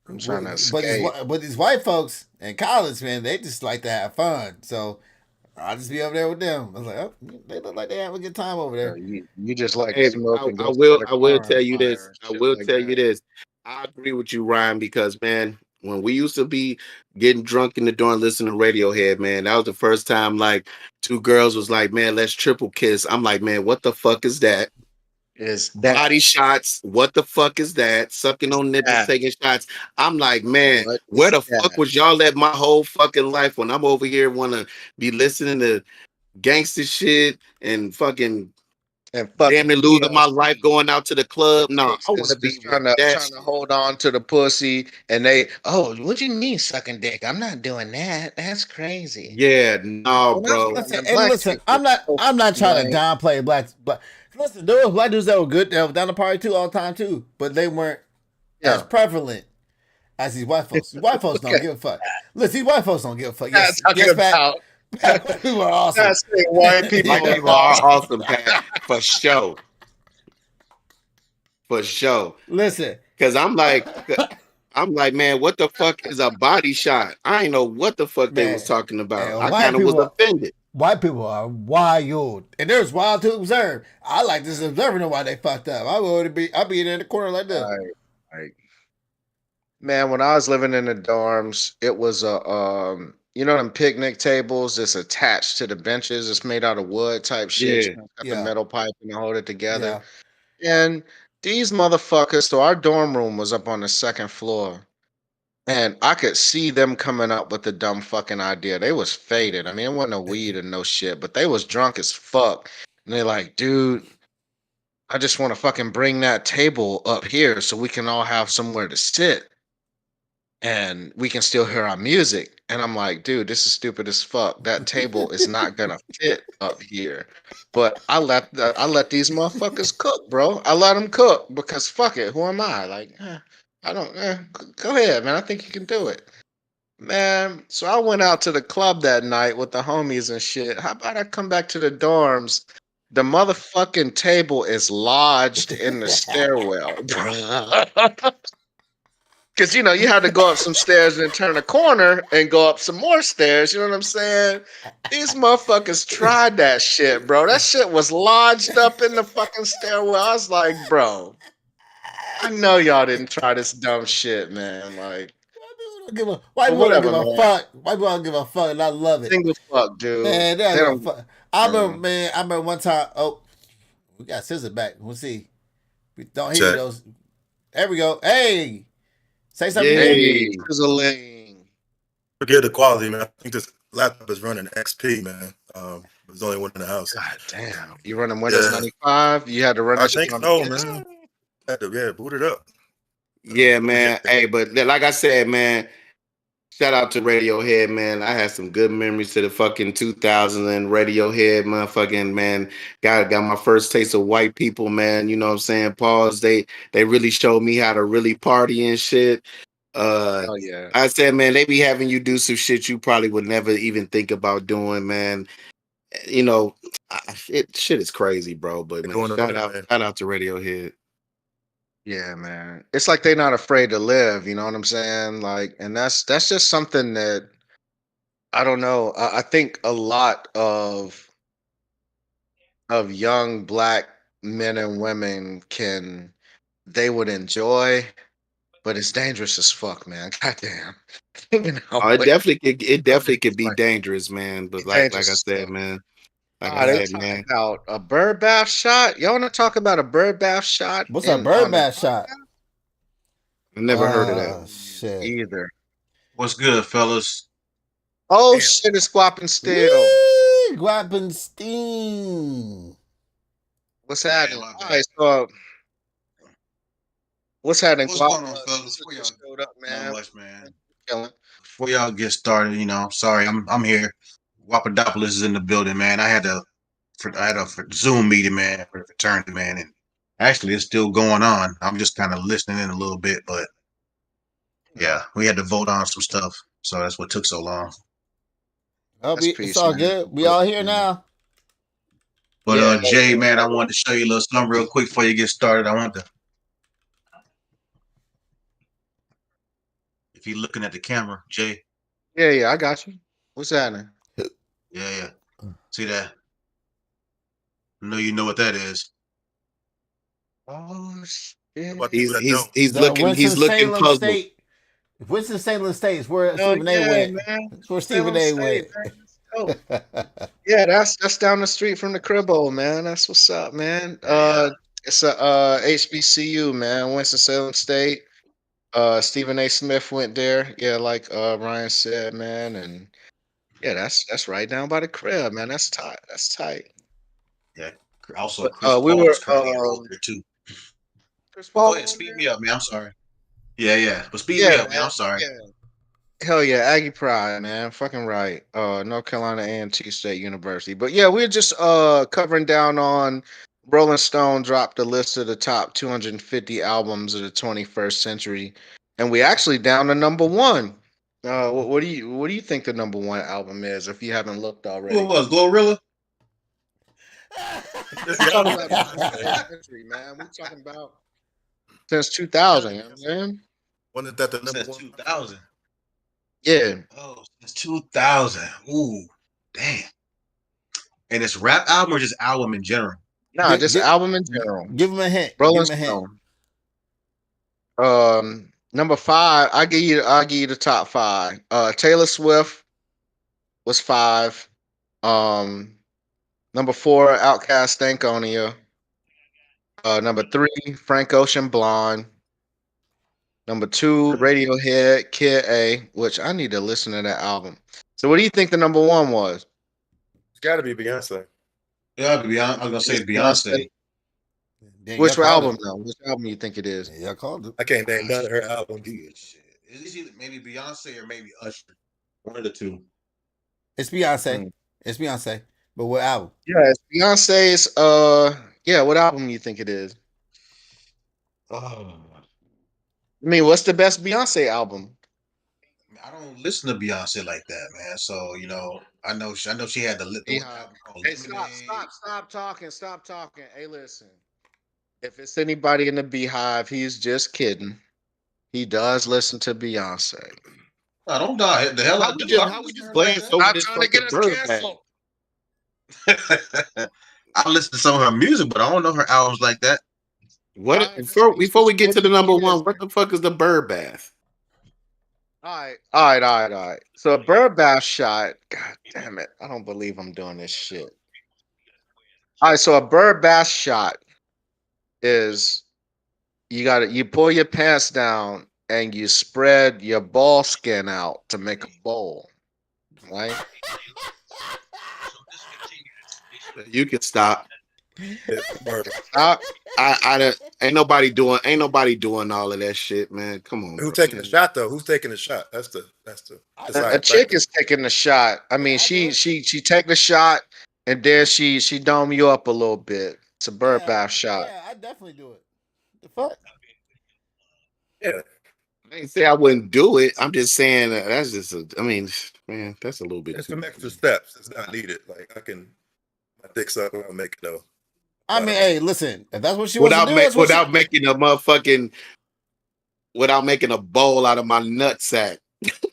I'm trying to But escape. these white folks in college, man, they just like to have fun. So I'll just be over there with them. I was like, oh, they look like they have a good time over there. You just like to Hey, smoke and go set a I will car on tell you fire this. and I shit will like tell you that. this. I agree with you, Ryan, because man, when we used to be getting drunk in the door and listening to Radiohead, man, that was the first time like two girls was like, man, let's triple kiss. I'm like, man, what the fuck is that? Is that Body shots, what the fuck is that? Sucking on nipples, that? taking shots. I'm like, man, What where is the fuck that? was y'all at my whole fucking life when I'm over here want to be listening to gangster shit and fucking and fucking Damn near losing my life TLC. going out to the club. No, I want to Is be with trying to that trying to shit. hold on to the pussy, and they, oh, what you mean sucking dick? I'm not doing that. That's crazy. Yeah, no, Well, that's bro. what Listen, man, and black listen, chicks are so I'm not fucking trying to lame. downplay black. Listen, there was black dudes that were good. That were down the party too all the time too, but they weren't as Yeah. prevalent as these white folks. These white folks don't Okay. give a fuck. Listen, these white folks don't give a fuck. Not Yes, talking yes, Pat. about Pat, people are awesome. not saying white people Black are people are awesome. awesome, Pat, for sure. For sure. Listen, Cause I'm like, man, what the fuck is a body shot? I ain't know what the fuck they was man, talking about. and I kind of was offended. white people are wild, and there's wild to observe. I like this observing why they fucked up. I'll be in the corner like this. Right. Man, when I was living in the dorms, it was a you know them picnic tables that's attached to the benches. It's made out of wood type shit. Yeah. You know, got the Yeah, metal pipe and hold it together. yeah. And these motherfuckers, so our dorm room was up on the second floor. And I could see them coming up with the dumb fucking idea. They was faded. I mean, it wasn't no weed and no shit, but they was drunk as fuck. And they're like, dude, I just want to fucking bring that table up here so we can all have somewhere to sit and we can still hear our music. And I'm like, dude, this is stupid as fuck. That table is not gonna fit up here. But I let these motherfuckers cook, bro. I let them cook because fuck it. Who am I? Like, I don't. Go ahead, man. I think you can do it, man. So I went out to the club that night with the homies and shit. How about I come back to the dorms? The motherfucking table is lodged in the stairwell, bro. Because you know you had to go up some stairs and then turn a corner and go up some more stairs. You know what I'm saying? These motherfuckers tried that shit, bro. That shit was lodged up in the fucking stairwell. I was like, bro, I know y'all didn't try this dumb shit, man. Like, White but people don't whatever, give a man. fuck. White people don't give a fuck, and I love it. Single fuck, dude. Man, they They don't give a don't. fuck. I remember one time. Oh, we got scissor back. We'll see. We don't hear Check. those. There we go. Hey, say something. Yeah. Nick. Hey, sizzling. Forget the quality, man. I think this laptop is running XP, man. There's only one in the house. God damn. You running Windows Yeah. 95? You had to run I this shit think on so, the man. Had to, boot it up. Yeah, man. Hey, but like I said, man, shout out to Radiohead, man. I had some good memories to the fucking 2000s and Radiohead, motherfucking man. Got my first taste of white people, man. You know what I'm saying? Pause. They really showed me how to really party and shit. Oh yeah. I said, man, they be having you do some shit you probably would never even think about doing, man. You know, shit is crazy, bro. But man, Going shout up, man. out to Radiohead. Yeah, man. It's like they're not afraid to live, you know what I'm saying? Like, and that's just something that I don't know. I think a lot of young black men and women they would enjoy, but it's dangerous as fuck, man. Goddamn. You know, Oh, it definitely could it's be like dangerous, man. But dangerous like I as said, fuck. man, like I Ah, they said, talking man, about a bird bath shot. Y'all want to talk about a bird bath shot What's a in bird on the bath shot? I never heard of that. Shit. either? What's good, fellas? Oh Damn. shit, it's squapping still. Woo! Guapenstein. What's Man, happening? my All bad. right, so what's happening? What's Guap? going on, fellas? Before y'all, Just showed up, not man. much, man. Killing. Before y'all get started, sorry, I'm here. Wapadopolis is in the building, man. I had a Zoom meeting, man, for the fraternity, man, and actually it's still going on. I'm just kind of listening in a little bit, but yeah, we had to vote on some stuff, so that's what took so long. That's It's peace, all man. good. We all here now. But Yeah, Jay, man, I wanted to show you a little something real quick before you get started. I want to, if you're looking at the camera, Jay, yeah, I got you. What's happening? yeah, see that? I know you know what that is. Oh shit. About people that don't. He's The looking Winston-Salem puzzled. State. Winston-Salem State is where Oh Stephen A. yeah, went. man. That's where Stephen Salem A. State, went. man. Oh. Yeah, that's down the street from the Cribbo, man. That's what's up, man. Yeah. It's a HBCU, man. Winston-Salem State. Stephen A. Smith went there. Yeah, like Ryan said, man, and yeah, that's right down by the crib, man. That's tight. That's tight. Also, But Chris we Paul were is currently enrolled there too. Chris But go Paul ahead, on speed there? me up, man. I'm sorry. Yeah. But speed me Yeah, up, man. man. I'm sorry. Yeah. Hell yeah, Aggie Pride, man. Fucking right. North Carolina A&T State University. But yeah, we're just covering down on Rolling Stone dropped a list of the top 250 albums of the 21st century. And we actually down to number one. What do you think the number one album is if you haven't looked Who it already? was? Glorilla? It's We're talking gotta about be the Beyonce. 21st century, man. We're talking about since 2000, man. Wasn't that the number Since one? 2000. Yeah. Oh, since 2000. Ooh, damn. And it's rap album or just album in general? Nah, just album in general. Give him a hint. Rolling Give him a hint. Stone. Number five, I'll give you the top five. Taylor Swift was five. Number four, Outkast Stankonia. Number three, Frank Ocean Blonde. Number two, Radiohead Kid A, which I need to listen to that album. So what do you think the number one was? It's gotta be Beyonce. Yeah, I was gonna say Beyonce. Yeah, Which y'all called album it. though? Which album you think it is? Yeah, y'all called it. I can't name none of her albums. Shit. Is this either maybe Beyonce or maybe Usher? One of the two. It's Beyonce. Mm. It's Beyonce. But what album? Yeah, it's Beyonce's. Yeah, what album you think it is? Oh, I mean, what's the best Beyonce album? I don't listen to Beyonce like that, man. So I know she had the Hey, album called hey, Lemonade. stop talking. Hey, listen. If it's anybody in the Beehive, he's just kidding. He does listen to Beyonce. I don't die. The hell I do. How we just glaze over Stop this trying to fucking get us bird bag? canceled. I listen to some of her music, but I don't know her albums like that. What Alright, before we get to the number what one? is What the fuck is the bird bath? All right. So a bird bath shot. God damn it! I don't believe I'm doing this shit. All right, so a bird bath shot is you pull your pants down and you spread your ball skin out to make a bowl, right? You can stop. It's murder. I don't, ain't nobody doing all of that shit, man. Come on. Who's bro. taking the shot though? Who's taking the shot? That's the A deciding chick factor. is taking the shot. I mean, Yeah, I she take the shot and then she dome you up a little bit. It's a bird bath shot. Yeah, I definitely do it. The fuck? Yeah. I ain't say I wouldn't do it. I'm just saying that's just I mean, man, that's a little bit There's too some extra steps. It's not needed. Like I can my dick suck when I make it though. I mean, hey, listen, if that's what she wants to do, that's what without making a motherfucking without making a bowl out of my nutsack.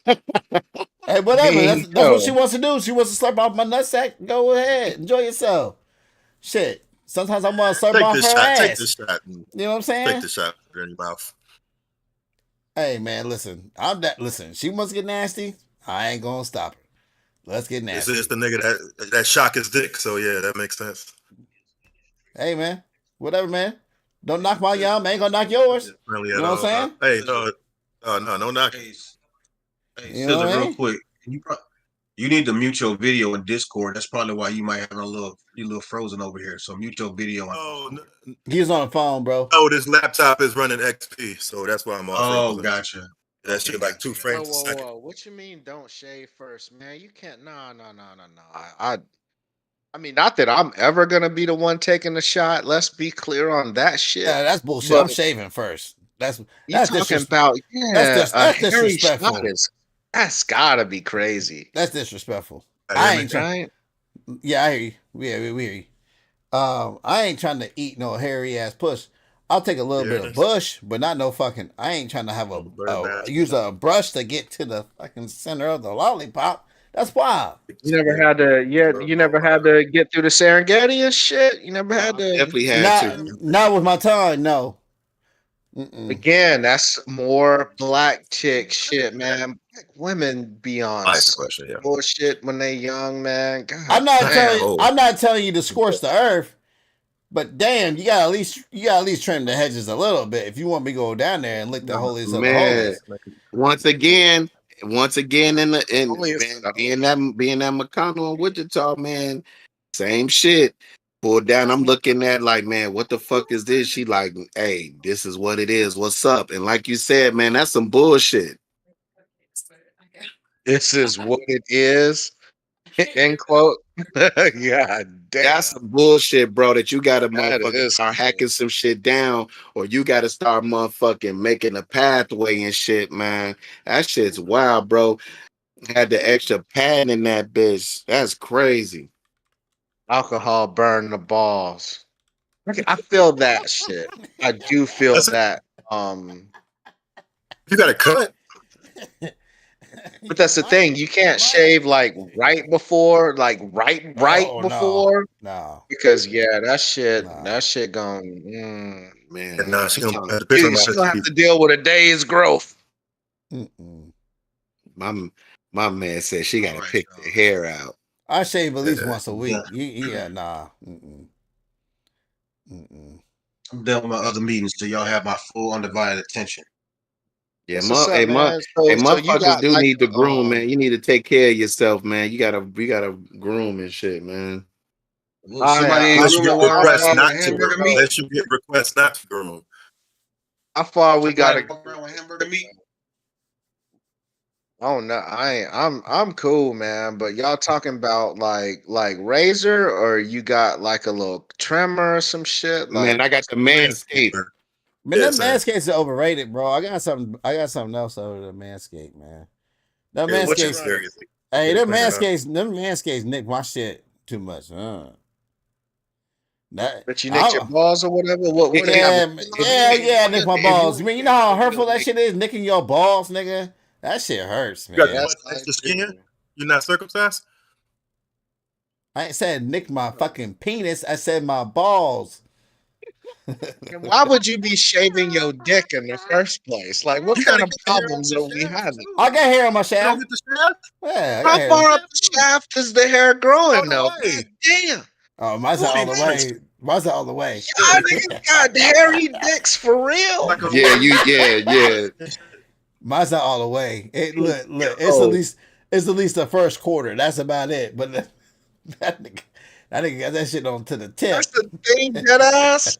Hey, whatever. Me, That's what she wants to do. She wants to slurp off my nutsack. Go ahead, enjoy yourself. Shit. Sometimes I want to slurp Take off her this shot. ass. Take this shot. You know what I'm Take saying? the shot. Put it in your mouth. Hey, man, listen. Listen. She wants to get nasty. I ain't gonna stop her. Let's get It's nasty. just the nigga that shock his dick. So yeah, that makes sense. Hey, man. Whatever, man. Don't knock my yum. I ain't gonna knock yours. Really You know what I'm Hey, no knock. Hey, You know Scissor, what I real mean? quick. You need to mute your video in Discord. That's probably why you might have you a little frozen over here. So mute your video. He was on the phone, bro. Oh, this laptop is running XP, so that's why I'm all Oh, frozen. gotcha. That shit like 2 frames a second. Whoa. What you mean don't shave first, man? You can't. No. I mean, not that I'm ever gonna be the one taking the shot. Let's be clear on that shit. Yeah, that's bullshit. But I'm shaving first. That's you talking talking about that's a hairy disrespectful. shot that's gotta be crazy. That's disrespectful. I I hear ain't me? trying. Yeah, I hear you. Yeah, we hear you. I ain't trying to eat no hairy ass puss. I'll take a little bit of bush, but not no fucking. I ain't trying to have use a brush to get to the fucking center of the lollipop. That's wild. You never had to. Yeah, you never had to get through the Serengeti and shit. You never had to. Definitely had to. Not with my tongue. No. Mm-mm. Again, that's more black chick shit, man. Black women be on Nice question, yeah. bullshit when they young, man. God, I'm not damn. telling you to scorch the earth, but damn, you gotta at least trim the hedges a little bit if you want me to go down there and lick the holiest of the Man, holiest. once again in Holiest man, stuff. being that McConnell and Wichita, man, same shit. pulled down. I'm looking at like, man, what the fuck is this? She like, hey, this is what it is. What's up? And like you said, man, that's some bullshit. This is what it is. End quote. God damn. That's some bullshit, bro. That you gotta That motherfucking is start hacking some shit down, or you gotta start motherfucking making a pathway and shit, man. That shit's wild, bro. Had the extra pad in that bitch. That's crazy. Alcohol burn the balls. I feel that shit. I do feel That's- that. You got to cut. But that's the thing. You can't shave like right before, Oh, no. before, No. because that shit, Nah. that shit going. Man, And nah, she I'm gonna telling the bitch She gonna gonna have to deal with a day's growth. Mm-mm. my man said she gotta Alright, pick so- the hair out. I shave at least Yeah. once a week. Yeah. Nah. Mm-mm. Mm-mm. I'm done with my other meetings, so y'all have my full undivided attention. Yeah, That's what's up, man. So you motherfuckers got do like need to groom, man. You need to take care of yourself, man. You gotta groom and shit, man. Well, somebody ain't Unless you grooming get while I'm requests eating not hamburger to. meat. Unless you get requests not to groom. how far we gotta Somebody walk around with hamburger meat. Oh no, I'm cool, man. But y'all talking about like razor, or you got like a little trimmer or some shit? Man, I got the Manscaped. Man, Yeah, them same. Manscapes are overrated, bro. I got something else over the Manscaped, man. Them Yeah, what's your Manscapes. serious? Hey, Yeah, them clean it up. Manscapes nick my shit too much. That But you nicked your I- balls or whatever. What they yeah, have? yeah, nick my balls. Man, you know how hurtful that shit is, nicking your balls, nigga. That shit hurts, You got man. too much That's extra skin? You're not circumcised? I ain't said nick my fucking penis. I said my balls. And why would you be shaving your dick in the first place? Like, what You kind gotta of get the hair problems off are the we shaft, having? too. I got hair on my You don't shaft. get the shaft? Yeah, I got How hair. far up the shaft is the hair growing, All the though? way. God damn. Oh, mine's all the 40 way. Mine's all the way. Y'all niggas got hairy dicks for real. Like a Yeah, yeah. Mine's not all the way. Look, it's Oh. at least the first quarter. That's about it. But that nigga got that shit on to the tip. That's the thing, dead ass.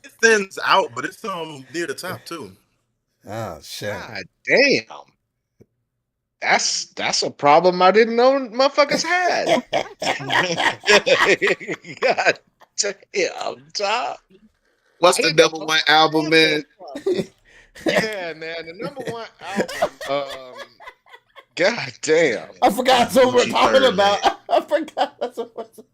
It thins out, but it's near the top too. Oh shit. God damn. That's a problem I didn't know motherfuckers had. God damn, Tom. What's I the didn't know number one album, man? Yeah, man, the number one album. God damn. I forgot what we're Gucci talking Thursday. about. I forgot that's what we're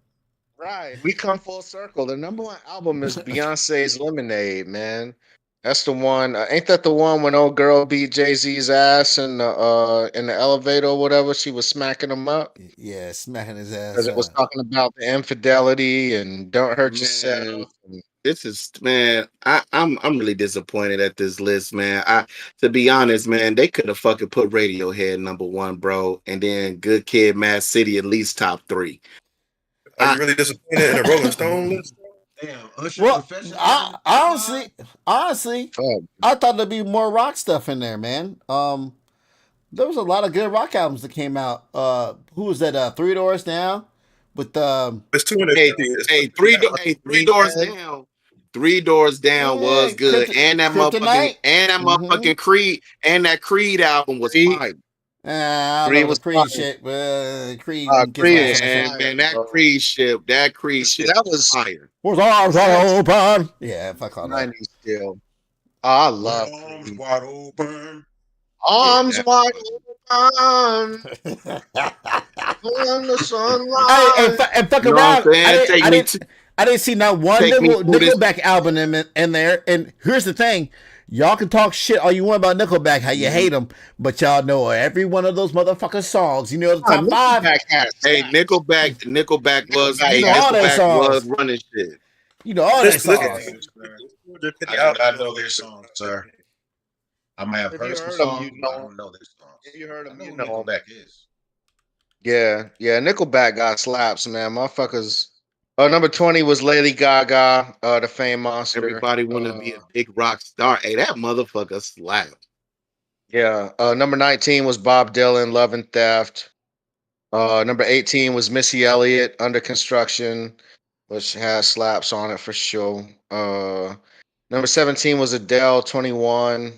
Right. We come full circle. The number one album is Beyonce's Lemonade, man. That's the one. Ain't that the one when old girl beat Jay-Z's ass in the elevator or whatever? She was smacking him up Yeah, smacking his ass. because it was talking about the infidelity and don't hurt Man. yourself. And This is, man. I'm really disappointed at this list, man. To be honest, man, they could have fucking put Radiohead number one, bro, and then Good Kid, Mad City at least top 3. Are you really disappointed in a Rolling Stone list? Damn, Usher Well, Confessions. honestly, fuck. I thought there'd be more rock stuff in there, man. There was a lot of good rock albums that came out. Who was that? Three Doors Down with It's 250. Hey, three doors down. Three Doors Down was good, and that Kryptonite. motherfucking Creed, and that Creed album was Creed. fire. I don't Creed know was the Creed fire. shit. Creed gets Creed my was ass on that shit. fire. Man, that bro. Creed shit, That was fire. Was arms wide open? Yeah, fuck all that. 90s still. Oh, I love Arms Creed. wide open. Arms Yeah, that wide was- open. When the sunrise. and fuck You know what around. I'm saying? I didn't see not one Take me through this- Nickelback album in there. And here's the thing. Y'all can talk shit all you want about Nickelback, how you hate them, but y'all know every one of those motherfucking songs. You know the top five. Hey, Nickelback was You know all their Nickelback songs. was running shit. You know all their Listen, songs. I know their songs, sir. I might have If you heard some heard 'em, songs, you but I know 'em. don't know their songs. If you heard 'em, I you know know 'em. who Nickelback is. Yeah, Nickelback got slaps, man. Motherfuckers. Number 20 was Lady Gaga, the Fame Monster. Everybody want to be a big rock star. Hey, that motherfucker slapped. Yeah. Number 19 was Bob Dylan, Love and Theft. Number 18 was Missy Elliott, Under Construction. which has slaps on it for sure. Number 17 was Adele, 21.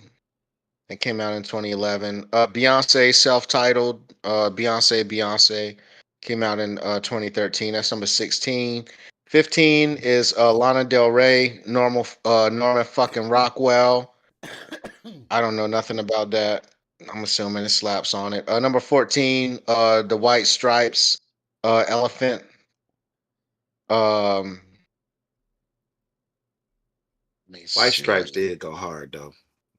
It came out in 2011. Beyonce, self-titled. Beyonce came out in 2013. That's number 16. 15 is Lana Del Rey, Norman fucking Rockwell. I don't know nothing about that. I'm assuming it slaps on it. Number 14, the White Stripes, Elephant. Um, let me White see. Stripes did go hard though.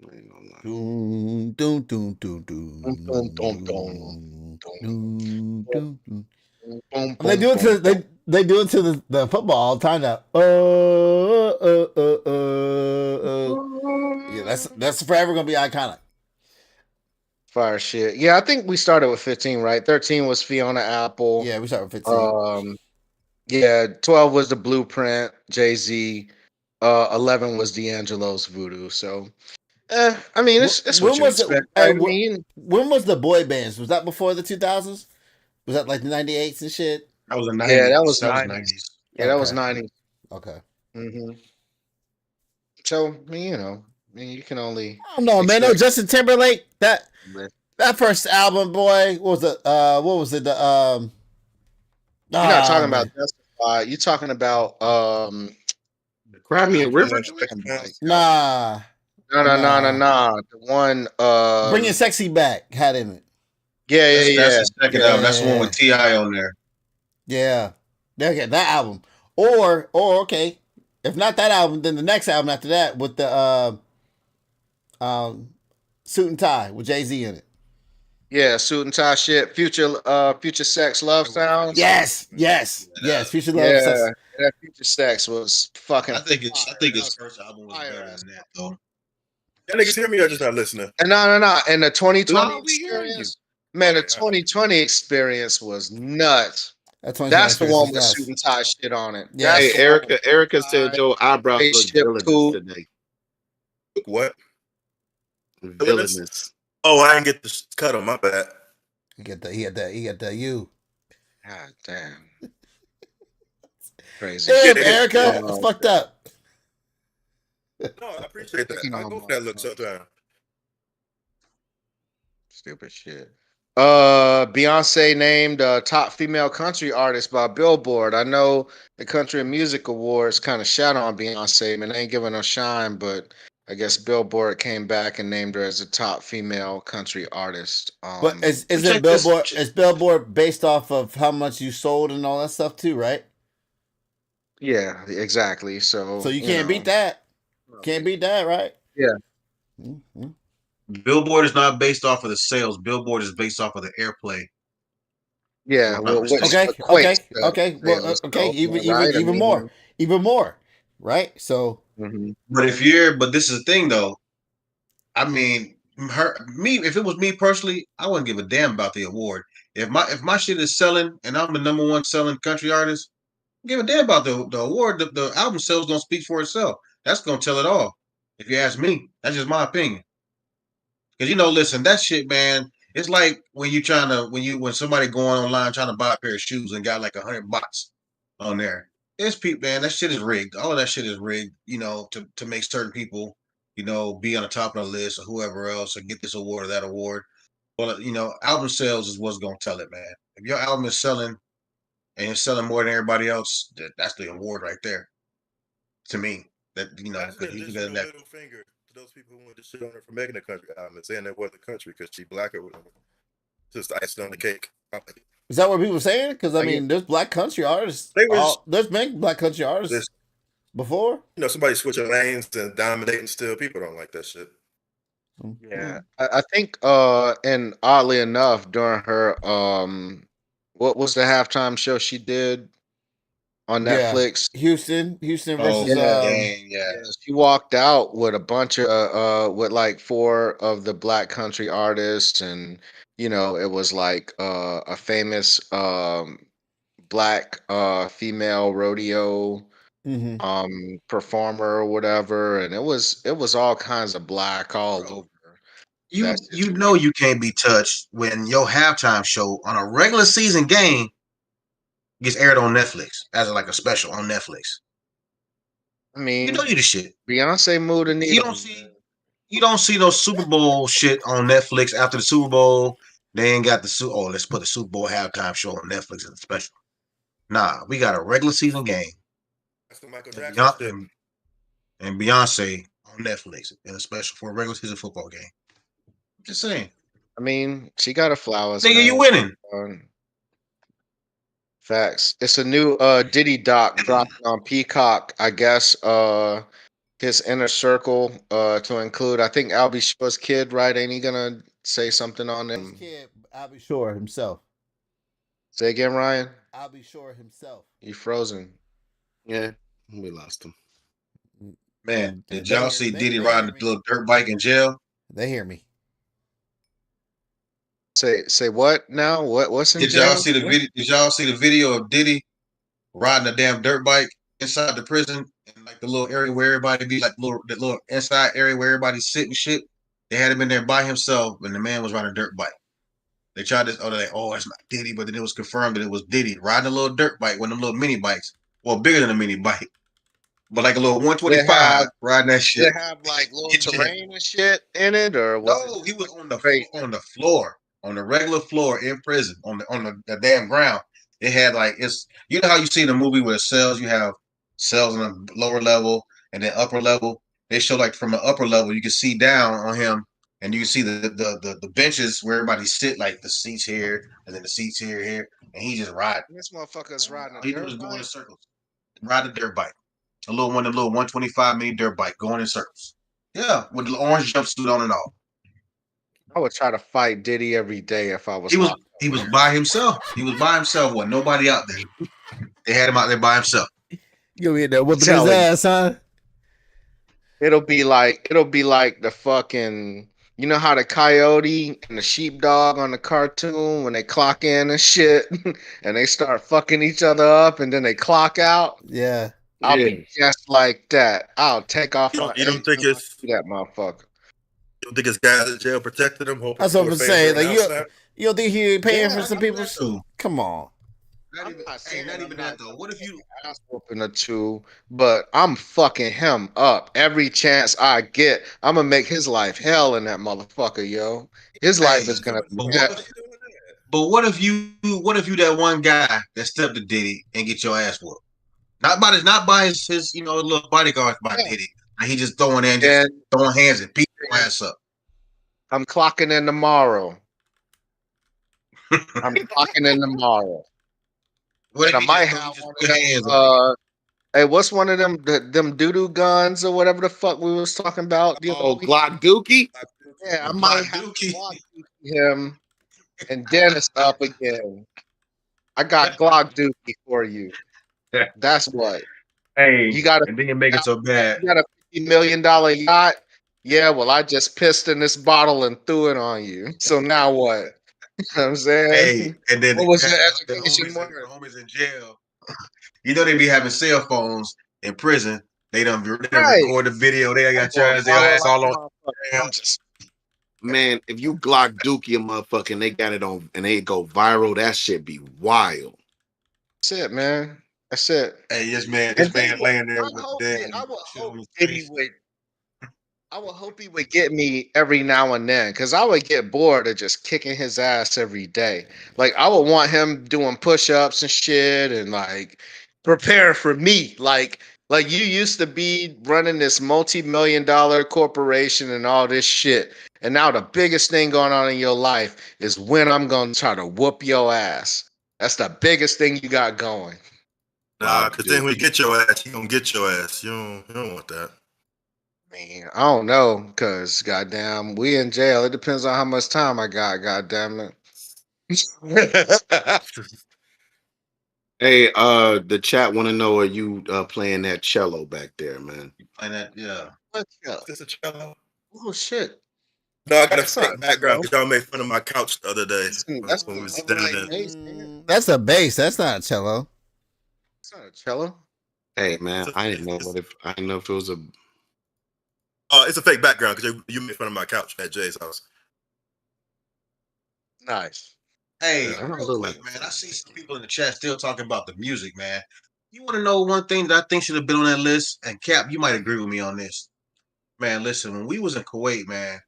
I ain't gonna lie. Doom, doom, doom, doom, Dum, dum, dum, dum, doom, dum, doom, doom, doom. boom, They boom, do it to boom. they do it to the football all the time now. Yeah, that's forever gonna be iconic. Fire shit. Yeah, I think we started with 15, right? 13 was Fiona Apple. Yeah, we start with 15. Yeah, 12 was the Blueprint, Jay-Z. 11 was D'Angelo's Voodoo. So, I mean, it's what When you was it? expect. I mean, When was the boy bands? Was that before the 2000s? Was that like the 98s and shit? That was the 90s. yeah, that was That was 90s. 90s. Yeah, that was Okay. 90s. Okay. So, I mean, you can only. I don't know, man. No, expect- Justin Timberlake. That first album, boy, what was it? What was it? You're not talking man. about Justify. You're talking about Crimean River. Nah. No. The one Bringing Sexy Back had in it. Yeah. That's the second album. That's the one Yeah. with T.I. on there. Yeah. Okay, that album. Or okay. If not that album, then the next album after that with the Suit and Tie with Jay-Z in it. Yeah, Suit and Tie shit. Future Sex Love Sounds. Yes. Future Love. Yeah, Sex. that Future Sex was fucking. I think his first album was better than that though. Y'all niggas hear me or just not listening? And no. And the 2020 No, we hear you. experience, man, the 2020 experience was nuts. That's the one with Suit and Tie shit on it. Yeah. That's Hey, the one Erica said your eyebrows look Spaceship villainous Cool. today. What? Villainous. Oh, I didn't get the cut on my bad. He got the you. God damn. Crazy. Damn, Yeah, Erica, yeah. it's fucked up. No, I appreciate that. I go for that look sometimes. Stupid shit. Beyonce named top female country artist by Billboard. I know the Country Music Awards kind of shat on Beyonce, man. They ain't giving her shine, but I guess Billboard came back and named her as a top female country artist. But is it check this- Billboard? Is Billboard based off of how much you sold and all that stuff too, right? Yeah, exactly. So So you can't beat that. Can't beat that, right? Yeah. Mm-hmm. Billboard is not based off of the sales. Billboard is based off of the airplay. Yeah. Well, which Okay. equates to Okay. Well, sales, okay. so, right? I mean, Even more, right? So mhm. But this is the thing though. I mean, if it was me personally, I wouldn't give a damn about the award. If my shit is selling and I'm the number one selling country artist, I don't give a damn about the award. The album sales gonna speak for itself. That's gonna tell it all. If you ask me, that's just my opinion. Because listen, that shit, man. It's like when somebody going online trying to buy a pair of shoes and got like 100 bots on there. It's people, man. That shit is rigged. All of that shit is rigged. To make certain people, be on the top of the list or whoever else or get this award or that award. Well, album sales is what's gonna tell it, man. If your album is selling and it's selling more than everybody else, that's the award right there. To me, that That's the because additional middle finger to those people who want to shit on her for making a country album and saying that was the country because she black or whatever. Just icing on the cake. is that what people are saying? Because I mean, there's black country artists. There's been black country artists before. Somebody switching lanes and dominating still. People don't like that shit. Yeah, I think and oddly enough, during her what was the halftime show she did on Yeah. Netflix? Houston versus Yeah, she walked out with a bunch of with like 4 of the black country artists, and it was like a famous black female rodeo performer or whatever, and it was all kinds of black all over. You can't be touched when your halftime show on a regular season game Gets aired on Netflix as like a special on Netflix. I You mean, know you the shit. Beyonce moved the needle. You don't see no Super Bowl shit on Netflix after the Super Bowl. They ain't got the Super. Oh, let's put the Super Bowl halftime show on Netflix as a special. Nah, we got a regular season game. That's the Michael And Jackson shit. and Beyonce on Netflix in a special for a regular season football game. Just saying, I mean, she got her flowers. nigga, man. you winning. Facts. It's a new Diddy doc dropping on Peacock. I guess his inner circle to include. I think Albie Shore's kid, right? Ain't he gonna say something on His him? kid, I'll be sure himself. Say again, Ryan. I'll be sure himself. You frozen. Yeah, we lost him. Man, They- did y'all they- see they- Diddy they riding hear a me. little dirt bike in jail? They hear me. Say what now? What's in Did jail? y'all see the video? Did y'all see the video of Diddy riding a damn dirt bike inside the prison and like the little area where everybody be like the little inside area where everybody's sitting shit? They had him in there by himself, and the man was riding a dirt bike. They tried this. Oh, they're like, oh, it's not Diddy, but then it was confirmed that it was Diddy riding a little dirt bike, one of them little mini bikes, well, bigger than a mini bike, but like a little 125 riding that shit. Did it have like little In jail. terrain and shit in it, or what? No, he was on the Great. floor, on the regular floor in prison, on the damn ground. It had like it's you know how you see in the movie where cells you have cells on the lower level and then upper level. They show like from the upper level you can see down on him and you can see the benches where everybody sit, like the seats here and then the seats here, and he just riding. This motherfucker's riding All a he do dirt is go in bike. circles, ride a dirt bike, a little 125 mini dirt bike going in circles. Yeah, with the orange jumpsuit on and all. I would try to fight Diddy every day if I was. He was locked he was by himself. He was by himself. Wasn't nobody out there. They had him out there by himself. You be there whipping his Telling you. ass, huh? It'll be like the fucking, you know how the coyote and the sheepdog on the cartoon when they clock in and shit and they start fucking each other up and then they clock out. Yeah. I'll Yeah. be just like that. I'll take off. You on don't think anything it's to that motherfucker? you don't think it's guys in jail protected him? That's what I'm saying. Like you outside? don't think he paying Yeah, for some I people? that too. Come on. Not I'm even, not hey, saying not I'm even not that though. What if you? ass whooping or two, but I'm fucking him up every chance I get. I'm gonna make his life hell in that motherfucker, yo. His life Hey, is gonna be but hell. what if you that one guy that stepped to Diddy and get your ass whooped? Not by his little bodyguards by Yeah. Diddy. And he just throwing in, just And throwing hands and beating your ass up. I'm clocking in tomorrow. I'm clocking in tomorrow. What And if I he might just, have just one put of hands them. on Hey, what's one of them doo-doo guns or whatever the fuck we was talking about? the other Oh, week? Glock Dookie. Yeah, I you? might Glock have Dookie. Glock him and Dennis up again. I got Glock Dookie for you. That's what. Hey, You got a and then you make it so bad. $50 million yacht. Yeah, well, I just pissed in this bottle and threw it on you. So now what? You know what I'm saying? Hey, and then What was your the education homies, word? the homies in jail. You know they be having cell phones in prison. They done Right. record the video. They got your I'm ass, their ass all on. I'm just Man, if you Glock Dookie a motherfucker and they got it on and they go viral, that shit be wild. that's it, man. That's it. Hey, this man And laying there I with hope damn I would shit on hope his that he face. would. I would hope he would get me every now and then, because I would get bored of just kicking his ass every day. Like I would want him doing push-ups and shit, and like prepare for me. Like you used to be running this multi-million-dollar corporation and all this shit, and now the biggest thing going on in your life is when I'm gonna try to whoop your ass. That's the biggest thing you got going. Nah, because then when you get your ass, he gonna get your ass. You don't want that. Man, I don't know, cause goddamn, we in jail. It depends on how much time I got. Goddamn it. Hey, the chat want to know, are you playing that cello back there, man? And that, yeah. What's up? Is this a cello? Oh shit! No, I got a That's not fake background because y'all made fun of my couch the other day That's when we was not down like there. bass, man. That's a bass. That's not a cello. It's not a cello. Hey, man, I didn't know if it was a. It's a fake background because you made fun of my couch at Jay's house. Nice. Hey, Yeah. I don't real look quick, like man. I see some people in the chat still talking about the music, man. You want to know one thing that I think should have been on that list? And Cap, you might agree with me on this. Man, listen, when we was in Kuwait, man,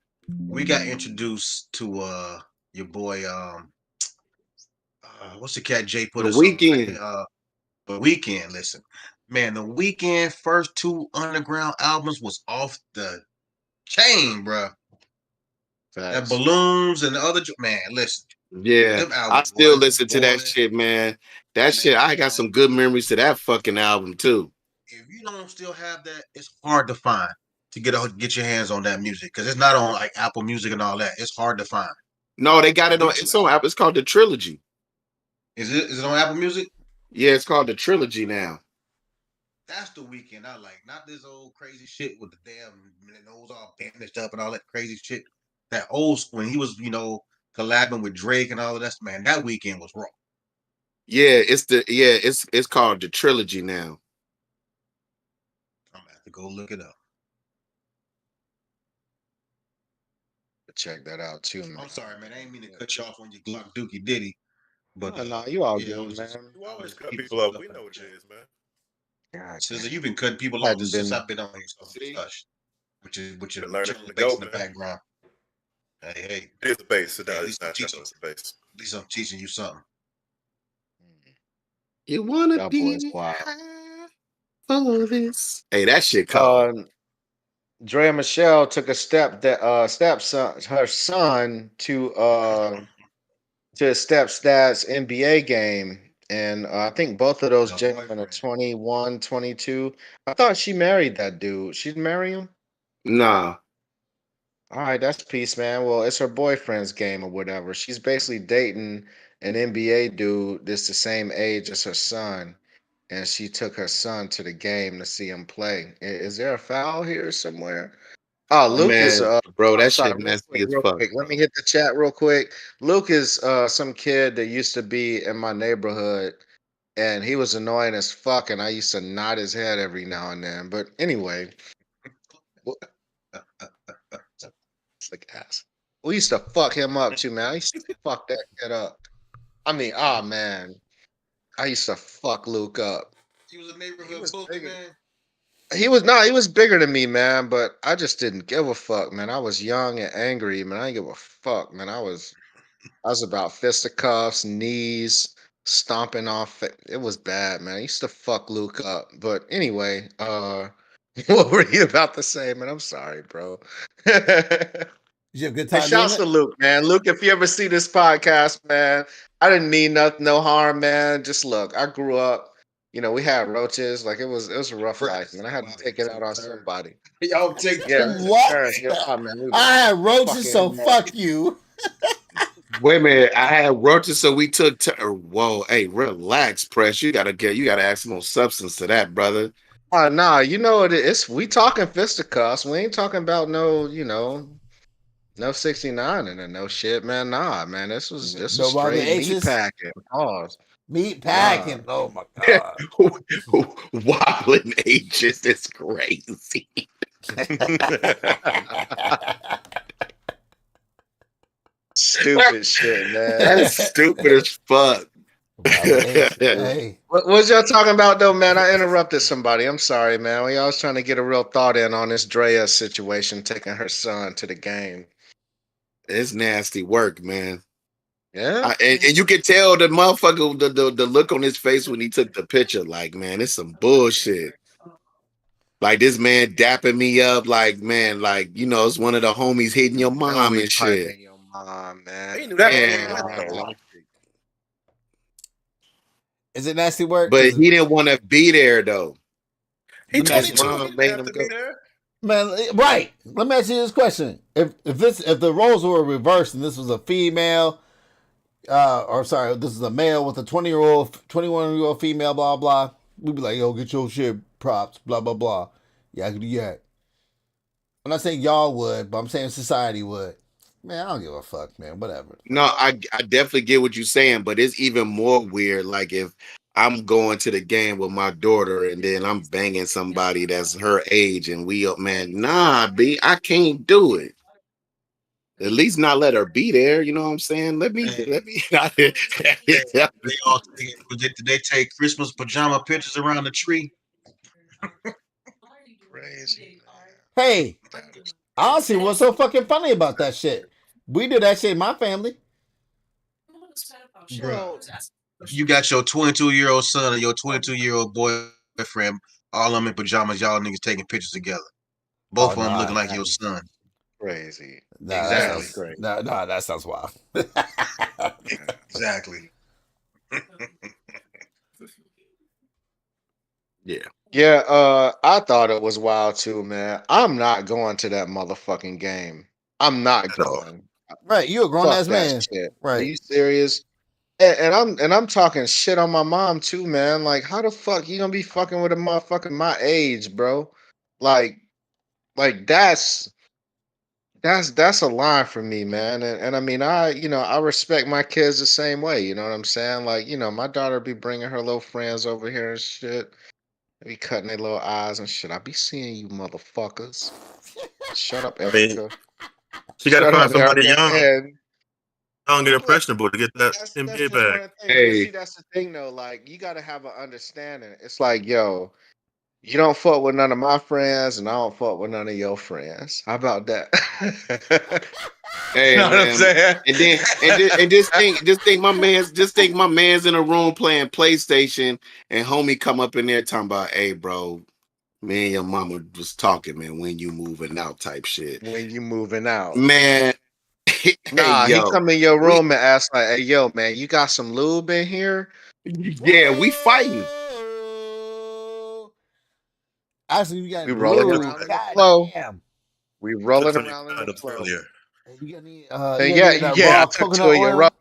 we got introduced to your boy what's the cat Jay put the us on? weekend. The Weekend. Listen, man, the Weekend first two underground albums was off the chain, bro. That Facts. balloons and the other man, listen, Yeah, them I albums, still boy, listen to that shit, man. That shit, I got some good memories to that fucking album too. if you don't still have that, it's hard to find to get your hands on that music because it's not on like Apple Music and all that. It's hard to find. No, they got it on. Them two It's on Apple. It's called the Trilogy. Is it on Apple Music? Yeah, it's called the Trilogy now. That's the Weekend I like, not this old crazy shit with the damn nose all bandaged up and all that crazy shit. That old school when he was, collabing with Drake and all of that. Man, that Weekend was raw. Yeah, it's called the Trilogy now. I'm gonna have to go look it up. Check that out too, man. I'm sorry, man. I ain't mean to cut you off on your Glock Dookie Diddy, but No, you all yeah, I good, was just, man. You I always was cut keeping people some up. stuff We in know the what it chat. is, man. God, Sister, you've been cutting people off Hadn't since been- I've been on here. So See? hush. Which is Been learning chilling to bass go, in the man. background. Hey, It is a base. At least It's not teach nothing. It's a base. at least I'm teaching you something. You wanna Y'all boys be wild. high for this? Hey, that shit cold. Drea Michelle took a step that stepson her son to his stepdad's NBA game. And I think both of those Her gentlemen are boyfriend. 21, 22. I thought she married that dude. She'd marry him? Nah. All right, that's peace, man. Well, it's her boyfriend's game or whatever. She's basically dating an NBA dude that's the same age as her son. And she took her son to the game to see him play. Is there a foul here somewhere? Oh, Luke is Man, bro, I'm that sorry, shit real nasty quick, as real fuck. quick. Let me hit the chat real quick. Luke is some kid that used to be in my neighborhood, and he was annoying as fuck, and I used to nod his head every now and then. But anyway, it's like ass. We used to fuck him up too, man. I used to fuck that kid up. I mean, oh man, I used to fuck Luke up. He was a neighborhood was bully, bigger. man. He was bigger than me, man, but I just didn't give a fuck, man. I was young and angry, man. I didn't give a fuck, man. I was about fisticuffs, knees, stomping off. It was bad, man. I used to fuck Luke up. But anyway, what were you about to say, man? I'm sorry, bro. You have a good Hey, time doing shouts to it? Luke, man. Luke, if you ever see this podcast, man, I didn't mean no harm, man. Just look, I grew up, we had roaches. Like it was a rough life, man. I had to take it out on somebody. Y'all take Yeah, turns. What? man. We I had roaches, fucking so mad. fuck you. Wait a minute, I had roaches, so we took. Whoa, hey, relax, press. You gotta add some more substance to that, brother. Nah, you know what it is. We talking fisticuffs. We ain't talking about no 69 and no shit, man. Nah, man. This was No straight Roman meat H's? packing. Pause. Meat packing. Oh my god. Wobbling ages is crazy. Stupid shit, man. That's stupid as fuck. Hey, What was y'all talking about though, man? I interrupted somebody. I'm sorry, man. We always trying to get a real thought in on this Drea situation, taking her son to the game. It's nasty work, man. Yeah. And you can tell the motherfucker, the look on his face when he took the picture, like, man, it's some bullshit. Like this man dapping me up, like, man, like, it's one of the homies hitting your mom and shit. Piping your mom, man. He knew that was Man. coming, though. is it nasty work? But 'Cause, he didn't want to be there though. He Let me ask you 22. mom He didn't made have him to go. be there. man, right. Let me ask you this question: If the roles were reversed and this was a female, or sorry, this is a male with a 21-year-old female, blah blah, we'd be like, yo, get your shit props, blah blah blah. Yeah, I could do that. I'm not saying y'all would, but I'm saying society would. Man, I don't give a fuck, man. Whatever. No, I definitely get what you're saying, but it's even more weird. Like if I'm going to the game with my daughter and then I'm banging somebody that's her age and we up, man, nah, B, I can't do it. At least not let her be there. You know what I'm saying? Let me. They all did they take Christmas pajama pictures around the tree? Crazy. Hey, That is honestly, what's so fucking funny about that shit? We do that shit in my family. Bro, you got your 22-year-old son and your 22-year-old boyfriend, all of them in pajamas. Y'all niggas taking pictures together. Both of them looking like your son. crazy. Nah, That Exactly. sounds great. nah, that sounds wild. Exactly. Yeah. Yeah, I thought it was wild too, man. I'm not going to that motherfucking game. I'm not At all. going. Right, you a grown Fuck ass that man. shit. Are Right. you serious? And I'm talking shit on my mom too, man. Like, how the fuck you gonna be fucking with a motherfucker my age, bro? Like, like that's a line for me, man. And I mean, I respect my kids the same way. You know what I'm saying? Like, my daughter be bringing her little friends over here and shit. They be cutting their little eyes and shit. I be seeing you motherfuckers. Shut up, I mean, Erica. she got to Shut find up, somebody Erica. young And and look, impressionable to get that that's NBA just one bag. of the things. But see, Hey, that's the thing though. Like, you gotta have an understanding. It's like, yo, you don't fuck with none of my friends, and I don't fuck with none of your friends. How about that? You hey, know what I'm man. saying? And just think my man's in a room playing PlayStation, and homie come up in there talking about, hey, bro, me and your mama was talking, man. When you moving out, type shit, When you moving out. man. Hey, Nah, he yo, come in your we room and ask like, "Hey, yo, man, you got some lube in here?" yeah, we fighting. Whoa. Actually, you got We rolling blue. around in the God flow. damn. We Took rolling some of your around in the condoms flow. earlier. Hey, you got any Yeah, that yeah. I raw took coconut two of your oil? rub.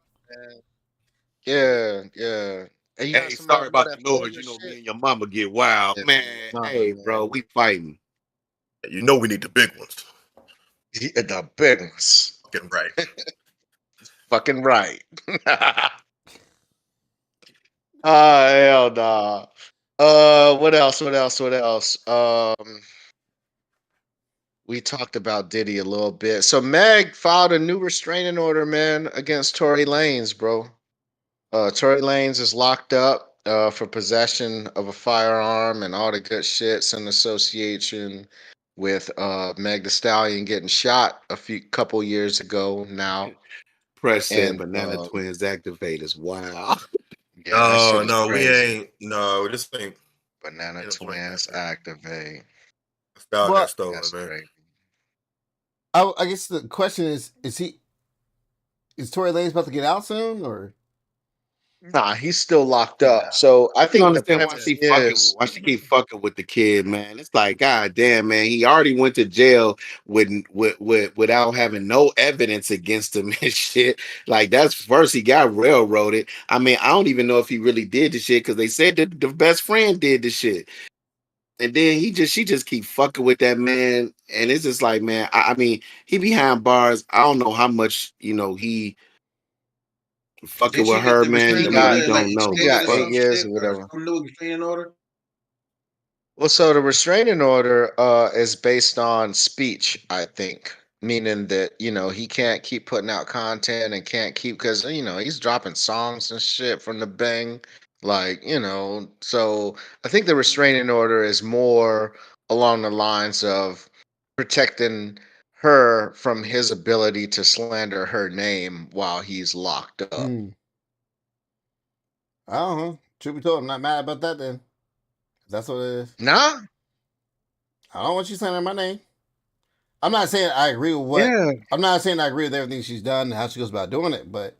Yeah, yeah. And you got Hey, some sorry more of about the that noise. flavor You know, me shit. and your mama get wild, Yeah, man. mama, Hey, bro, man. we fighting. You know we need the big ones. Yeah, the big ones. Getting right. Fucking right. Hell nah. What else? What else? What else? We talked about Diddy a little bit. So Meg filed a new restraining order, man, against Tory Lanez, bro. Tory Lanez is locked up for possession of a firearm and all the good shits in association with Meg the Stallion getting shot a couple years ago now. Press said And banana twins activators. Wow. yeah, that shit is No, we crazy. ain't. No, this thing. Banana Ain't no twins twins activated. activate. The style Well, got stolen, That's man. crazy. I guess the question is Tory Lanez about to get out soon or Nah, he's still locked Nah. up. So I I don't think the understand premise is why she keep fucking with the kid, man. It's like, god damn, man. He already went to jail without having no evidence against him and shit. Like that's first he got railroaded. I mean, I don't even know if he really did the shit because they said that the best friend did the shit. And then she just keep fucking with that man. And it's just like, man, I mean, he behind bars. I don't know how much, he Did fucking she with get her, the man. he I restraining mean, got we order like don't know, he but got extended or fuck. 8 some years shit or or whatever. some new restraining order? Well, so the restraining order is based on speech, I think, meaning that he can't keep putting out content and can't keep because he's dropping songs and shit from the bang, like So I think the restraining order is more along the lines of protecting her from his ability to slander her name while he's locked up. I don't know. Truth be told, I'm not mad about that then. That's what it is. Nah, I don't want you saying my name. I'm not saying I agree with yeah. I'm not saying I agree with everything she's done and how she goes about doing it, but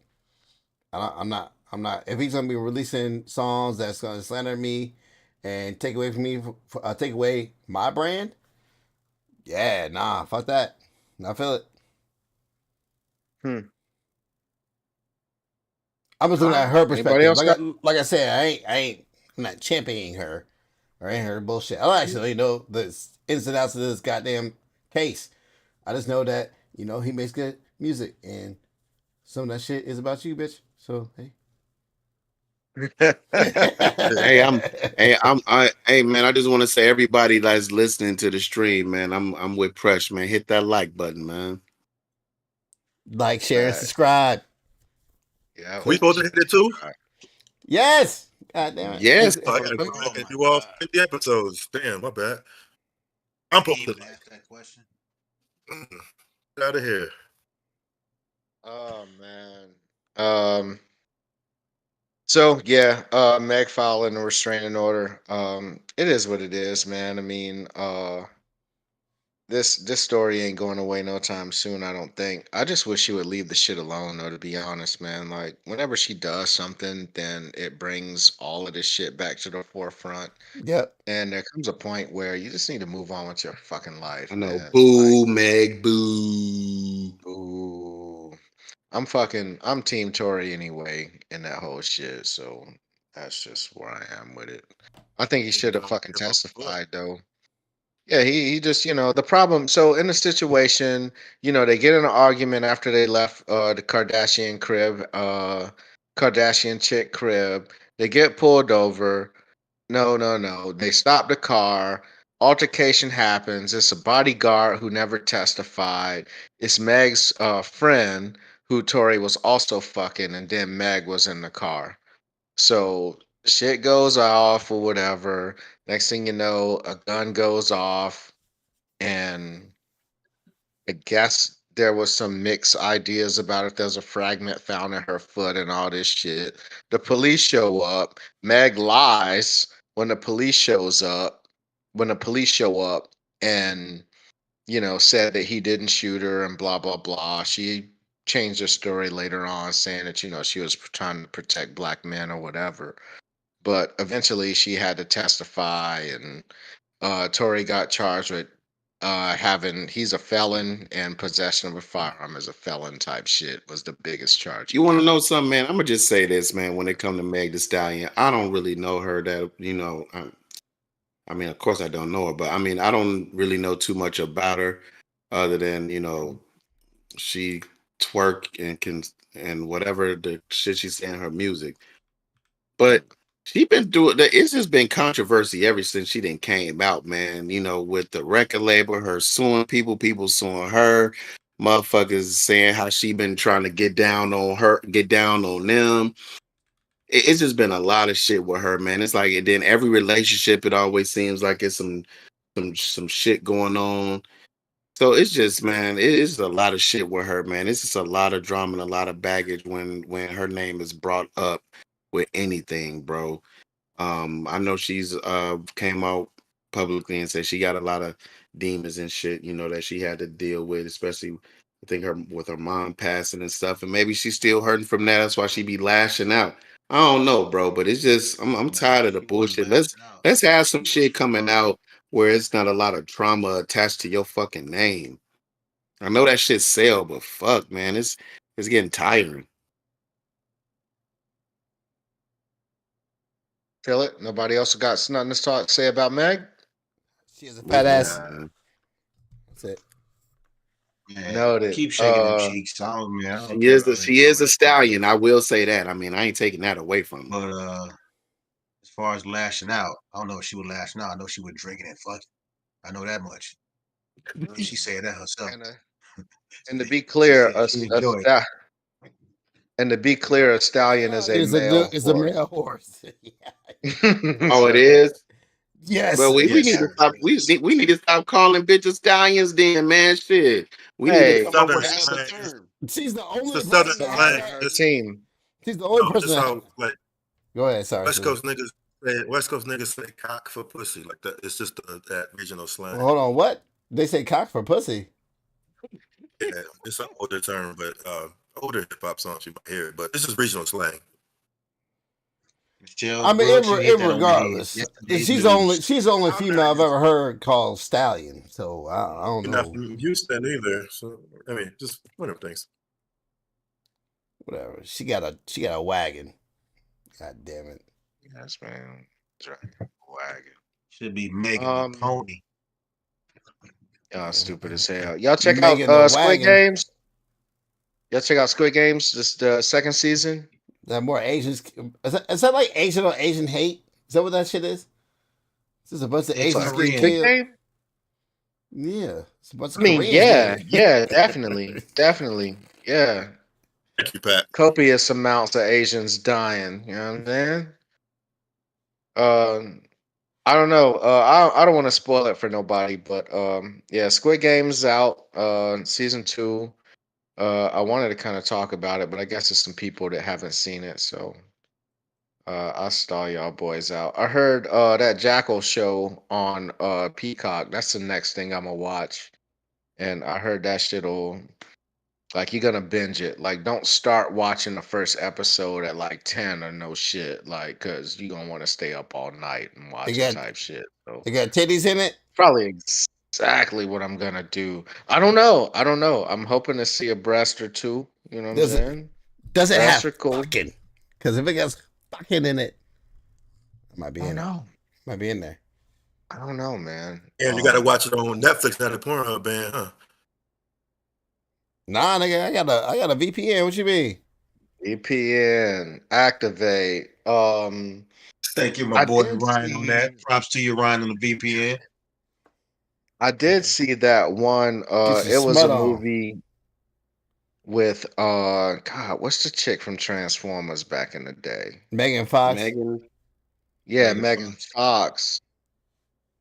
I'm not. I'm not. If he's gonna be releasing songs that's gonna slander me and take away from me, take away my brand, yeah, nah, fuck that. I feel it. Hmm. I'm just All looking at right. her Anybody perspective. else got? Like I said, I'm not championing her or ain't her bullshit. I don't actually know the ins and outs of this goddamn case. I just know that he makes good music and some of that shit is about you, bitch. So hey. Hey, hey, man. I just want to say, everybody that's listening to the stream, man. I'm with Presh, man. Hit that like button, man. Like, share, and Facts. subscribe. Yeah. We supposed to hit it too? Yes. God damn it. Yes. So I gotta go Oh back and my do all God. 50 episodes. Damn, my bad. I'm He supposed to even asked that question. get out of here. Oh man. So yeah, Meg filing a restraining order. It is what it is, man. I mean, this story ain't going away no time soon, I don't think. I just wish she would leave the shit alone, though, to be honest, man. Like, whenever she does something, then it brings all of this shit back to the forefront. Yep. And there comes a point where you just need to move on with your fucking life, I know. man. Boo, Meg, boo. Like, ooh. I'm Team Tory anyway in that whole shit, so that's just where I am with it. I think he should have fucking testified though. Yeah, he just, the problem. So in the situation, they get in an argument after they left the Kardashian crib, Kardashian chick crib. They get pulled over. No, no, no. They stop the car. Altercation happens. It's a bodyguard who never testified. It's Meg's friend who Tori was also fucking, and then Meg was in the car. So shit goes off or whatever. Next thing you know, a gun goes off, and I guess there was some mixed ideas about if there's a fragment found in her foot and all this shit. The police show up. Meg lies when the police shows up. When the police show up and said that he didn't shoot her and blah blah blah. She changed her story later on, saying that she was trying to protect black men or whatever. But eventually, she had to testify, and Tory got charged with he's a felon and possession of a firearm as a felon type shit was the biggest charge. You want to know something, man? I'm gonna just say this, man. When it comes to Meg Thee Stallion, I don't really know her. I mean, of course, I don't know her, but I mean, I don't really know too much about her, other than she twerk and whatever the shit she say in her music. But she been doing that. It's just been controversy ever since she didn't came out, man. With the record label, her suing people suing her, motherfuckers saying how she been trying to get down on them. It's just been a lot of shit with her, man. It's like, and then every relationship, it always seems like it's some shit going on. So it's just, man, it is a lot of shit with her, man. It's just a lot of drama and a lot of baggage when her name is brought up with anything, bro. I know she's came out publicly and said she got a lot of demons and shit, that she had to deal with, especially I think her with her mom passing and stuff. And maybe she's still hurting from that. That's why she be lashing out. I don't know, bro, but it's just I'm tired of the bullshit. Let's have some shit coming out where it's not a lot of drama attached to your fucking name. I know that shit sell, but fuck, man, it's getting tiring. Feel it? Nobody else got nothing to say about Meg? She has a fat ass. That's it. Man, Noted. keep shaking them cheeks. I don't, man, I don't She is care. she is a stallion. I will say that. I mean, I ain't taking that away from her. But as far as lashing out, I don't know if she would lash out. I know she was drinking and fucking. I know that much. She said that herself. And to be clear, She enjoyed it. and to be clear, a stallion is a male. It's a male horse. Oh, it is. Yes. Well, we Yes, need to sir. stop. We need to stop calling bitches stallions, then, man. Shit, we need Hey, to come up with Southern another slang. term. She's the only It's a southern person that slang. has- It's- team. She's the only No, person it's that how, like, Go ahead, sorry. West Susan. Coast niggas say cock for pussy. Like that. It's just that regional slang. Well, hold on, what? They say cock for pussy. Yeah, it's an older term, but older hip hop songs you might hear. But this is regional slang. Michelle I mean, Brooks, you hit that on the head. regardless, Yesterday's she's news. the only I'm female not- I've ever heard called stallion. So I don't You're not know. from Houston either. So I mean, just one of them things. Whatever. She got a wagon. God damn it. Yes, man. Wagon. Should be Megan the Pony. Y'all stupid as hell. Y'all check out Megan the Squid Wagon. Games. Y'all check out Squid Games. This the second season. That more Asians. Is that like Asian on Asian hate? Is that what that shit is? It's just a bunch of It's Asians Korean. getting Squid killed. Game? Yeah, it's a bunch of I mean, Koreans yeah, getting- yeah, definitely, definitely. Yeah, Thank you, Pat. copious amounts of Asians dying. You know what I'm saying? Um, I don't know. I don't want to spoil it for nobody, but yeah, Squid Game's out. Season 2. I wanted to kind of talk about it, but I guess there's some people that haven't seen it, so I'll stall y'all boys out. I heard that Jackal show on Peacock. That's the next thing I'm gonna watch, and I heard that shit'll like you're gonna binge it. Like, don't start watching the first episode at like 10 or no shit, like, cause you gonna want to stay up all night and They watch it got type shit. So they got titties in it. probably exactly what I'm gonna do. I don't know. I don't know. I'm hoping to see a breast or two. You know what I'm Does it saying? does it Breasts have are cool. fucking? Because if it has fucking in it, it might I be don't in it. know. Might be in there. I don't know, man. And you got to watch it on Netflix, not a Pornhub, man, huh? Nah, nigga, I got a VPN. What you mean? VPN activate. Thank you, my I boy did Ryan, on that. see. Props to you, Ryan, on the VPN. I did see that one. Get your It was a smut on. movie with God, what's the chick from Transformers back in the day? Megan Fox. Megan. Yeah, Megan Megan Fox. Fox.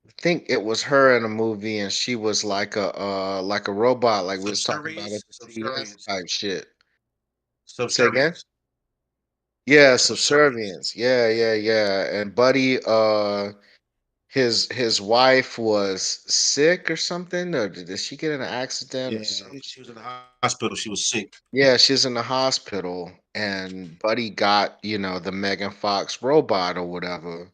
I think it was her in a movie, and she was like a robot, like we was talking about at Subservience. the CES Subservience. type shit. Say again? Subservience. Yeah, Subservience. subservience. Yeah, yeah, yeah. And Buddy, his wife was sick or something, or did she get in an accident or Yeah, some she was in shit? the hospital. She was sick. Yeah, she's in the hospital, and Buddy got, the Megan Fox robot or whatever,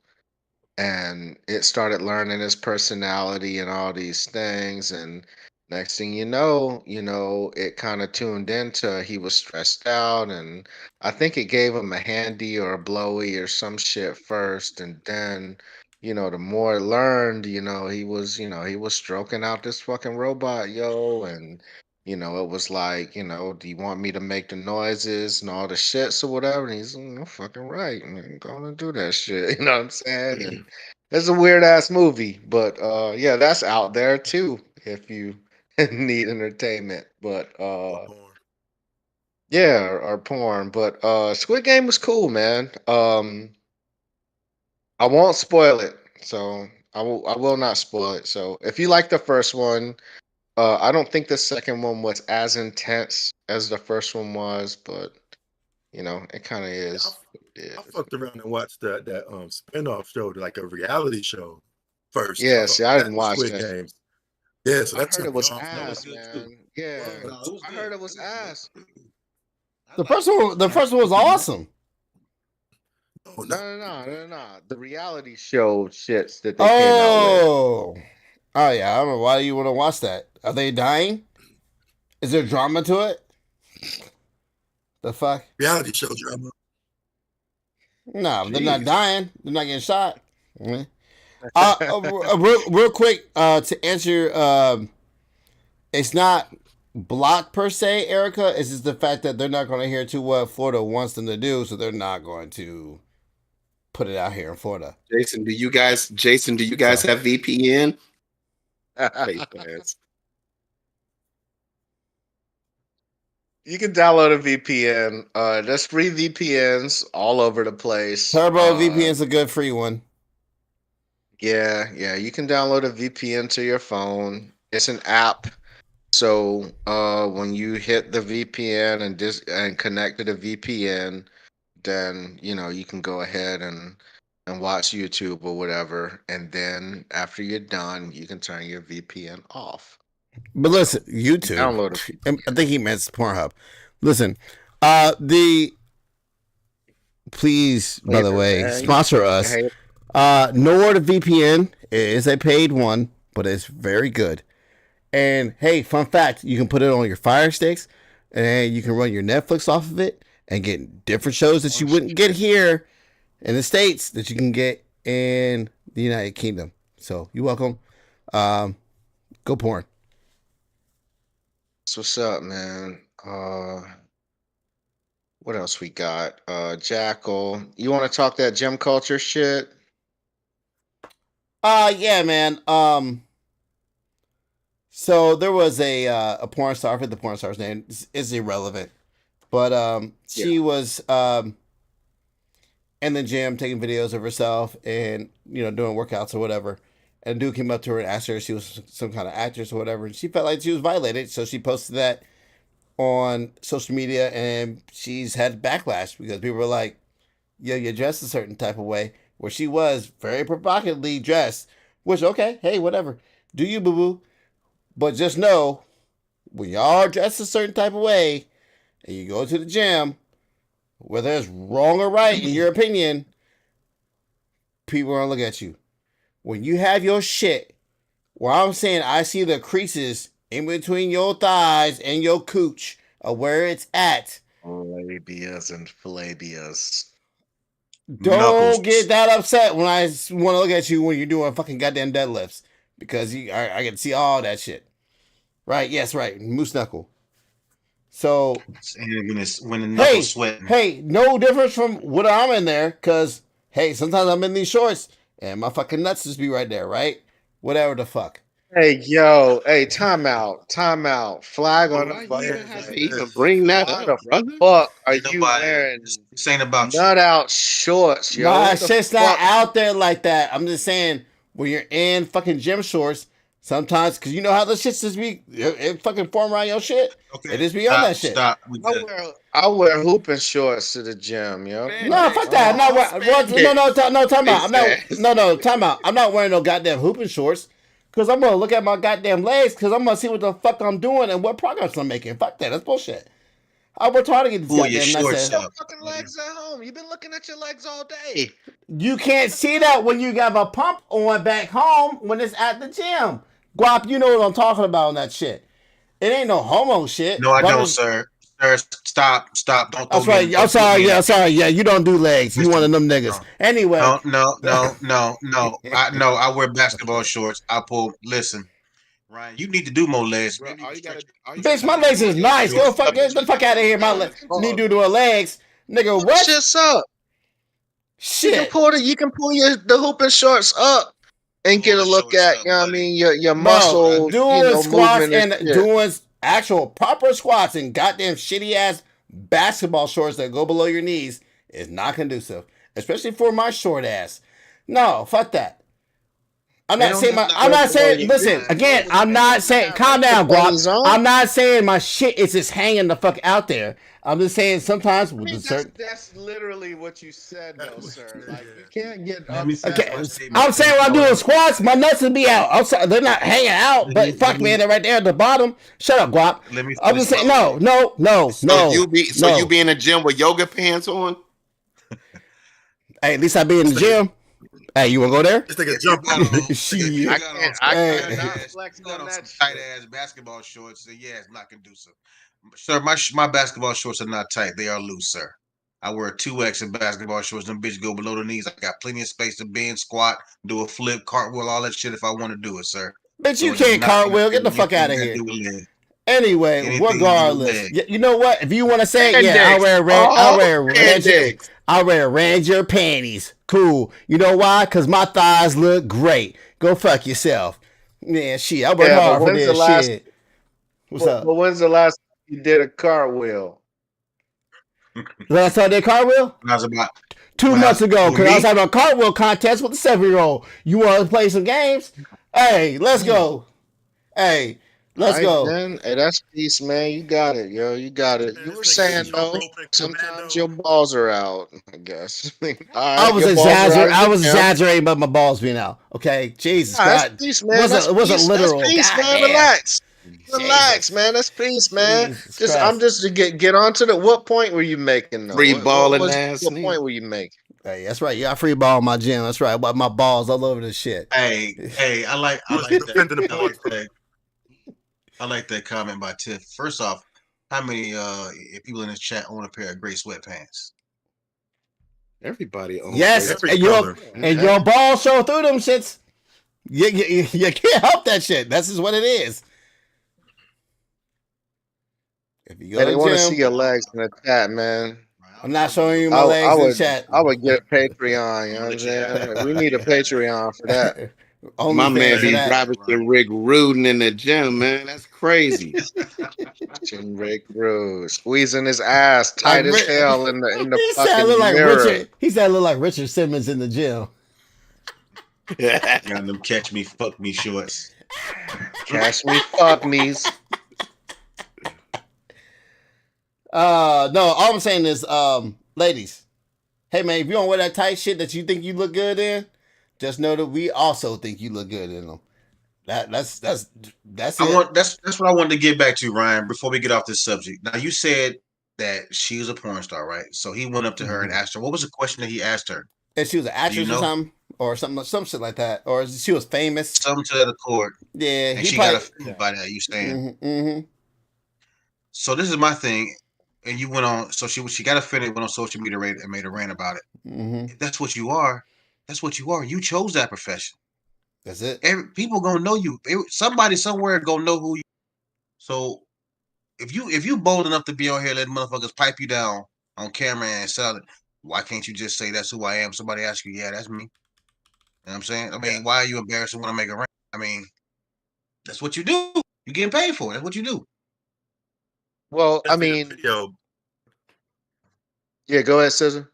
and it started learning his personality and all these things, and next thing it kind of tuned into he was stressed out, and I think it gave him a handy or a blowy or some shit first, and then the more it learned, he was stroking out this fucking robot, and it was like, do you want me to make the noises and all the shits or whatever? And he's fucking right, and I'm gonna do that shit. You know what I'm saying? And it's a weird ass movie, but yeah, that's out there too if you need entertainment. But Or porn. yeah, or porn. But Squid Game was cool, man. I won't spoil it, so I will not spoil it. So if you like the first one, I don't think the second one was as intense as the first one was, but it kind of Yeah, is. Yeah, I fucked around and watched that spinoff show, like a reality show first. I yeah. thought See, I that didn't was watch Squid that. Games. Yeah, so I that heard it turned me was off. That was ass, good too. man. Yeah, What? No, it was I good. heard it was It was ass. good. I The liked first it. one, the first one was awesome. No, No, no, no, no, no. The reality show shits that they came out with. Oh, oh yeah. I don't know why you want to watch that. Are they dying? Is there drama to it? The fuck? reality show drama. No, they're not Jeez. dying. They're not getting shot. Mhm. Real quick, to answer, it's not blocked per se, Erica. It's just the fact that they're not going to hear to what Florida wants them to do, so they're not going to put it out here in Florida. Jason, do you guys have VPN? Face ass. You can download a VPN. There's free VPNs all over the place. Turbo VPN's a good free one. Yeah, yeah. You can download a VPN to your phone. It's an app. So when you hit the VPN and connect to the VPN, then you can go ahead and watch YouTube or whatever. And then after you're done, you can turn your VPN off. But listen, YouTube. Download it. I think he meant Pornhub. Listen, please, by the Later, way, man. sponsor us. Hey, NordVPN is a paid one, but it's very good. And hey, fun fact, you can put it on your Fire Sticks and you can run your Netflix off of it and get different shows that you wouldn't get here in the States that you can get in the United Kingdom. So you're welcome. Go porn. so what's up, man? What else we got? Jackal. You want to talk that gym culture shit? Yeah, man. So there was a porn star. I forget the porn star's name. It's irrelevant, but Yeah. she was in the gym taking videos of herself and doing workouts or whatever. And a dude came up to her and asked her if she was some kind of actress or whatever. And she felt like she was violated, so she posted that on social media, and she's had backlash because people were like, "Yo, you're dressed a certain type of way." Where she was very provocatively dressed, which okay, hey, whatever, do you, boo boo? But just know, when y'all are dressed a certain type of way, and you go to the gym, whether it's wrong or right in your opinion, people are gonna look at you. When you have your shit, where I'm saying I see the creases in between your thighs and your cooch of where it's at. Labias and flabias. Don't Knuckles. get that upset when I want to look at you when you're doing fucking goddamn deadlifts because I can see all that shit. Right? Yes, right. Moose knuckle. So And when the knuckles sweating. hey, no difference from what I'm in there because hey, sometimes I'm in these shorts and my fucking nuts just be right there, right? Whatever the fuck. Hey, yo, hey, time out. Flag on Why the you fucking even have to plate. even bring that Why up, the brother? fuck are Ain't you nobody- wearing This ain't about you. nut out shorts, yo? My What the shit's not fuck? out there like that. I'm just saying when you're in fucking gym shorts, sometimes because you know how the shits just be it fucking form around your shit. Okay. It is beyond Stop, that shit. Stop. We good. I wear hooping shorts to the gym, yo. Man, No, fuck that. I'm not wearing. Time out. Time out. I'm not wearing no goddamn hooping shorts because I'm gonna look at my goddamn legs because I'm gonna see what the fuck I'm doing and what progress I'm making. Fuck that. That's bullshit. I worked hard to get these Pull your goddamn shorts nuts. up. Fucking legs at home. You've been looking at your legs all day. You can't see that when you got a pump on back home when it's at the gym. Guap, you know what I'm talking about on that shit. It ain't no homo shit. No, I don't, Brothers- sir. Sir, stop. Don't That's throw right. me- I'm don't put sorry. me in Yeah, that. sorry. Yeah, you don't do legs. You Mr. one of them niggas. Anyway. No. I wear basketball shorts. Listen, Ryan, you need to do more legs. Bro, Maybe all you stretch- gotta, Bitch, my legs is nice. Get the fuck out of here. My need to do her legs. Nigga, what? Shit's up. You can Shit. pull the hooping shorts up and Pull get a the look shorts at, up, you know what I buddy. mean, your Bro, muscle, doing squats movement and shit. doing actual proper squats and goddamn shitty ass basketball shorts that go below your knees is not conducive, especially for my short ass. No, fuck that. I'm They not don't saying have my. to I'm go not saying. below Listen your again. knees. I'm not saying. Calm down, Panties Guap. on? I'm not saying my shit is just hanging the fuck out there. I'm just saying sometimes I with mean, a certain. that's literally what you said, though, sir. Like, you can't get Let me upset. finish Okay, my statement. I'm saying when I'm doing squats, my nuts will be out. I'm sorry, they're not hanging out, but fuck, man, they're right there at the bottom. Shut up, Guap. Let me I'm just saying, finish my- no. So you be in the gym with yoga pants on? Hey, at least I be in the gym. Hey, you wanna go there? This nigga jump I on. don't know. Shit. I Hey. cannot flex on Some that tight shit. ass basketball shorts. So yeah, it's not conducive. Sir, my basketball shorts are not tight. They are loose, sir. I wear 2X in basketball shorts. Them bitches go below the knees. I got plenty of space to bend, squat, do a flip, cartwheel, all that shit if I want to do it, sir. Bitch, So you it does can't not cartwheel. Get the interfere fuck with out of anything here. to do with leg. Anyway, Anything to do with regardless, leg. you know what? If you want to say it, yeah, Spandex. I'll wear Spandex. I'll wear Ranger panties. Cool. You know why? Cause my thighs look great. Go fuck yourself. Man, shit, I work Yeah, but hard for when's the this last- shit. What's up? But when's the last time you did a cartwheel? Last time I did cartwheel? When I was about 2 When I- months ago, with because I me? was having a cartwheel contest with the 7-year-old. You want to play some games? Hey, let's go. Hey, let's Alright, go. then. Hey, that's peace, man. You got it, yo. You got it. Man, You were this nigga saying is though, rope and sometimes commando. your balls are out. I guess. I was exaggerating about my balls being out. Okay, Jesus That's Christ. peace, man. It wasn't peace. literal. That's peace, God man. damn. Relax. Jesus. Relax, man. That's peace, man. Jesus Just Christ. I'm just to get onto the what point were you making though? Free balling what ass What nigga. point were you making? Hey, that's right. You got free ball in my gym. That's right. But my balls all over this shit. Hey, I like was that. defending the I like point. that. I like that comment by Tiff. First off, how many people in this chat own a pair of gray sweatpants? Everybody owns Yes, those. Every color. and your balls show through them shits. You can't help that shit. That's just what it is. If you go Hey, to they the want to gym, see your legs in the chat, man. I'm not showing you my I legs in would the chat. I would get a Patreon, you know what I'm saying? We need a Patreon for that. My man OnlyFans for be that. Robinson Rick Rudin in the gym, man. That's crazy. Jim Rick Rude squeezing his ass Like tight as hell in the he said, I look fucking like mirror. Richard. He said, I look like Richard Simmons in the gym. Got them catch me, fuck me shorts. Catch me, fuck me's. No, all I'm saying is, ladies, hey man, if you don't wear that tight shit that you think you look good in, just know that we also think you look good in them. That's it. That's what I wanted to get back to, Ryan, before we get off this subject. Now you said that she was a porn star, right? So he went up to her and asked her, what was the question that he asked her? If she was an actress or something, or some shit like that, or she was famous. Something to that accord. Yeah, And he she probably, got offended by that, you saying. Mm-hmm. So this is my thing. And you went on, so she got offended, went on social media and made a rant about it. Mm-hmm. If that's what you are, that's what you are. You chose that profession. That's it. People gonna know you. Somebody somewhere gonna know who you. So if you bold enough to be on here, letting motherfuckers pipe you down on camera and sell it, why can't you just say that's who I am? Somebody asks you, yeah, that's me. You know what I'm saying? I mean, why are you embarrassed and want to make a rant? I mean, that's what you do. You're getting paid for it. That's what you do. Well, I see the mean, video. yeah, go ahead, Scissor.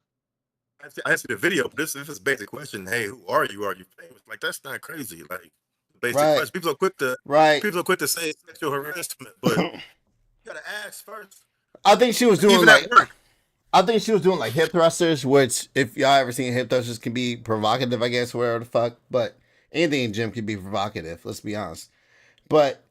I see the video, but this is a basic question. Hey, who are you? Are you famous? Like, that's not crazy. Like, basic Right. question. People are quick to say sexual harassment, but you gotta ask first. I think she was doing Even like at work. I think she was doing like hip thrusters, which if y'all ever seen hip thrusters can be provocative, I guess, whatever the fuck. But anything in gym can be provocative, let's be honest. But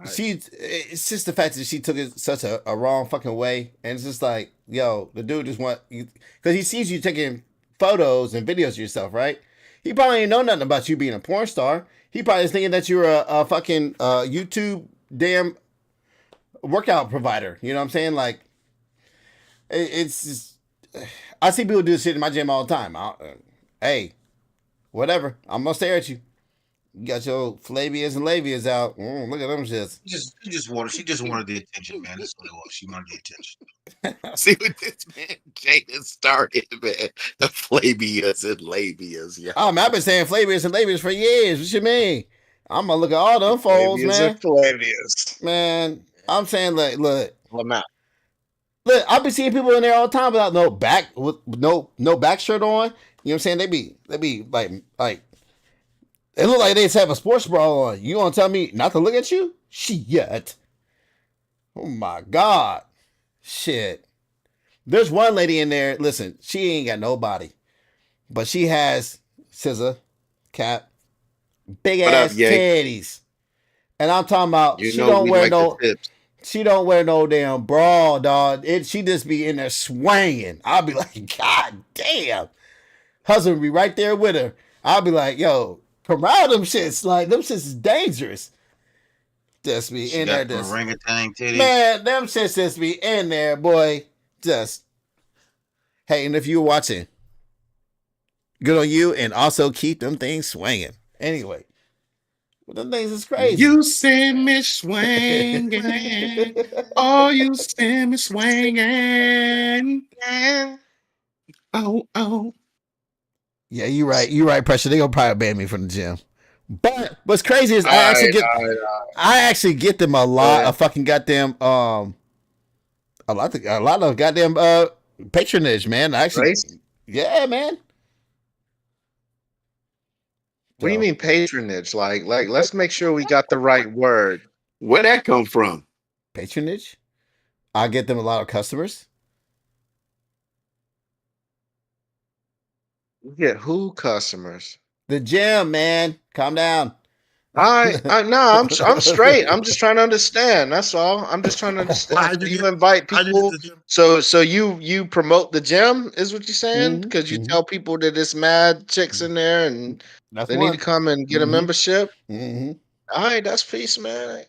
it's just the fact that she took it such a wrong fucking way. And it's just like, yo, the dude just want you, because he sees you taking photos and videos of yourself, right? He probably ain't know nothing about you being a porn star. He probably is thinking that you're a fucking YouTube damn workout provider. You know what I'm saying? Like, it's just, I see people do this shit in my gym all the time. Hey, whatever. I'm gonna stare at you. You got your flavias and labias out. Look at them shits. She just wanted the attention, man. That's what it was. She wanted the attention. See what this man Jaden started, man. The flabias and labias, yeah. Oh man, I've been saying flavias and labias for years. What you mean? I'm gonna look at all them folds, man. Flavius. Man, I'm saying look. Lamau. Look, I've been seeing people in there all the time without no back, with no back shirt on. You know what I'm saying? They be like they look like they just have a sports bra on. You gonna tell me not to look at you? Shit. Oh my God. Shit. There's one lady in there. Listen, she ain't got no body, but she has scissor, cap, big ass titties, and I'm talking about she don't wear no. She don't wear no damn bra, dog. She just be in there swinging. I'll be like, God damn. Husband be right there with her. I'll be like, yo, come around them shits. Like, them shits is dangerous. Just be in there. Just, orangutan titties. Man, them shits just be in there, boy. Just. Hey, and if you're watching, good on you, and also keep them things swinging. Anyway. Well, them things is crazy. You send me swinging. Oh, you send me swinging. Oh. Yeah, you're right. You're right, Pressure. They gonna probably ban me from the gym. But what's crazy is I actually get them a lot of fucking goddamn a lot of goddamn patronage, man. Actually, yeah, man. What do you mean patronage? Like, let's make sure we got the right word. Where'd that come from? Patronage? I get them a lot of customers. You get who customers? The gym, man. Calm down. I'm straight. I'm just trying to understand. That's all. I'm just trying to understand. You invite people, so you promote the gym, is what you're saying? Because you tell people that it's mad chicks in there and they need to come and get a membership. All right, that's peace, man. I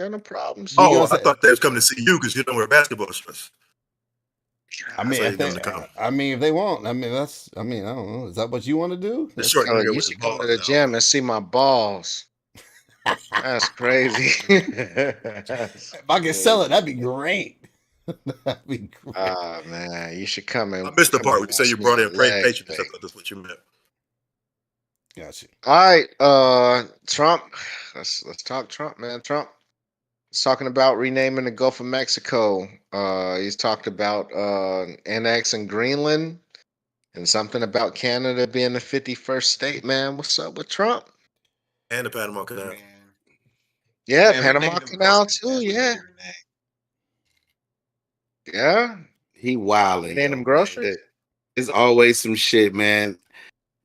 got no problems. I thought they was coming to see you because you don't wear basketball shorts. I mean, if they want, I don't know. Is that what you want to do? You should go to the gym and see my balls. That's crazy. If I can sell it, that'd be great. That'd be great. Oh man, you should come in. I missed the part where you say you brought in patrons. I thought that's what you meant. Gotcha. All right, Trump. Let's talk Trump, man. Trump is talking about renaming the Gulf of Mexico. He's talked about annexing Greenland and something about Canada being the 51st state, man. What's up with Trump? And the Panama Canal. Man, Yeah, man, Panama rename them Canal groceries. too. That's a Yeah, weird name. yeah. He wilding. Name them yo, groceries. man. It's always some shit, man.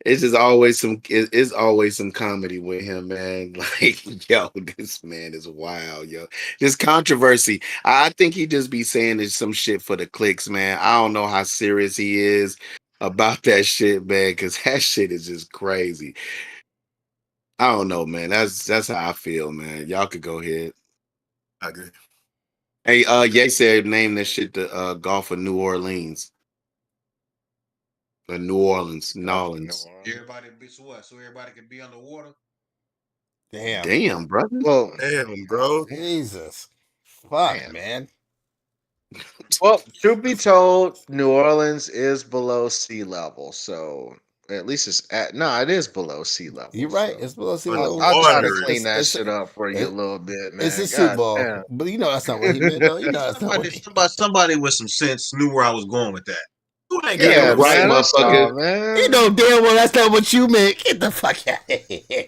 It's just always it's always some comedy with him, man. Like, yo, this man is wild, yo. This controversy. I think he just be saying this some shit for the clicks, man. I don't know how serious he is about that shit, man, because that shit is just crazy. I don't know, man. That's how I feel, man. Y'all could go ahead. I agree. Hey, Ye said name this shit the Gulf of New Orleans. New Orleans, Nolans. Everybody be so what? So everybody can be underwater. Damn. Damn, brother. Well, Damn, bro. Jesus. Fuck, Damn. man. well, truth be told, New Orleans is below sea level, so at least it's at it is below sea level. You're right. so It's below sea Well, level. I'll try to Water clean that It's- shit up for you a it- little bit, man. It's a Super God Bowl. damn. But you know that's not what he meant, though. You know that's not what Somebody with some sense knew where I was going with that. You ain't Yeah, got no right, man, sense. that's motherfucker. all, man. You know damn well that's not what you meant. Get the fuck out of here.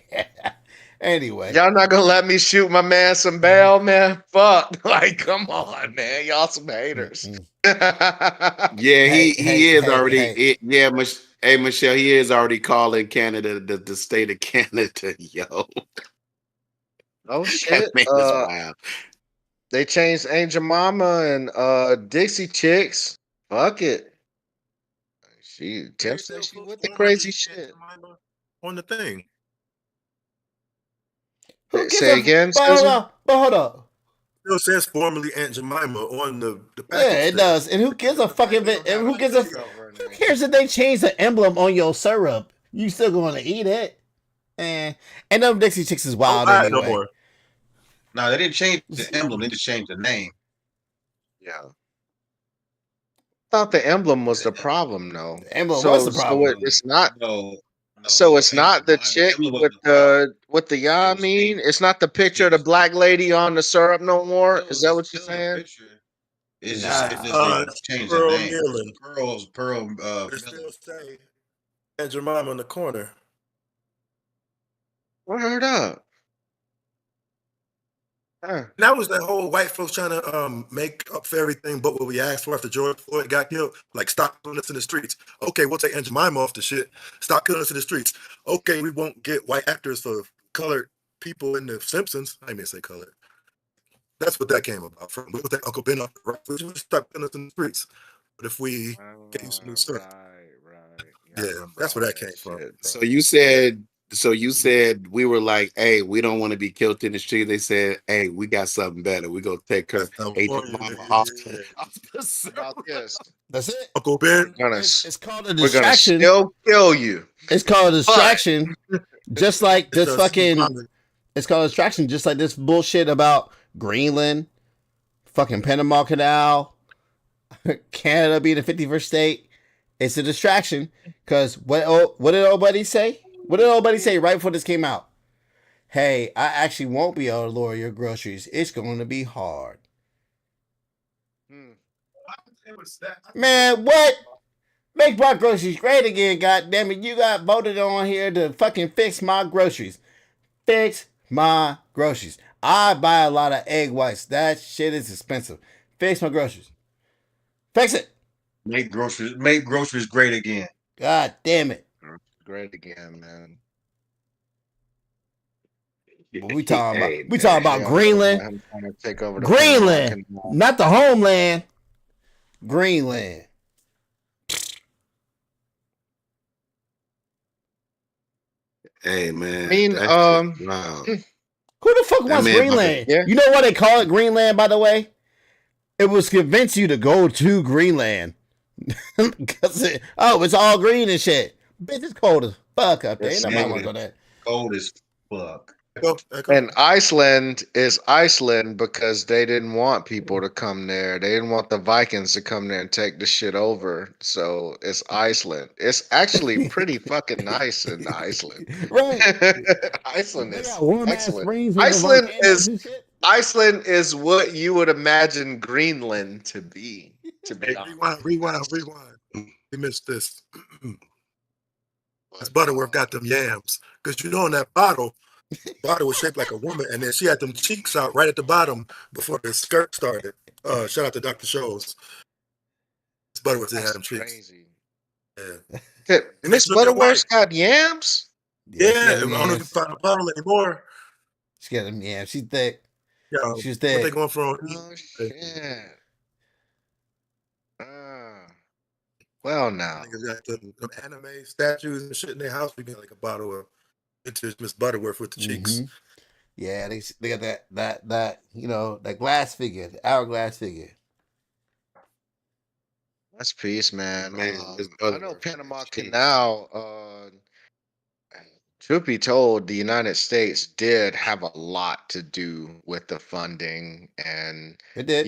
Anyway. Y'all not gonna let me shoot my man some bail, man? Fuck. Like, come on, man. Y'all some haters. Mm-mm. Yeah, he Hey, is hey, already. hey. Yeah, hey Michelle, he is already calling Canada the state of Canada, yo. Oh That shit. man is wild. They changed Angel Mama and Dixie Chicks. Fuck it. Tim said she with the crazy shit. On the thing. Who gives Say a again, but hold Susan? on, but hold on. Still says formerly Aunt Jemima on the package. Yeah, it thing. does. And who gives a fucking and who gives a who cares if they change the emblem on your syrup? You still going to eat it? And them Dixie Chicks is Don't wild buy it anyway. no more. No, they didn't change the emblem. They just changed the name. Yeah. Thought the emblem was the problem, though. The emblem was the problem. it's not. No. So it's not the Aunt chick Jemima was with the the I It was mean, pink. it's not the picture of the black lady on the syrup no more. Is that what you're Still the saying? picture. It's Nah. just they changed the Pearl name. Millen. Pearl They Millen. still say Aunt Jemima in the corner. Word up. Huh. And that was that whole white folks trying to make up for everything but what we asked for after George Floyd got killed. Like, stop killing us in the streets. Okay, we'll take Aunt Jemima off the shit. Stop killing us in the streets. Okay, we won't get white actors for colored people in The Simpsons. I didn't say colored. That's what that came about. From we'll take Uncle Ben off the right. We just stop killing us in the streets. But if we get you some new stuff. Right. Yeah, that's where that came from. So you said we were like, hey, we don't want to be killed in the street. They said, hey, we got something better. We gonna take her Agent Mama off the About this. That's it. Uncle Ben. It's called a We're gonna distraction. still kill you. It's called a distraction. Just like this It's a fucking. common- It's called a distraction. Just like this bullshit about Greenland, fucking Panama Canal, Canada being the 51st state. It's a distraction because what did old buddy say? What did old buddy say right before this came out? Hey, I actually won't be able to lower your groceries. It's going to be hard. Man, what? Make my groceries great again, goddammit. You got voted on here to fucking fix my groceries. Fix my groceries. I buy a lot of egg whites. That shit is expensive. Fix my groceries. Fix it. Make groceries great again. God damn it. Great again, man. What we talking about? Hey, We talking about Yeah, Greenland. I'm trying to take over the Greenland. Panama Canal. Not the homeland. Greenland. Hey man. I mean, that shit wild. Who the fuck wants man Greenland? yeah. You know why they call it Greenland, by the way? It was convince you to go to Greenland. Because it's all green and shit. Bitch, it's cold as fuck up there. Ain't It's nobody want to negative. go there. Cold as fuck. Echo. And Iceland is Iceland because they didn't want people to come there. They didn't want the Vikings to come there and take the shit over. So it's Iceland. It's actually pretty fucking nice in Iceland. Right. Iceland They is got warm ass excellent. springs with the Iceland volcanoes is and shit. Iceland is what you would imagine Greenland to be. To be Hey, honest. rewind. We missed this. That's Butterworth got them yams. Because you know in that bottle was shaped like a woman, and then she had them cheeks out right at the bottom before the skirt started. Shout out to Dr. Shows. Miss Butterworth did have That's them cheeks. crazy. Yeah. Did Miss look at Butterworth's got yams? Yeah, she got Yeah, I them don't know if you yams. find a bottle anymore. She got them yams. She's thick. Yeah, She's what they thick. going for on Oh shit. Well now. niggas got them anime statues and shit in their house. We got like a bottle of vintage Miss Butterworth with the cheeks. Mhm. Yeah, they got that that glass figure, the hourglass figure. That's peace, man. Man, Miss I know Butterworth. Panama Shit. Canal, truth be told, the United States did have a lot to do with the funding and, It did.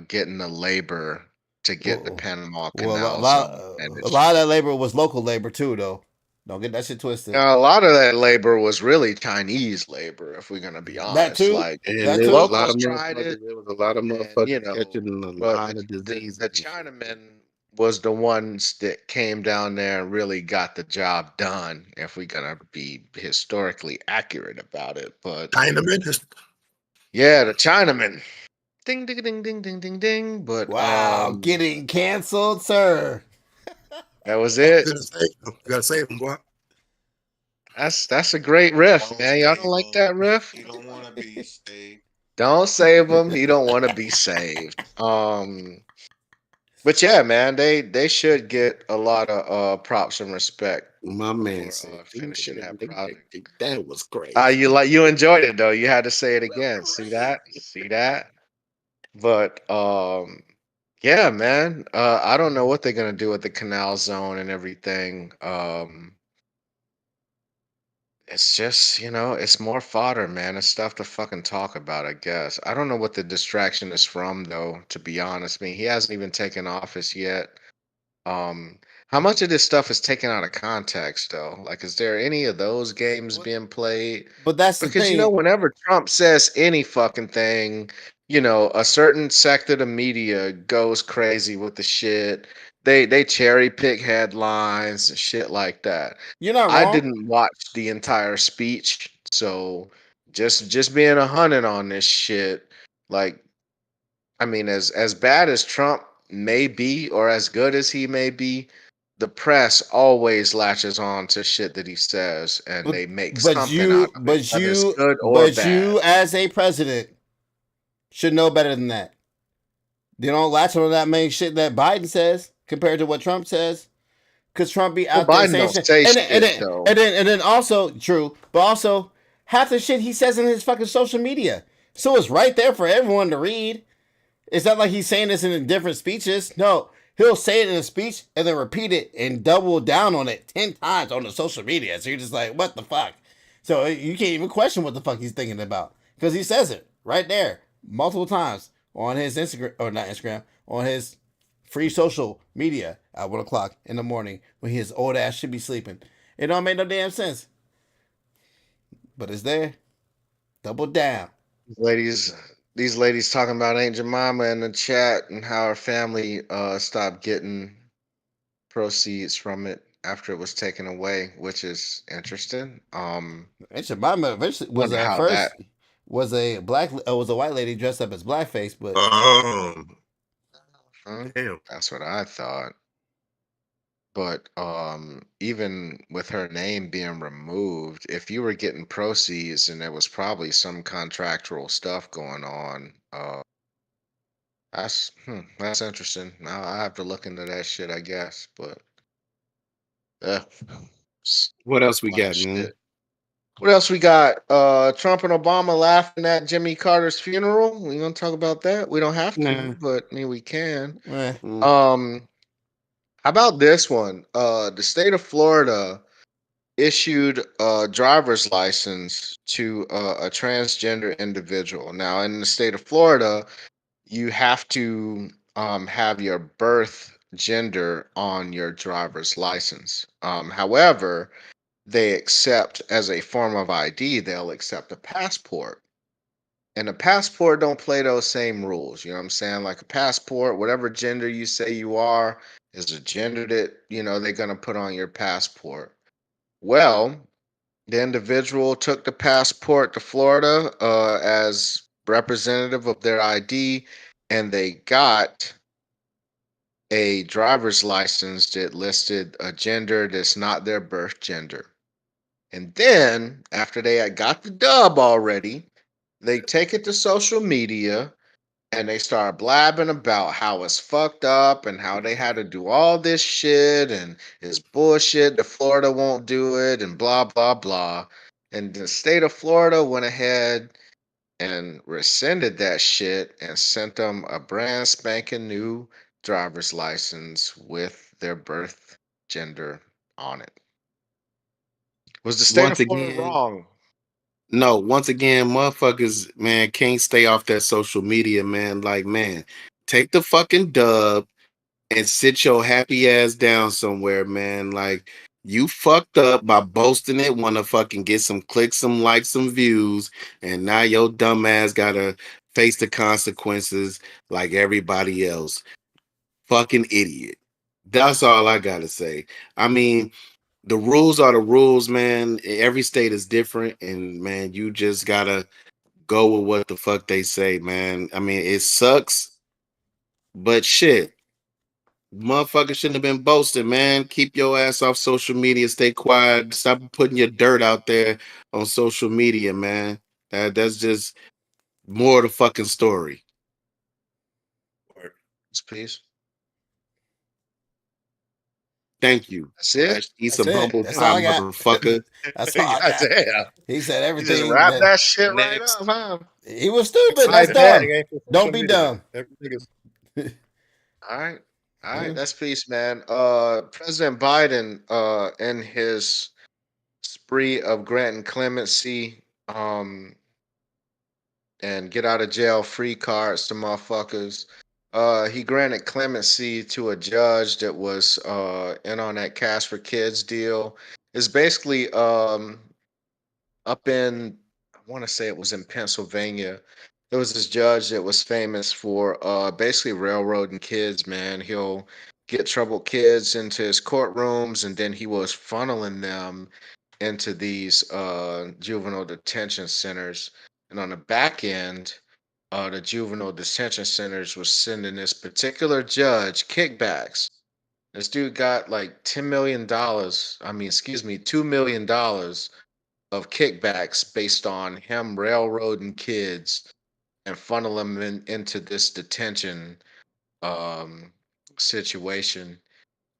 getting the labor to get the Well, Panama well, Canal zone. And a lot of that labor was local labor too, though. Don't get that shit twisted. a lot of that labor was really Chinese labor, if we're gonna be That honest. too. Like And That there too. was a lot locals of tried motherfuckers. it, There was a lot of and motherfuckers catching a but lot of the diseases. the and shit. Chinamen was the ones that came down there and really got the job done, if we're gonna be historically accurate about it. But Chinaman just yeah, the Chinamen. Ding ding ding ding ding ding ding. But Wow, getting canceled, sir. that was it. gotta save them, boy. That's a great riff, man. Y'all don't like that riff? You don't want to be saved. Don't save him. He don't want to be saved. But yeah, man, they should get a lot of props and respect My man for said, finishing that product. That was great. You enjoyed it though. You had to say it again. See that? See that? But yeah, man. I don't know what they're gonna do with the canal zone and everything. It's just, it's more fodder, man. It's stuff to fucking talk about, I guess. I don't know what the distraction is from, though, to be honest. I mean, he hasn't even taken office yet. How much of this stuff is taken out of context, though? Like, is there any of those games being played? But that's the Because, thing. whenever Trump says any fucking thing, a certain sector of the media goes crazy with the shit. They cherry pick headlines and shit like that. You're not I wrong. didn't watch the entire speech, so just being 100 on this shit, like, I mean, as bad as Trump may be, or as good as he may be, the press always latches on to shit that he says, and they make something out of it, whether it's good or bad. You as a president should know better than that. You don't latch on to that many shit that Biden says compared to what Trump says. Because Trump be out there saying shit. And then also, true, but also half the shit he says in his fucking social media. So it's right there for everyone to read. It's not like he's saying this in different speeches. No, he'll say it in a speech and then repeat it and double down on it 10 times on the social media. So you're just like, what the fuck? So you can't even question what the fuck he's thinking about. Because he says it right there multiple times on his Instagram, or not Instagram, on his free social media at 1 o'clock in the morning when his old ass should be sleeping. It don't make no damn sense. But it's there. Double down. These ladies talking about Aunt Jemima in the chat and how her family stopped getting proceeds from it after it was taken away, which is interesting. Aunt Jemima eventually was Wonder at how first that- was a white lady dressed up as blackface, but Damn. That's what I thought. But even with her name being removed, if you were getting proceeds and there was probably some contractual stuff going on, that's interesting. Now I have to look into that shit, I guess. But What else we a lot got, of man? shit. What else we got? Trump and Obama laughing at Jimmy Carter's funeral. We gonna talk about that? We don't have to, Nah. but I mean we can. eh. How about this one? The state of Florida issued a driver's license to a transgender individual. Now, in the state of Florida, you have to have your birth gender on your driver's license. However, they accept as a form of ID, they'll accept a passport. And a passport don't play those same rules. You know what I'm saying? Like a passport, whatever gender you say you are, is a gender that, they're gonna put on your passport. Well, the individual took the passport to Florida as representative of their ID, and they got a driver's license that listed a gender that's not their birth gender. And then, after they had got the dub already, they take it to social media and they start blabbing about how it's fucked up and how they had to do all this shit and it's bullshit. The Florida won't do it and blah, blah, blah. And the state of Florida went ahead and rescinded that shit and sent them a brand spanking new driver's license with their birth gender on it. Was the state of Once Florida again, wrong? no, once again, motherfuckers, man, can't stay off that social media, man. Like, man, take the fucking dub and sit your happy ass down somewhere, man. Like, you fucked up by boasting it, want to fucking get some clicks, some likes, some views, and now your dumb ass gotta face the consequences like everybody else. Fucking idiot. That's all I gotta say. I mean, the rules are the rules, man. Every state is different, and man, you just gotta go with what the fuck they say, man. I mean, it sucks, but shit. Motherfucker shouldn't have been boasting, man. Keep your ass off social media. Stay quiet. Stop putting your dirt out there on social media, man. That's just more of the fucking story. Peace. Thank you. That's it. He's That's some it. humble That's all pie, I got. motherfucker. That's all I got. Goddamn. He said You just everything wrap that that shit right Next. up, huh? he was stupid. All That's right, dumb. Everything ain't for Don't social be media. dumb. Everything is All right. All right. Yeah. That's peace, man. President Biden, in his spree of granting clemency, and get out of jail free cards to motherfuckers. He granted clemency to a judge that was in on that Cash for Kids deal. It's basically up in, I want to say it was in Pennsylvania. There was this judge that was famous for basically railroading kids, man. He'll get troubled kids into his courtrooms and then he was funneling them into these juvenile detention centers. And on the back end, the juvenile detention centers was sending this particular judge kickbacks. This dude got like $10 million. I mean, excuse me, $2 million of kickbacks based on him railroading kids and funnel them into this detention um, situation.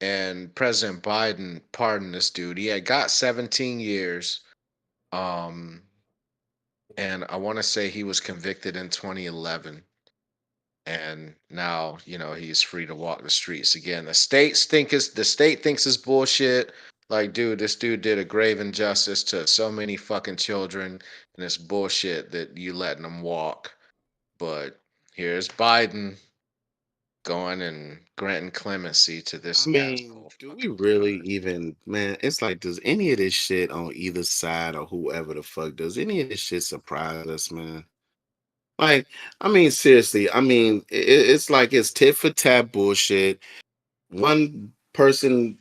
And President Biden pardoned this dude. He had got 17 years. Um, and I want to say he was convicted in 2011. And now, he's free to walk the streets again. The state thinks it's bullshit. Like, dude, this dude did a grave injustice to so many fucking children, and it's bullshit that you letting them walk. But here's Biden going and granting clemency to this I mean, asshole. do we really even, man? It's like, does any of this shit on either side or whoever the fuck, does any of this shit surprise us, man? Like, I mean, seriously, I mean, it's like it's tit for tat bullshit. One person,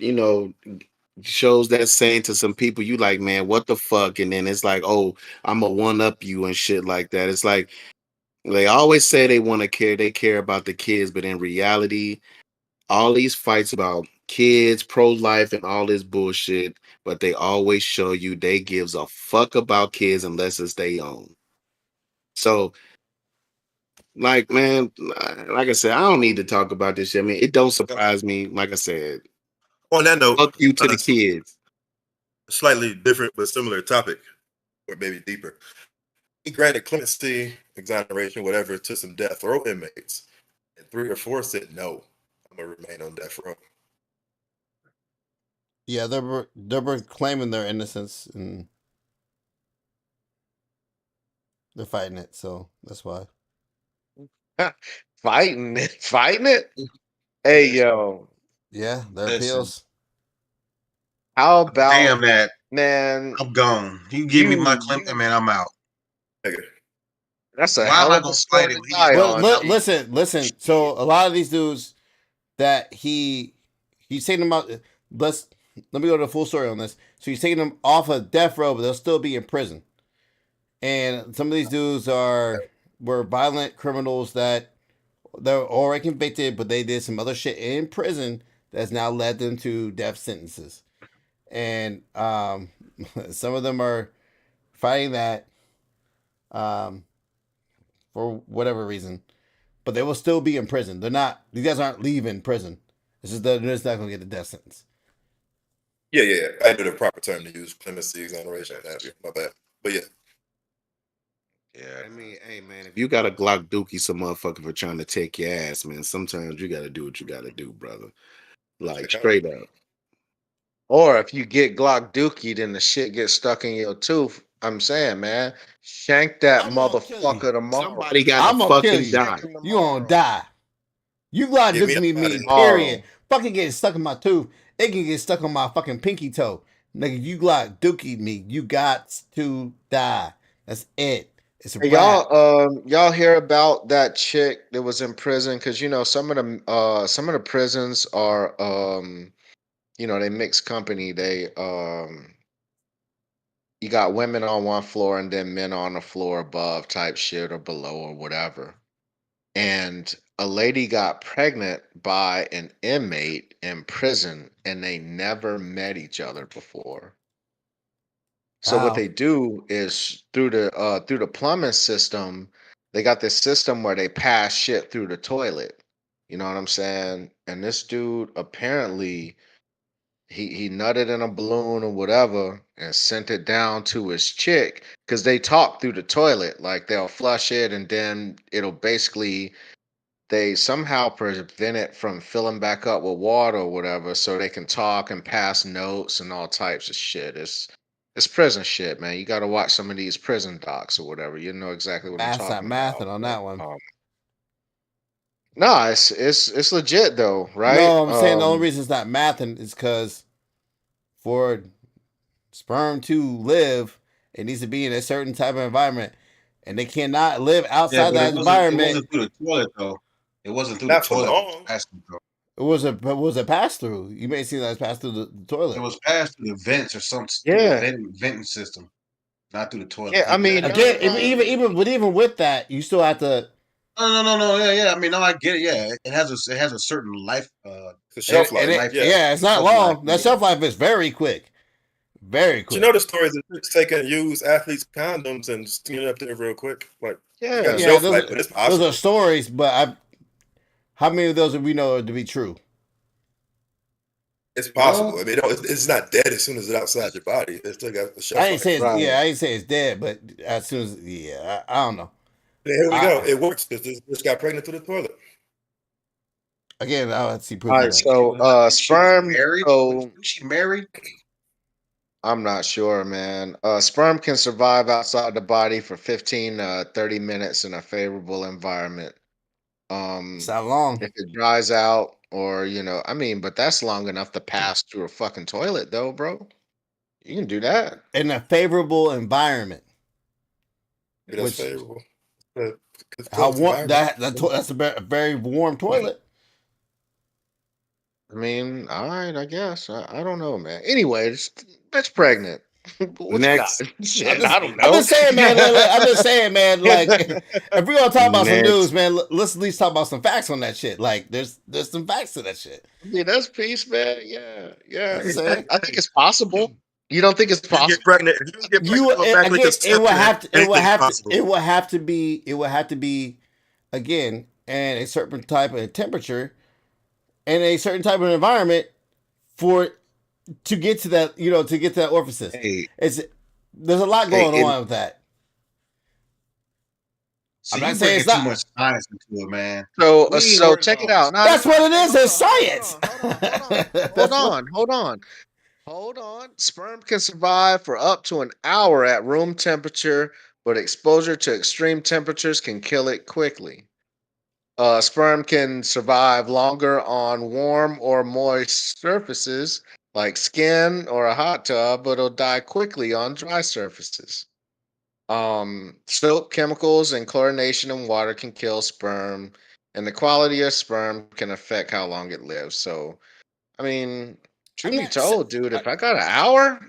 shows that saying to some people, you like, man, what the fuck? And then it's like, oh, I'm a one up you and shit like that. It's like they always say they care about the kids, but in reality, all these fights about kids, pro life, and all this bullshit, but they always show you they gives a fuck about kids unless it's they own. So, like, man, like I said, I don't need to talk about this shit. I mean, it don't surprise me. Like I said, on that note. fuck you to the kids. Slightly different but similar topic, or maybe deeper. He granted clemency, exoneration, whatever, to some death row inmates, and 3 or 4 said no. I'm gonna remain on death row. Yeah, they're claiming their innocence and they're fighting it, so that's why. Fighting it. Hey yo, Yeah, their Listen, appeals. how about damn that. man? I'm gone. You give me my You, Clemson, man, I'm out. Nigga. that's a Why am hell I of a gonna story fight to him? He die just But gonna on. cheat. listen. So a lot of these dudes that he's taking them out. Let me go to the full story on this. So he's taking them off of death row, but they'll still be in prison. And some of these dudes were violent criminals that they're already convicted, but they did some other shit in prison that's now led them to death sentences. And some of them are fighting that for whatever reason, but they will still be in prison. They're not. These guys aren't leaving prison. It's just that they're just not going to get a death sentence. Yeah. I knew the proper term to use, clemency, exoneration, and that. My bad. But yeah. Yeah, I mean, hey man, if you got a Glock dookie, some motherfucker for trying to take your ass, man. Sometimes you got to do what you got to do, brother. Like straight up. or if you get Glock Dookie, then the shit gets stuck in your tooth. I'm saying, man, shank that I'm gonna kill you. motherfucker tomorrow. Somebody got I'm to gonna kill fucking you. die. Shank him You gonna tomorrow. die. You got Get me to up outta me. here. Period. Fucking get stuck in my tooth. It can get stuck on my fucking pinky toe. Nigga, you Glock dookie me. You got to die. That's it. It's a Hey, wrap. y'all hear about that chick that was in prison? Because you know some of the prisons are they mix company. You got women on one floor and then men on the floor above type shit or below or whatever. And a lady got pregnant by an inmate in prison and they never met each other before. So what Wow. they do is through the plumbing system, they got this system where they pass shit through the toilet. You know what I'm saying? And this dude apparently he nutted in a balloon or whatever and sent it down to his chick because they talk through the toilet. Like they'll flush it and then it'll basically they somehow prevent it from filling back up with water or whatever so they can talk and pass notes and all types of shit. It's prison shit, man. You got to watch some of these prison docs or whatever. You know exactly what I'm Math's not talking about. mathing on that one. No, it's legit though, right? No, I'm saying the only reason it's not mathing is because for sperm to live, it needs to be in a certain type of environment, and they cannot live Yeah, outside but that it environment. wasn't through the toilet though. It wasn't through Not the for toilet. long. It was a pass through. You may see that as pass through the toilet. It was passed through the vents or something. Yeah. Through the venting system, not through the toilet. Yeah, I mean, Again, even with that, you still have to. No. Yeah. I mean, no, I get it. Yeah, it has a certain life. The shelf life. Yeah, it's not Shelf long. life, That yeah. shelf life is very quick. Very But quick. you know the stories of chicks taking used athletes' condoms and sticking it up there real quick. Like, yeah, got a Yeah, shelf life, but it's those possible. are stories, but how many of those do we know to be true? It's possible. Well- I mean, it's not dead as soon as it's outside your body. It's still got the shelf I ain't life. say it's, Right. I ain't say it's dead, but as soon as I don't know. And here we go. It works because this got pregnant through the toilet. Again, I'll have to see proof. All of right, that. so sperm. married? So Was she married? I'm not sure, man. Sperm can survive outside the body for 15 to 30 minutes in a favorable environment. It's not long. If it dries out, or I mean, but that's long enough to pass through a fucking toilet, though, bro. You can do that. In a favorable environment. That's Which- favorable. How warm that's a very warm toilet. I mean, all right, I guess. I don't know, man. Anyway, bitch pregnant. What Next. you got? Shit, I don't know. I'm just saying, man. I'm just saying, man. Like, if we're gonna talk about some Next. news, man, let's at least talk about some facts on that shit. Like, there's some facts to that shit. Yeah, that's peace, man. Yeah. I'm saying. I think it's possible. You don't think it's You get possible? pregnant. If you get You pregnant, back again, it would have to be again, and a certain type of temperature and a certain type of environment to get to that, to get to that orifice. Hey, There's a lot going Hey, on with that. See, I'm you not saying bringing it's not. too much science into it, man. So, We ain't so worried check it about out. No, That's no, what it is. hold It's science. on. That's what- Hold on. Sperm can survive for up to an hour at room temperature, but exposure to extreme temperatures can kill it quickly. Sperm can survive longer on warm or moist surfaces like skin or a hot tub, but it'll die quickly on dry surfaces. Soap, chemicals, and chlorination in water can kill sperm, and the quality of sperm can affect how long it lives. So, I mean, truth be told, dude, if I got an hour,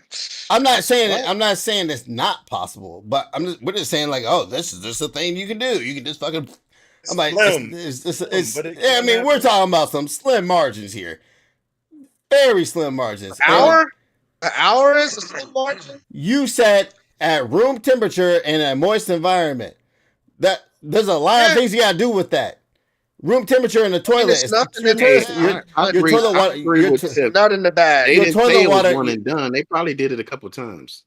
I'm not saying what? I'm not saying it's not possible, but we're just saying like, oh, this is just a thing you can do. You can just fucking. I'm like, Slim. it's But it yeah, I can mean, we're happen. talking about some slim margins here, very slim margins. And Hour? An hour is a slim margin? you said at room temperature in a moist environment. That there's a lot of Yeah. things you gotta do with that. Room temperature in the I mean, toilet it's is nothing your in toilet. the Hey, I Your agree. toilet I water. agree with Tip. nut in the bag. They Your didn't toilet say it was water- one and done. They probably did it a couple times.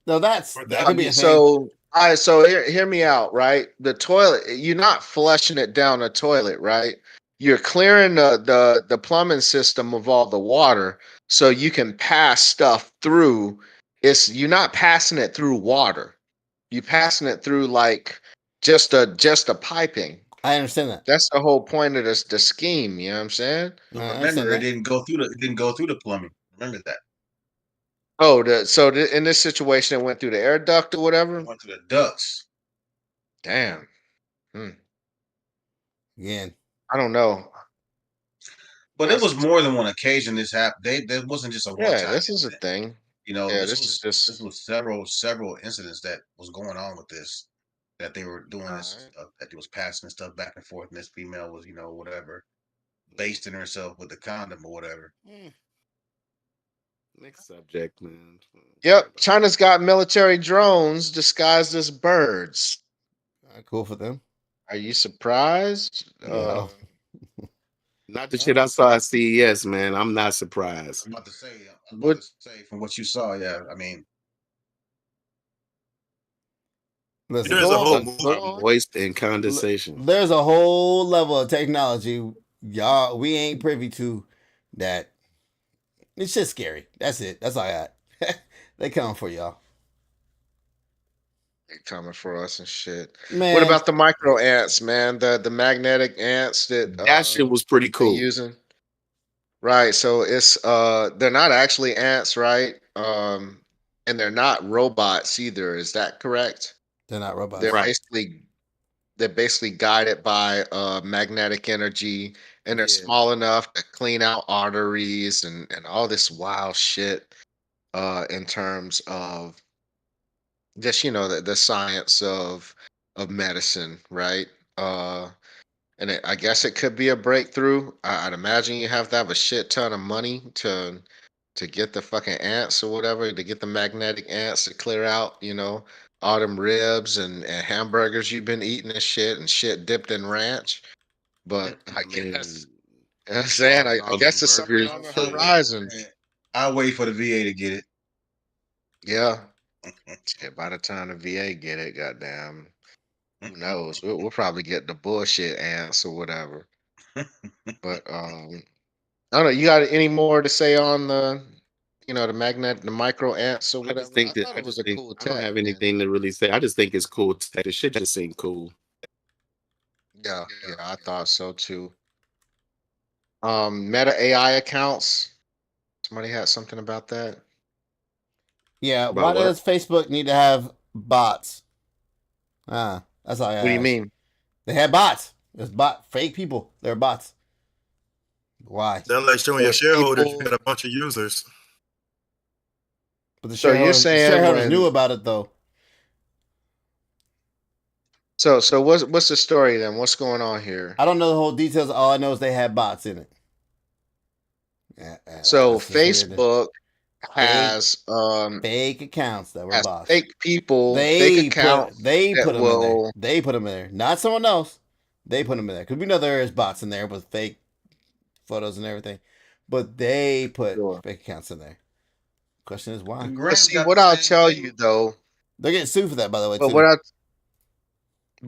No, that could be a thing. So, all right, so hear me out, right? The toilet, you're not flushing it down the toilet, right? You're clearing the plumbing system of all the water so you can pass stuff through. You're not passing it through water. You're passing it through like just a piping. I understand that. That's the whole point of the scheme, you know what I'm saying? I Remember, understand it that. didn't go through the plumbing. Remember that. Oh, in this situation, it went through the air duct or whatever. It went to the ducts. Damn, Again, I don't know. But it was more than one occasion this happened. There wasn't just a one Yeah, time. this is a thing. You know, Yeah, this this is just was several incidents that was going on with this, that they were doing this Alright. stuff, that they was passing stuff back and forth, and this female was, whatever, basting herself with the condom or whatever. Next subject, man. Yep, China's got military drones disguised as birds. cool for them. Are you surprised? No. Not the shit I saw at CES, man. I'm not surprised. I'm about to say, What- from what you saw, yeah. I mean, Listen, There's a whole movie. go on. Moist and condensation. there's a whole level of technology y'all we ain't privy to that it's just scary. That's it. That's all I got. They coming for y'all. They coming for us and shit. Man, What about the micro ants, man? The magnetic ants that That shit was pretty they're cool. using. Right. So it's they're not actually ants, right? And they're not robots either. Is that correct? they're not robots. They're Right. basically guided by magnetic energy, and they're Yeah. small enough to clean out arteries and all this wild shit in terms of just the science of medicine, right? And I guess it could be a breakthrough. I'd imagine you have to have a shit ton of money to get the fucking ants or whatever, to get the magnetic ants to clear out, all them ribs and hamburgers you've been eating and shit dipped in ranch. But I guess, Man, you know what I'm saying, I all guess them it's something burgers on the and shit. horizon. I'll wait for the VA to get it. Yeah. Shit, by the time the VA get it, goddamn, who knows? We'll probably get the bullshit ants or whatever. But I don't know. You got any more to say on the micro ants or I whatever? just think that thought it was a cool I don't tech. have man. anything to really say. I just think it's cool. The shit just seemed cool. Yeah, I thought so too. Meta AI accounts. Somebody had something about that. Yeah, About why what? does Facebook need to have bots? That's all I What do you ask. mean? They had bots. There's fake people. They're bots. Why? They're like showing your Those shareholders you people- got a bunch of users. But the So you're saying shareholders when- knew about it though. So what's the story then? What's going on here? I don't know the whole details. All I know is they had bots in it. Yeah, So that's just weird. Facebook has Fake accounts that were has bots. fake people, They fake accounts. they that put them in there. will- They put them in there. Not someone else. They put them in there because we know there is bots in there with fake photos and everything, but they put Sure. fake accounts in there. Question is why? But see, what I'll tell you though, They're getting sued for that, by the way. but too.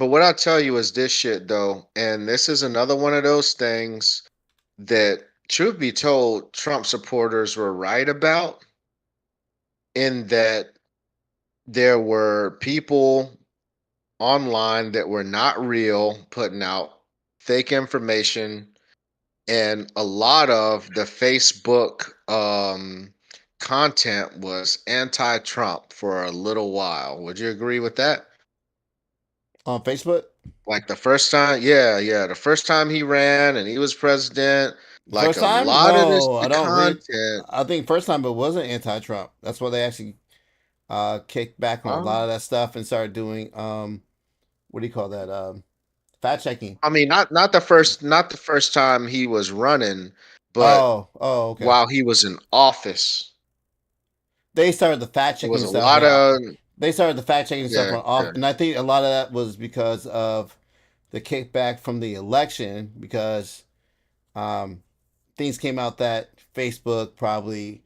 what I'll tell you is this shit though, and this is another one of those things that, truth be told, Trump supporters were right about. in that there were people online that were not real putting out fake information, and a lot of the Facebook content was anti-Trump for a little while. Would you agree with that? On Facebook. Like the first time, yeah, the first time he ran and he was president, like First a time? lot of this No, I the don't agree. content. I think first time it wasn't anti-Trump. That's why they actually kicked back on a lot um, of that stuff and started doing what do you call that? Fact checking. I mean, not the first time he was running, but Oh, okay. while he was in office, They started the fact there was checking a stuff. lot of They started the fact checking stuff yeah, on off, yeah. and I think a lot of that was because of the kickback from the election, because um, things came out that Facebook probably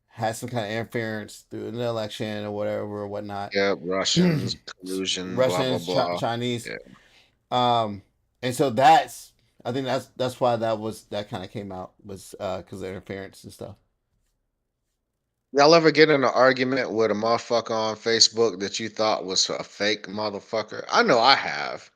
had some kind of interference through the election or whatever or whatnot. Yeah, Russians, collusion, blah blah Russians, blah. Chinese, Yeah. and so that's I think that's why that kind of came out, was because of interference and stuff. Y'all ever get in an argument with a motherfucker on Facebook that you thought was a fake motherfucker? I know I have.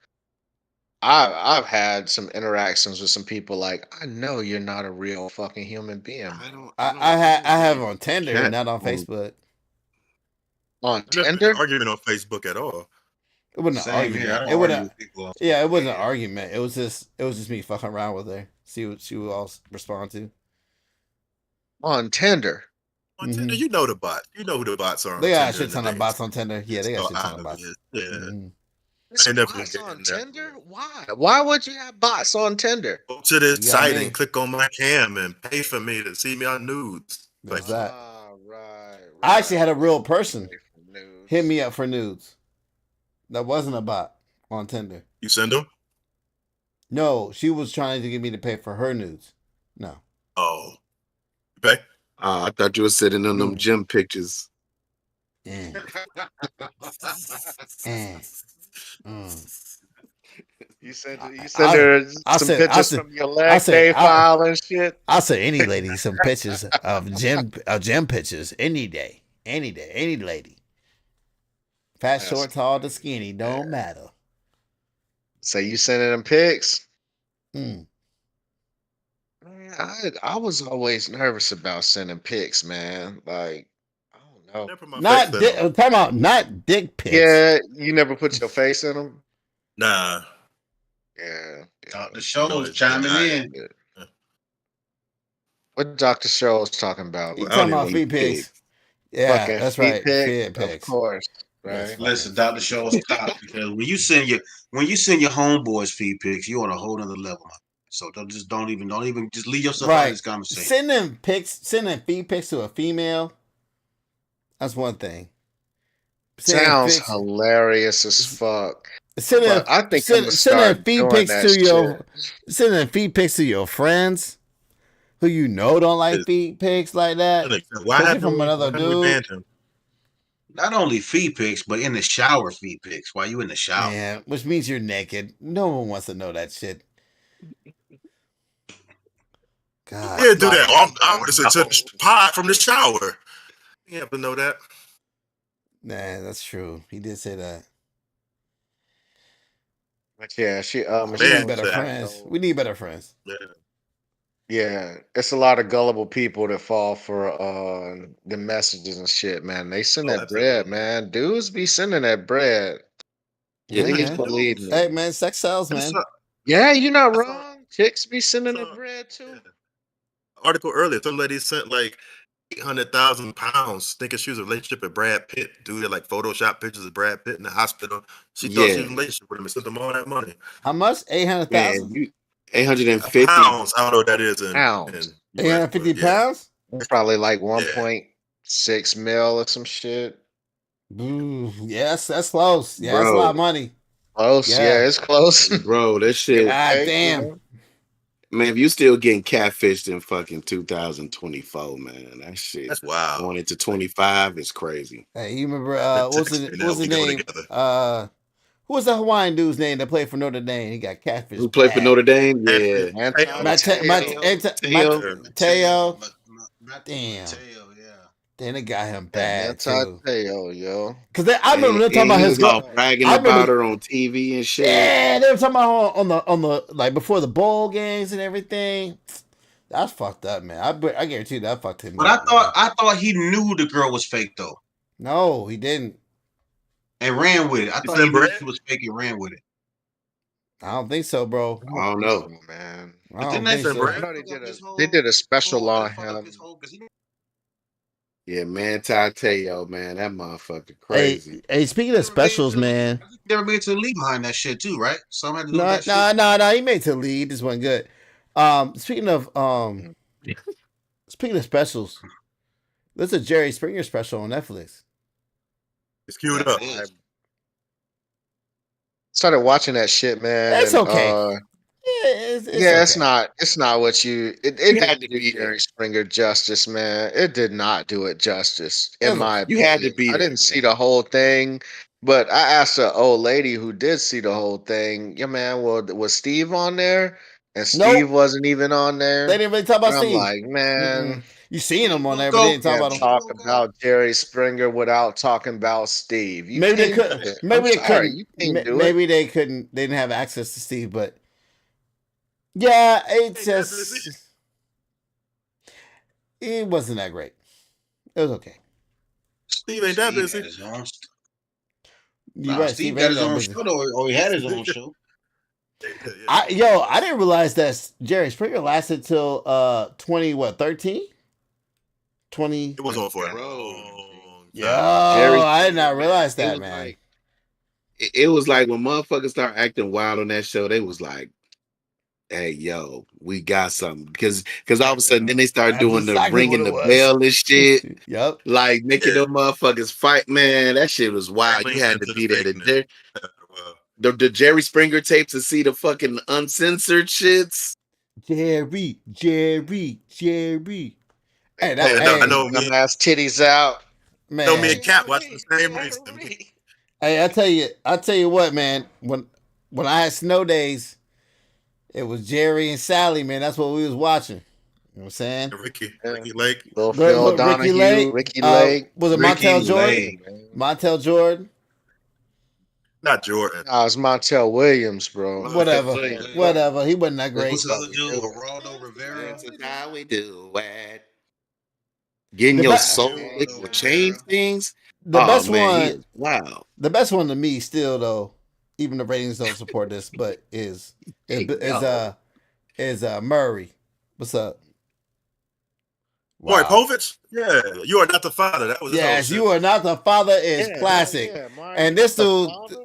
I've had some interactions with some people like, I know you're not a real fucking human being. I have on Tinder, Cat not on on- Facebook. On I've never been in Tinder? an argument on Facebook at all. It wasn't an Same here. I argument. don't It argue wasn't. with people. on Yeah, it wasn't an social media. argument. It was just me fucking around with her. See what she would all respond to. On Tinder. On Tinder, Mhm. you know the bot. You know who the bots are. They on got a Tinder shit and ton the of dating bots on Tinder. Yeah, they got a shit ton of bots. sites. Yeah. Mhm. There's ain't never bots gonna get on in there. Tinder? Why? Why would you have bots on Tinder? Go to this You got site me. and click on my cam and pay for me to see me on nudes. There's Like, that. Right. I actually had a real Right. person Pay for nudes. hit me up for nudes. That wasn't a bot on Tinder. you send them? No, she was trying to get me to pay for her nudes. No. Oh, you pay? I thought you were sitting on them Mm. gym pictures. Eh, eh, mm. You send I- her I some said- pictures said- from your I leg said- day I- file and shit. I'll send any lady some pictures of gym pictures any day, any lady. Fat, That's short, tall, to skinny, don't matter. So you sending them pics? Mm. Man, I was always nervous about sending pics, man. Like, I don't know. Never put my Not face in dick. them. Talking about not dick pics. Yeah, you never put your face in them. Nah. Yeah. The show's it's chiming not. in. What Dr. Show is talking about? You Well, I don't talking about even feet eat pics? Yeah, Fucking that's feet right. pic, Feet of pics. course. Yes. Right. Listen, Dr. Show's stop, because when you send your homeboys feed pics, you're on a whole nother level. So don't even just leave yourself out of Right. this conversation. Sending feet pics to a female. That's one thing. Sending Sounds pics- hilarious as fuck. Sending, But I think I'm send, gonna sending start feet doing pics that to your shit. sending feet pics to your friends who you know don't like Yes. feet pics like that. Why Especially haven't from we- another why haven't we dude. banned him? Not only feed pics, but in the shower feed pics while you in the shower. Yeah, which means you're naked. No one wants to know that shit. God. Yeah, do that. Like, I would have said to the pod from the shower. You have to know that. Nah, that's true. He did say that. But yeah, she We Man, need Michelle better that- friends. We need better friends. Yeah. Yeah, it's a lot of gullible people that fall for the messages and shit, man. They send Oh, that bread, absolutely. man. Dudes be sending that bread. Yeah, Hey, they Please man. believe me. Hey man, sex sells, man. It's a- Yeah, you're not I saw- wrong. Chicks be sending saw- that bread too. yeah. Article earlier, some lady sent like 800,000 pounds thinking she was in a relationship with Brad Pitt. Dude had like Photoshop pictures of Brad Pitt in the hospital. She thought she was in a relationship with him and sent them all that money. How much? Man, 800,000? you 850. Pounds. I don't know what that is in Pounds. in US, 850 but yeah. pounds? It's probably like 1.6 mil or some shit. Ooh, yes, that's close. Yeah, that's a Bro. lot of money. Close. Yeah. Yeah, it's close. Bro, that shit. God Okay, damn. you know. Man, if you still getting catfished in fucking 2024, man, that shit That's wild. going into 25 is crazy. Hey, you remember Text me now, what's we his go name? together. Who was the Hawaiian dude's name that played for Notre Dame? He got catfish. Who played for bad. Notre Dame? Yeah. Hey, Anton Mateo. Mateo. Mateo. Mateo. Mateo. Mateo, Damn. yeah. Then it got him That bad too. Mateo, yo. Cause I remember them talking And about he his was girl. all bragging I remember- about her on TV and shit. Yeah, they were talking about her on the like before the bowl games and everything. That's fucked up, man. I guarantee you that fucked him But up. I thought he knew the girl was fake though, No, he didn't. and ran with it. I You thought said he knew Brad? she was fake and ran with it. I don't think so, bro. I don't know. man. I But don't didn't think that said so. Brad? I know they did a special on him. Yeah, man, Tateo, man, that motherfucker crazy. Hey, speaking of specials, man. I think they were made to the lead behind that shit too, right? Something had to do with that No, shit. he made it to the lead. This wasn't good. Speaking of specials, there's a Jerry Springer special on Netflix. It's queued Yeah, up. it is. Started watching that shit, man. It's and, okay. It's it's not what you it You had didn't to do be Jerry there. Springer justice, man. It did not do it justice, in That's my okay. You opinion. had to be I there, didn't see man. the whole thing, but I asked an old lady who did see the whole thing, yeah, man, well, was Steve on there? And Nope. Steve wasn't even on there. They didn't really talk about And I'm Steve. like, man, You seen him on There there, you but go. they didn't talk can't about him. talk about Jerry Springer without talking about Steve. You Maybe they can't could. do it. Maybe I'm they sorry, couldn't. you can't do it. Maybe they couldn't. They didn't have access to Steve, but yeah, it Hey, just it wasn't that great. It was okay. Steve ain't that Steve busy. had his own You Nah, right, Steve Steve got ain't his that own busy. show though, or he had his own show. Yeah. I didn't realize that Jerry Springer lasted till 13? 20. It was on for a Bro. long Yo, time. Jerry I did not Springer, realize it that, was man. like- It was like when motherfuckers start acting wild on that show, they was like, "Hey, yo, we got something." Because all of a sudden, then they start That's doing the exactly ringing what the it was. bell and shit, Yep. like making Yeah. them motherfuckers fight. Man, that shit was wild. You Leans had to into be the there. fakeness. Well, The Jerry Springer tapes to see the fucking uncensored shits. Jerry. Hey, Yeah, no, I know me. Dumbass titties out. man. Know me and Cat watch the same reason. Hey, I tell you what, man. When I had snow days, it was Jerry and Sally, man. That's what we was watching. You know what I'm saying? Ricky Lake. Little But Phil Ricky Donahue, Lake, Ricky Lake. was it Ricky Montel Jordan? Lake. Montel Jordan? Not Jordan. Nah, it's Montel Williams, bro. Whatever. Wait. Whatever. He wasn't that great. What's the other dude? It- Geraldo Rivera. This is how we do it. Getting The your ba- soul it will change things. The best man, he one, is- wow. the best one to me, still though, even the ratings don't support this, but is Murray. What's up? Maury Povich? Yeah. You are not the father. That was his Yes, whole you are not the father is Yeah, classic. yeah, Mark, And this the dude, father?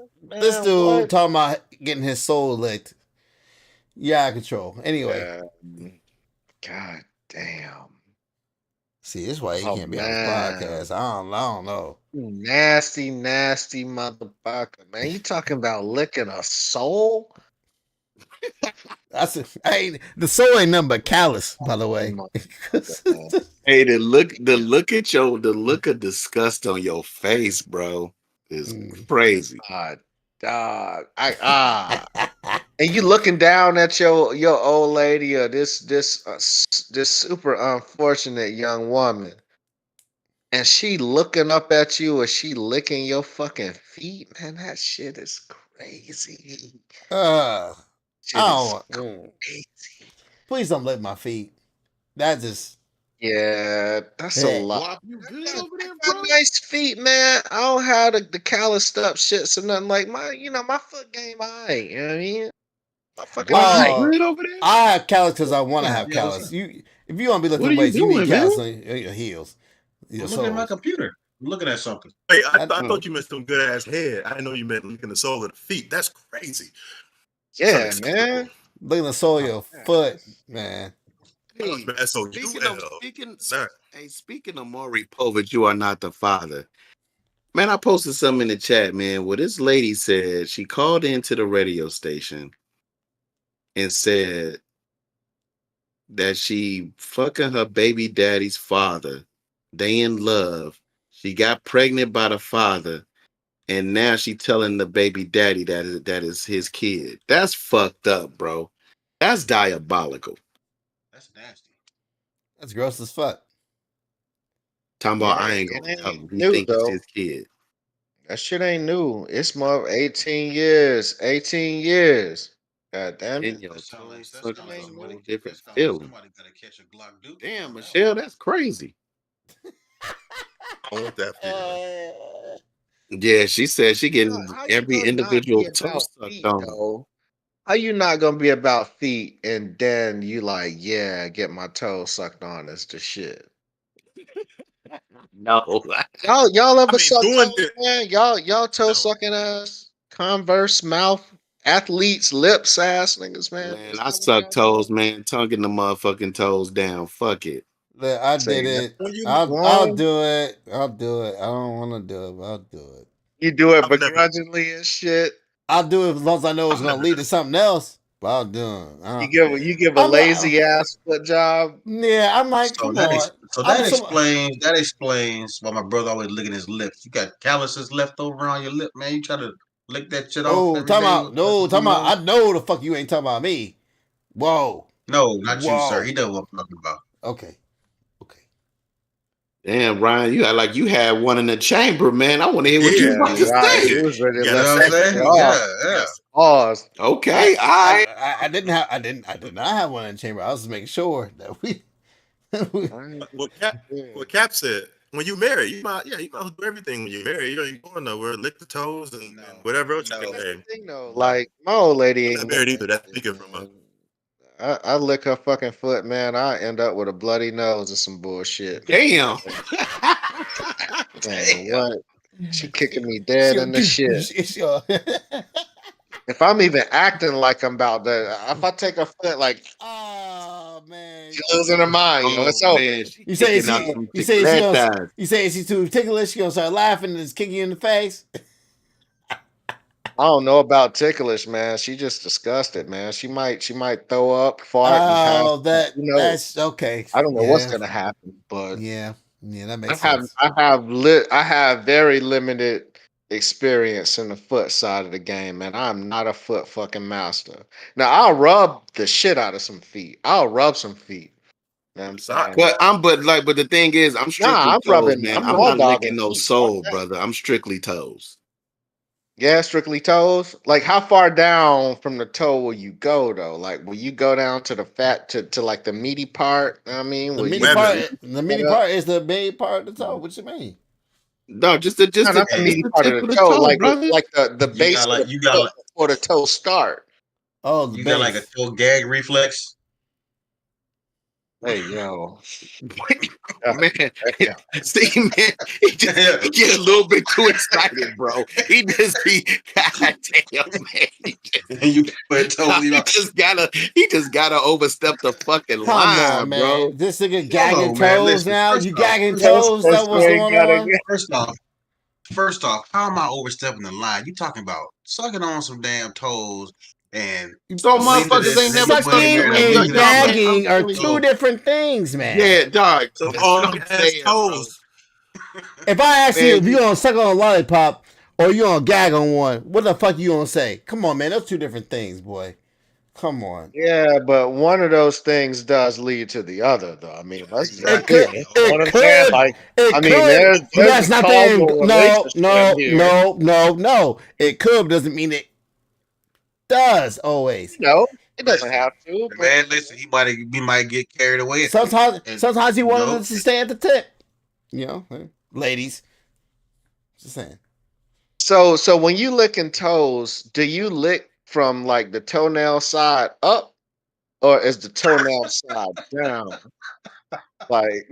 this Man, dude what? talking about getting his soul licked. Yeah, out of control. Anyway, God damn. see, this is why he Oh, can't be on man. this podcast. I don't know. You nasty, nasty motherfucker, man. You talking about licking a soul? Hey, the soul ain't nothing but callous, by the way. Hey, the look of disgust on your face, bro, is crazy. God, dog. And you looking down at your old lady or this super unfortunate young woman, and she looking up at you or she licking your fucking feet, man. That shit is crazy. Shit Oh, is crazy. please don't lick my feet. That just Yeah, that's Hey. a lot. Wop, you good over there, I got bro? nice feet, man. I don't have the calloused up shits or nothing like my foot game. You know what I mean? My fucking Wop, height. you good over there? I have callus because I want to have Yeah, what's callus. If you want to be What lifting are you weights, you need doing, man? callus on your heels. Your I'm looking at my soles. computer. I'm looking at something. Hey, I I- thought you meant some good ass head. I didn't know you meant licking the sole of the feet. That's crazy. Yeah, Unacceptable. man. Look at the sole of your foot, man. Hey, SOUL. speaking of Maury Povich, you are not the father. Man, I posted something in the chat, man, where this lady said she called into the radio station and said that she fucking her baby daddy's father. They in love. She got pregnant by the father, and now she telling the baby daddy that is his kid. That's fucked up, bro. That's diabolical. That's nasty. That's gross as fuck. Talking about I ain't It gonna tell him. ain't He new think it's though. his kid. That shit ain't new. It's more 18 years. 18 years. God damn And it. your That sound like toes that suck sound is like a somebody. whole different That sound like feeling. somebody gotta catch a Glock Duke Damn, on that Michelle, one. that's crazy. I want that feeling. Yeah, she said she getting How you every gonna not be individual toe about sucked feet on. though? How you not gonna be about feet and then you like, yeah, get my toes sucked on is the shit. No. Y'all I ever mean, suck doing toes, it. man? Y'all toe No, sucking ass, Converse mouth, athletes, lips ass niggas, man. Man, That's I not what suck y'all do. toes, man, tonguing the motherfucking toes down. Fuck it. Look, I Say did that. it. when you, I'll One, do it. I'll do it. I don't want to do it, but I'll do it. you do it I've never, begrudgingly and shit. I'll do it as long as I know it's I've gonna never lead done to it. something else. But I'll do it. You give a I'm like, lazy ass foot job. yeah. I'm like, So come on. I'm that some. explains why my brother always licking his lips. You got calluses left over on your lip, man. You try to lick that shit off Oh, every talking day. about no, talking about. I know the fuck you ain't talking about me. Whoa, No, not you, sir. whoa. He knows what I'm talking about. Okay, okay. Damn, Ryan, you act like you had one in the chamber, man. I want to hear what you Yeah, Yeah, about to right. He say. was ready you to got You a let know what I'm that second. shit saying? off. Yeah, yeah. Yes. Pause. Okay, all right. I did not have one in the chamber. I was just making sure that we. What Cap, Yeah. what Cap said. When you marry, you might as well do everything when you marry. You ain't going nowhere. Lick the toes and No, whatever else you no, can That's name. the thing though. no. Like my old lady I'm ain't not never married either. That's did speaking it, from a. man. I lick her fucking foot, man. I end up with a bloody nose or some bullshit. Damn. Man, Damn. what? She kicking me she, dead in the shit. she, If I'm even acting like I'm about to, if I take a foot, like oh man. she losing her mind, it's Oh over. man, she You say kicking out she some you say she gonna chicletas. you say she's too ticklish, she gonna start laughing and just kick you in the face. I don't know about ticklish, man. She just disgusted, man. She might throw up, fart, and pass. Oh, Who knows? that's okay. I don't know what's Yeah, gonna happen, but yeah, yeah. That I makes have sense. I have very limited experience in the foot side of the game, man. I'm not a foot fucking master. Now I'll rub the shit out of some feet. I'll rub some feet. You know what I'm Socks. saying? But the thing is, I'm Nah, strictly toes, man. I'm I'm raw not dogging licking no feet. Fuck soul, that. brother. I'm strictly toes. Yeah, strictly toes. Like how far down from the toe will you go though? Like will you go down to the fat to like the meaty part? I mean, The will meaty you Women. part, the meaty that up? part is the main part of the toe. What you mean? No, No, not the Hey, meaty the part of tip the of the toe, toe, like brother. the you base got of like the you got foot like before the toe start. Oh, the you got like a base. toe gag reflex. Hey yo, Man, yeah. see, man, he get a little bit too excited, bro. He just be, god damn, man. You put toes in He your just gotta overstep the fucking Come on, line, bro. man. This nigga Hold gagging on, man. toes Listen, now. first You off, gagging first off, toes? That what's You ain't going gotta on? get. first off, how am I overstepping the line? You talking about sucking on some damn toes and So leaning to motherfuckers this ain't and then never you put sucked it Sucking in, there and man. and licking Y'all, it. man, I'm gagging are telling you. two So, different things, man. Yeah, dog. So That's long all I'm as saying, bro. toes. If I ask you Man, if you gonna suck on a lollipop or you gonna gag on one, what the fuck you gonna say? Come on, man. Those two different things, boy. Come on. Yeah, but one of those things does lead to the other, though. I mean, let's It be exactly. could, real. You know it what I'm saying? could, Like, I it mean, could, but there's that's a not the end. causal No, relationship no, here. no, no, no. It could doesn't mean it does always. It doesn't Listen, have to, but man, listen, he might get carried away and Sometimes he you wanted know, us to stay at the tip. You know, ladies. Just saying. so when you licking toes, do you lick from like the toenail side up, or is the toenail side down? Like,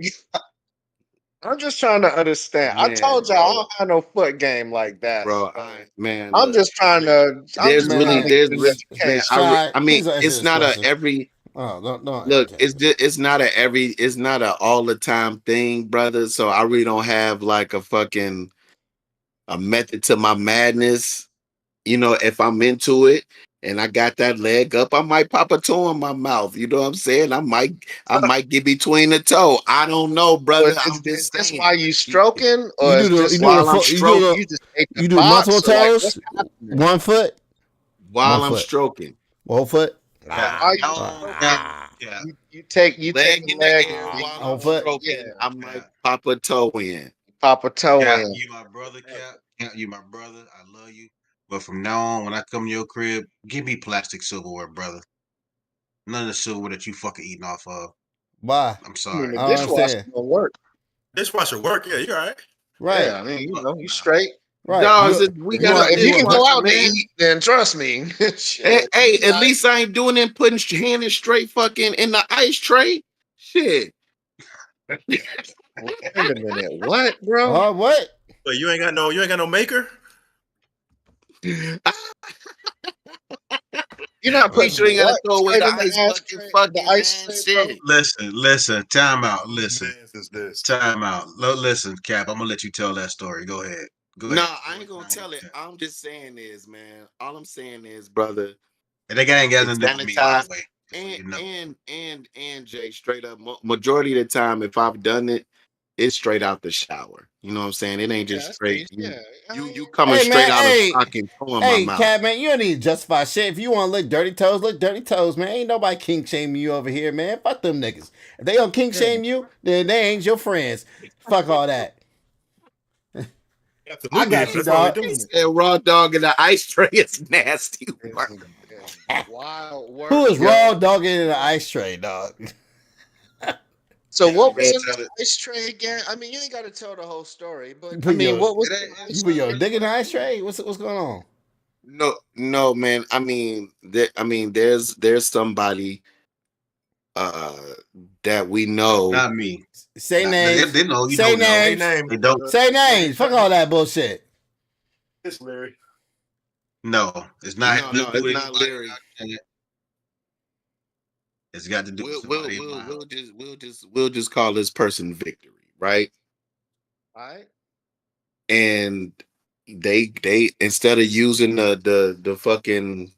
I'm just trying to understand. I man, told y'all I bro, don't have no foot game like that. bro. So Man, look. I'm There's just really, trying Man, to get there's, an re- man, man. education. shy. I mean, Please don't answer it's this not a question. every. Oh, don't Look, answer. it's not a every. It's not a all the time thing, brother. So I really don't have like a method to my madness. If I'm into it and I got that leg up, I might pop a toe in my mouth. You know what I'm saying? I might get between the toe. I don't know, So brother. is I'm is just this saying. why you stroking, You or do is the this you do like the While I'm full, stroking, you just ate the you do multiple box, or like what's toes, happening? 1 foot, 1 while I'm foot, stroking. 1 foot. Why you now, stroking? now, Yeah, You take Leg the in the leg, air and while On I'm foot. stroking. yeah, I might Cap, pop a toe in. pop a toe Cap, in. you my brother, Cap, you my brother. I love you. But from now on, when I come to your crib, give me plastic silverware, brother. None of the silverware that you fucking eating off of. Why? I'm I mean, sorry. the I don't dishwasher understand. gonna work. Dishwasher work. Yeah, you're all right. Right. Yeah, I mean, you Nah. straight. Right. Dogs, You we if you got a want if If you you can want go dishwasher, out to man. eat, then trust me. Hey, Shit. hey, at Right. least I ain't doing it putting hand in straight fucking in the ice tray. Shit. Wait a minute. What, bro? what? But you ain't got no maker. You're not Make putting sure you gotta what throw away straight the in the ice bucket, ashtray, the fucking ice man. tray, bro? Shit. Listen. Time out. Listen. Man, is this? Time out. Listen, Cap. I'm gonna let you tell that story. Go ahead. Go Nah, ahead. I ain't gonna Find tell your it. Cap. I'm just saying is, man. All I'm saying is, brother, And they ain't got it's nothing to do with me, by sanitized the way. Just so and you know. and Jay, straight up. Majority of the time, if I've done it, it's straight out the shower. You know what I'm saying? It ain't Yeah, just that's straight. decent. Yeah. I You mean, coming Hey straight man, out of fucking toe in my hey, mouth. cat man, you don't need to justify shit. If you want to lick dirty toes, man. Ain't nobody kink shaming you over here, man. Fuck them niggas. If they don't kink shame you, then they ain't your friends. Fuck all that. I Absolutely got is. you, That's why we dog. He doing it. said raw dog in the ice tray is nasty it's, work. it's wild work, Who is yo. raw dogging in an ice tray, dog? So Yeah, what was man, in tell the it. ice tray again? I mean, you ain't got to tell the whole story, but You I put mean, your what was It in ain't. the you ice put tray? your It's dick in the ice pretty tray? What's going on? No, man. There's somebody uh that we know. not me. Say names. They know. You Say don't know. Hey, names. name. They don't. Say names. Fuck all that bullshit. It's Larry. No, it's not No, nothing to no, do it's with not anybody. Larry. It's got to do with somebody in my house. We'll just call this person Victory, right? All right. And they instead of using the fucking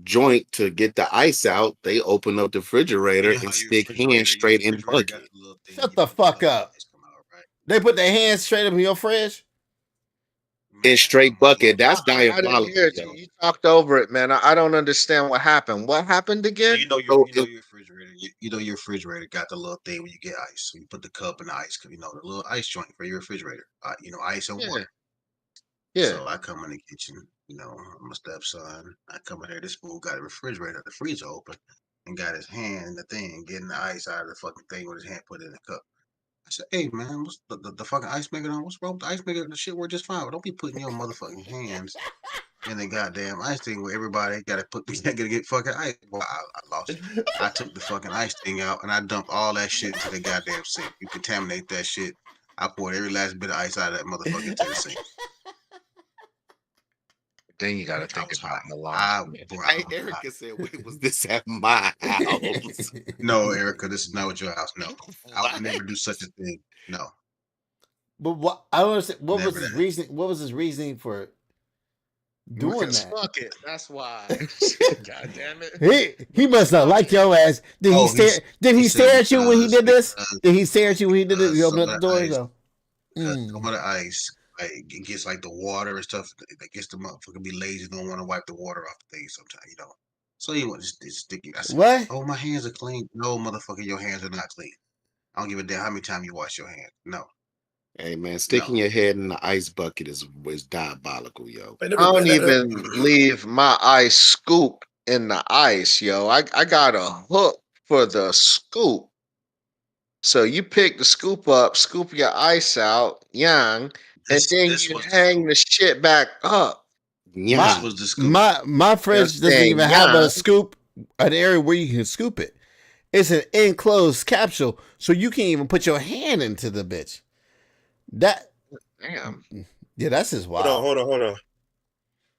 joint to get the ice out, they open up the refrigerator You know how and your stick hands straight in refrigerator got bucket. the little thing. Shut You the put the fuck cup and up. ice come out, right? They put their hands straight up in your fridge. In Man, straight bucket. look. That's I didn't diabolical, hear it. yo. You talked over it, man. I don't understand what happened. What happened So again? So you know your refrigerator. You know your refrigerator got the little thing when you get ice. So you put the cup in the ice. You know the little ice joint for your refrigerator. You know ice and Yeah. water. Yeah. So I come in the kitchen. You know I'm a stepson. I come in here. This fool got a refrigerator, the freezer open, and got his hand in the thing, getting the ice out of the fucking thing with his hand put it in the cup. I said, "Hey man, what's the fucking ice maker on? What's wrong with the ice maker? The shit work just fine. But don't be putting your motherfucking hands in the goddamn ice thing where everybody got to put got to get fucking ice." Well, I lost it. I took the fucking ice thing out and I dumped all that shit into the goddamn sink. You contaminate that shit. I poured every last bit of ice out of that motherfucker into the sink. Then you got to I think was about high. the long. I, Yeah. bro, I hey, was high. Erica said, wait, was this at my house? No, Erica, this is not what your house. No, I would What? never do such a thing. No, But what I don't understand. What was never his that. reason? What was his reasoning for doing Because that? fuck it. That's why. God damn it. He must not like your ass. Did he Oh, stare? Did he said stare at you when he did this? because Did he stare at you when he did it? You some open of up the the door and ice. go. Because "Mm." some of the ice, like it gets like the water and stuff. That gets the motherfucker be lazy, don't want to wipe the water off the thing sometimes, you know. So he went just sticky. I said, What? "Oh, my hands are clean." No, motherfucker, your hands are not clean. I don't give a damn how many times you wash your hands. No, Hey man, no. sticking your head in the ice bucket is diabolical, yo. I I never don't been that. even leave my ice scoop in the ice, yo. I got a hook for the scoop. So you pick the scoop up, scoop your ice out, young, and then This you was the hang scoop. the shit back up. This My Yeah. was the scoop. my You fridge doesn't understand? even have a Young. scoop, an area where you can scoop it. It's an enclosed capsule, so you can't even put your hand into the bitch. That Damn. yeah, that's just wild. Hold on.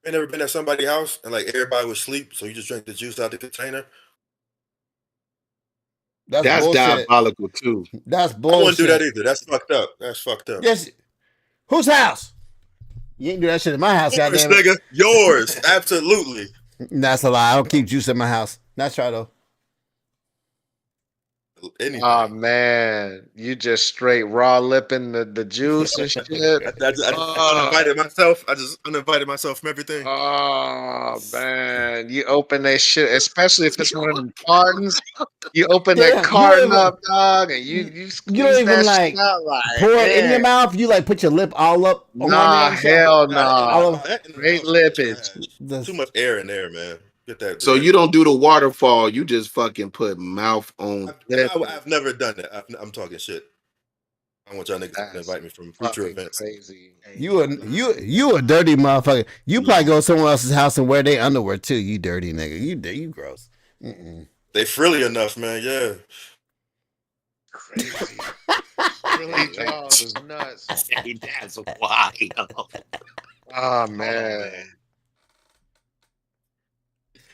You never been at somebody's house and like everybody was asleep, so you just drink the juice out the container. That's That's bullshit. diabolical too. That's I wouldn't do that bullshit. either. That's fucked up. That's fucked up. Yes. Whose house? You ain't do that shit in my house, Yours, goddamn it. nigga. Yours. Absolutely. That's a lie. I don't keep juice in my house. That's right though. anything. Oh man, you just straight raw lipping the juice and shit. I just uninvited myself. I just uninvited myself from everything. Oh man, you open that shit, especially if it's one of them cartons. You open that Yeah, carton up, dog, and you you squeeze don't even that like shit out like pour it in your man. mouth. You like put your lip all up on Nah, there and shit. hell Nah, nah. All of that in the Great mouth is lippage. trash. the Too much air in there, man. Get that. So you don't do the waterfall. You just fucking put mouth on. I've never done that. I'm talking shit. I want y'all niggas to That's invite me from future fucking events. crazy. Hey, you a dirty motherfucker. You probably go to someone else's house and wear their underwear too. You dirty nigga. You gross. Mm-mm. They frilly enough, man. Yeah. Crazy. Really, Jaws is nuts. Hey, that's wild. Oh hold on, man.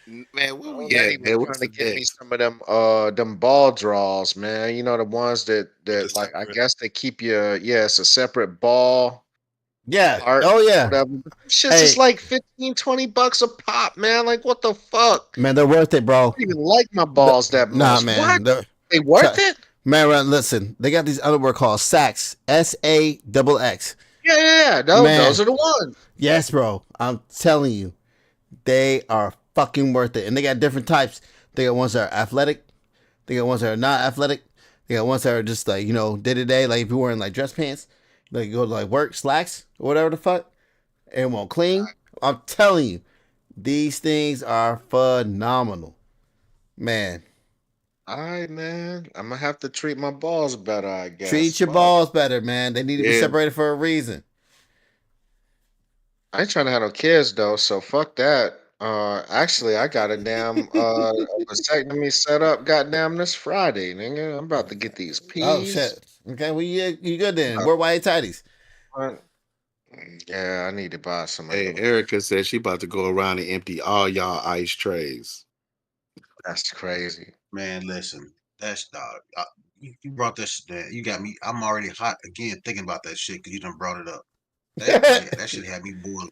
Man, where I we was at, even man? trying What's to the get me next? some of them ball draws, man. You know the ones that like I separate. guess they keep your it's a separate ball Yeah. part. Oh yeah. Whatever. Shit's Hey. just like $15-$20 a pop, man. Like what the fuck? Man, they're worth it, bro. I don't even like my balls that Nah, much. man. What? They worth it? Man, listen. They got these underwear called Sax. SAXX. Yeah. Man. Those are the ones. Yes, bro. I'm telling you, they are fucking worth it. And they got different types. They got ones that are athletic. They got ones that are not athletic. They got ones that are just like, day to day. Like if you're wearing like dress pants, like you go to like work, slacks, or whatever the fuck, and it won't clean. I'm telling you, these things are phenomenal. Man. All right, man. I'm gonna have to treat my balls better, I guess. Treat your balls better, man. They need to be Yeah. separated for a reason. I ain't trying to have no kids though, so fuck that. Actually, I got a damn vasectomy set up. Goddamn, this Friday, nigga. I'm about to get these Oh peas. shit. Okay, well you good then. Uh, Wear white tighties. Yeah, I need to buy some of Hey, them. Erica said she about to go around and empty all y'all ice trays. That's crazy. Man, listen, that's dog. You brought this. You got me. I'm already hot again thinking about that shit because you done brought it up. That shit had me boiling.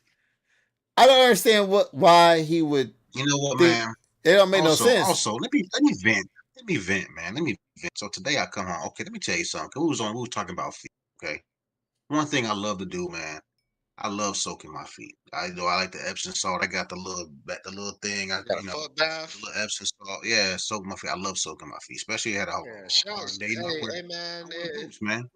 I don't understand why he would. You know what, think- man? It don't make no Also, sense. also, let me vent. Let me vent, man. Let me vent. So today I come home. Okay, let me tell you something. 'Cause we was talking about feet. Okay, one thing I love to do, man. I love soaking my feet. I like the Epsom salt. I got the little thing. Got a foot bath. the little Epsom salt. Yeah, soak my feet. I love soaking my feet, especially at a Yeah, hard shouts. day. Hey, man. I wear boots, man.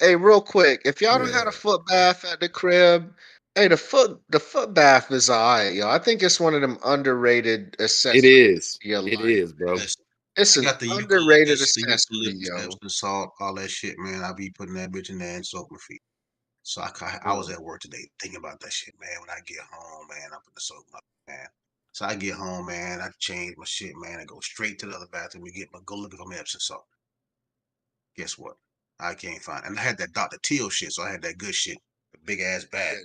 Real quick. If y'all don't had Yeah. a foot bath at the crib, hey, the foot bath is alright, yo. I think it's one of them underrated It accessories is. to your It life. is, bro. Listen, It's I an got the underrated eucalyptus, accessory, yo. Epsom salt, all that shit, man. I be putting that bitch in there and soak my feet. So I was at work today thinking about that shit, man. When I get home, man, I'm gonna soak my man. So I get home, man. I change my shit, man. I go straight to the other bathroom and go looking for my Epsom salt. Guess what? I can't find it. And I had that Dr. Teal shit, so I had that good shit, the big ass bag,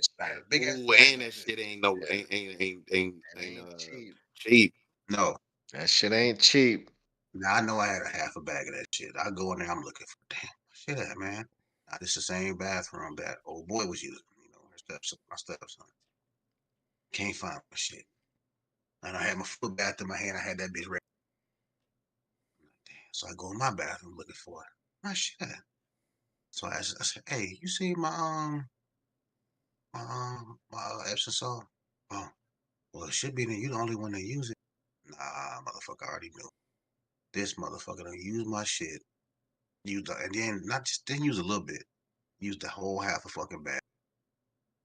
big ass Ooh, bag. and that shit ain't no Yeah. ain't Ain't cheap. cheap. No, That shit ain't cheap. now I know I had a half a bag of that shit. I go in there, I'm looking for damn shit at man. Now this the same bathroom that old boy was using, my stepson. Can't find my shit. And I had my foot bath in my hand. I had that bitch ready. Damn. So I go in my bathroom looking for it. My shit. So I said, hey, you see my Epsom salt? Oh, well, it should be there. You the only one that use it. Nah, motherfucker, I already knew. This motherfucker done use my shit. And then didn't use a little bit. Used the whole half a fucking bag.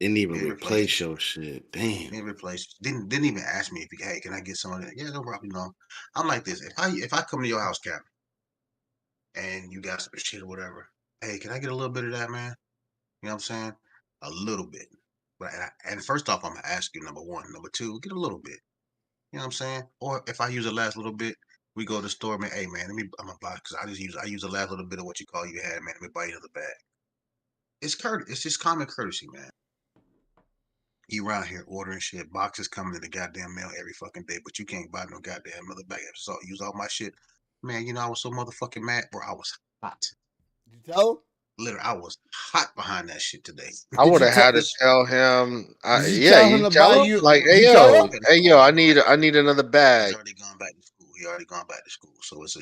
Didn't even Didn't replace replace the your shit. Damn. Didn't replace. Didn't even ask me if hey, can I get some of that? Yeah, no problem. I'm like this. If I come to your house, Cap, and you got some shit or whatever, hey, can I get a little bit of that, man? You know what I'm saying? A little bit. But and first off, I'm gonna ask you number one. Number two, get a little bit. You know what I'm saying? Or if I use the last little bit, we go to the store, man. Hey, man, I'm gonna buy because I use the last little bit of what you call you had, man. Let me buy you another bag. It's just common courtesy, man. You around here ordering shit, boxes coming in the goddamn mail every fucking day, but you can't buy no goddamn mother bag of salt. Use all my shit, man. I was so motherfucking mad, bro. I was hot. Did you tell him? Literally, I was hot behind that shit today. I Did would you have tell- had to tell him. Did you tell him You to tell buy him you- like, did you tell him? hey yo, I need another He's bag. already gone back to school. he already gone back to school, so it's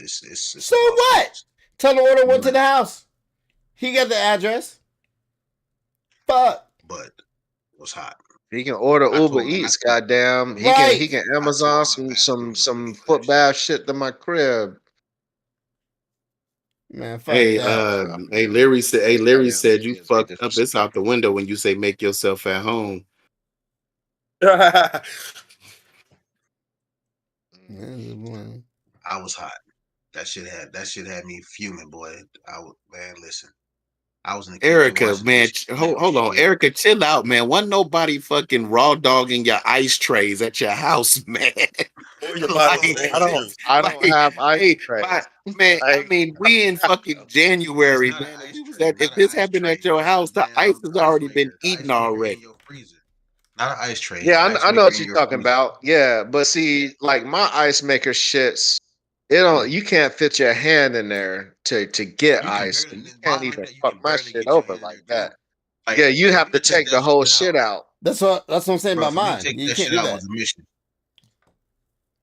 So a lost what? cause. Tell the order went to But- the house. He got the address. Fuck. But it was hot. He can order I Uber told him, Eats. Goddamn, he Right. can I Amazon told him I some passed foot through bath shit to my crib. Man, fuck Hey, that. hey, Larry said. Hey, Larry Goddamn said you kids be fucked up. It's out the window when you say make yourself at home. I was hot. That shit had me fuming, boy. Listen. I was in the kitchen Erica, watching man, this shit, hold on, shit. Erica, chill out, man. Wasn't nobody fucking raw dogging your ice trays at your house, man. Or your Like, bottle of I don't juice. I don't like, have ice hey, trays. man, I Like, mean, we in fucking January, It's not man. an ice We was tray, at, if not an this ice happened tray. at your It's a house, the ice damn has already been maker. The eaten ice maker already. in your freezer. Not an ice tray. yeah, Ice I know maker what in you're your talking freezer. about. Yeah, but see, like my ice maker shits, it don't. You can't fit your hand in there to get You can ice. barely, And you the can't bottom of even that, you fuck can my barely shit get your over hand like in there. that. Like, Yeah, you for have me to take take the that whole shit shit out, out. That's what I'm saying bro. about For me to mine. take You that can't shit do out that. was a mission.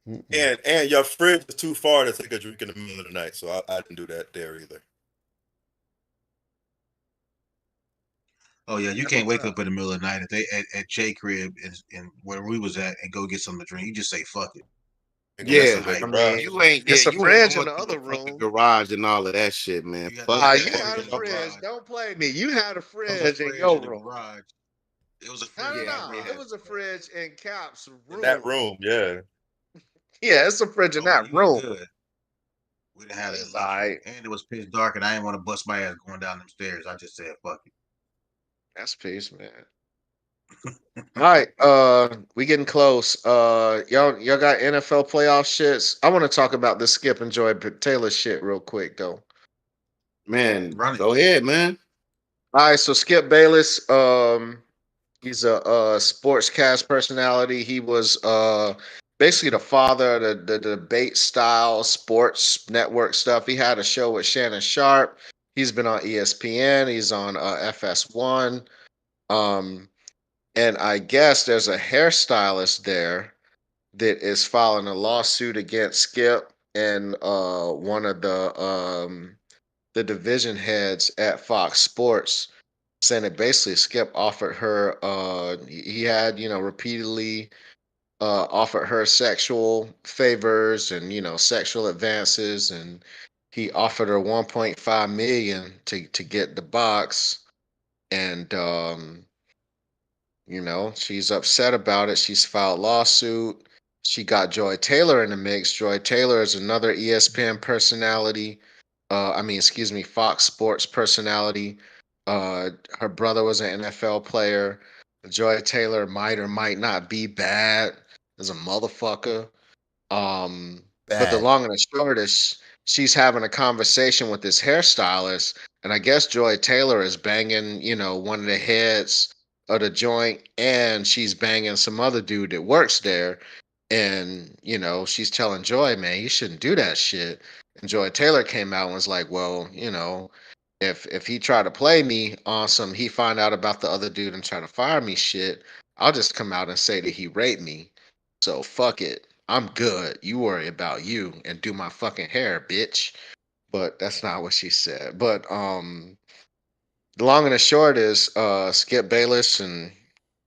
Mm-mm. And your fridge is too far to take a drink in the middle of the night, so I didn't do that there either. Oh yeah, you can't wake up in the middle of the night at J crib and where we was at and go get something to drink. You just say fuck it. And go get Yeah, some I garage. mean, you ain't. Yeah, it's a you ain't fridge in going the through other the fucking room. garage and all of that shit, man. You got Fuck Ah, that you that. had a in the fridge. garage. Don't play me. You had a It was a fridge in fridge your in the room. garage. It was a No, fridge no, in the no. garage. It was a fridge in Cap's In that room. room, yeah. Yeah, it's a fridge in Oh, well, that you was room. good. We didn't have that It's luxury. alright. And it was pitch dark and I didn't want to bust my ass going down them stairs. I just said fuck it. That's peace, man. All right, we getting close. Y'all got NFL playoff shits. I want to talk about the Skip and Joy Taylor shit real quick though. Man, Run it. go ahead, man. All right, so Skip Bayless, he's a sportscast personality. He was basically the father of the debate style sports network stuff. He had a show with Shannon Sharp. He's been on ESPN. He's on FS1. Um, and I guess there's a hairstylist there that is filing a lawsuit against Skip and one of the division heads at Fox Sports, saying that basically Skip offered her he had, repeatedly offered her sexual favors and, sexual advances, and he offered her 1.5 million to get the box. And she's upset about it. She's filed lawsuit. She got Joy Taylor in the mix. Joy Taylor is another ESPN personality. Excuse me, Fox Sports personality. Her brother was an NFL player. Joy Taylor might or might not be bad as a motherfucker. But the Bad. long and the short is she's having a conversation with this hairstylist, and I guess Joy Taylor is banging, one of the heads of the joint, and she's banging some other dude that works there. And, she's telling Joy, man, you shouldn't do that shit. And Joy Taylor came out and was like, well, if he tried to play me on some, he find out about the other dude and try to fire me shit, I'll just come out and say that he raped me. So fuck it. I'm good. You worry about you and do my fucking hair, bitch. But that's not what she said. But the long and the short is Skip Bayless and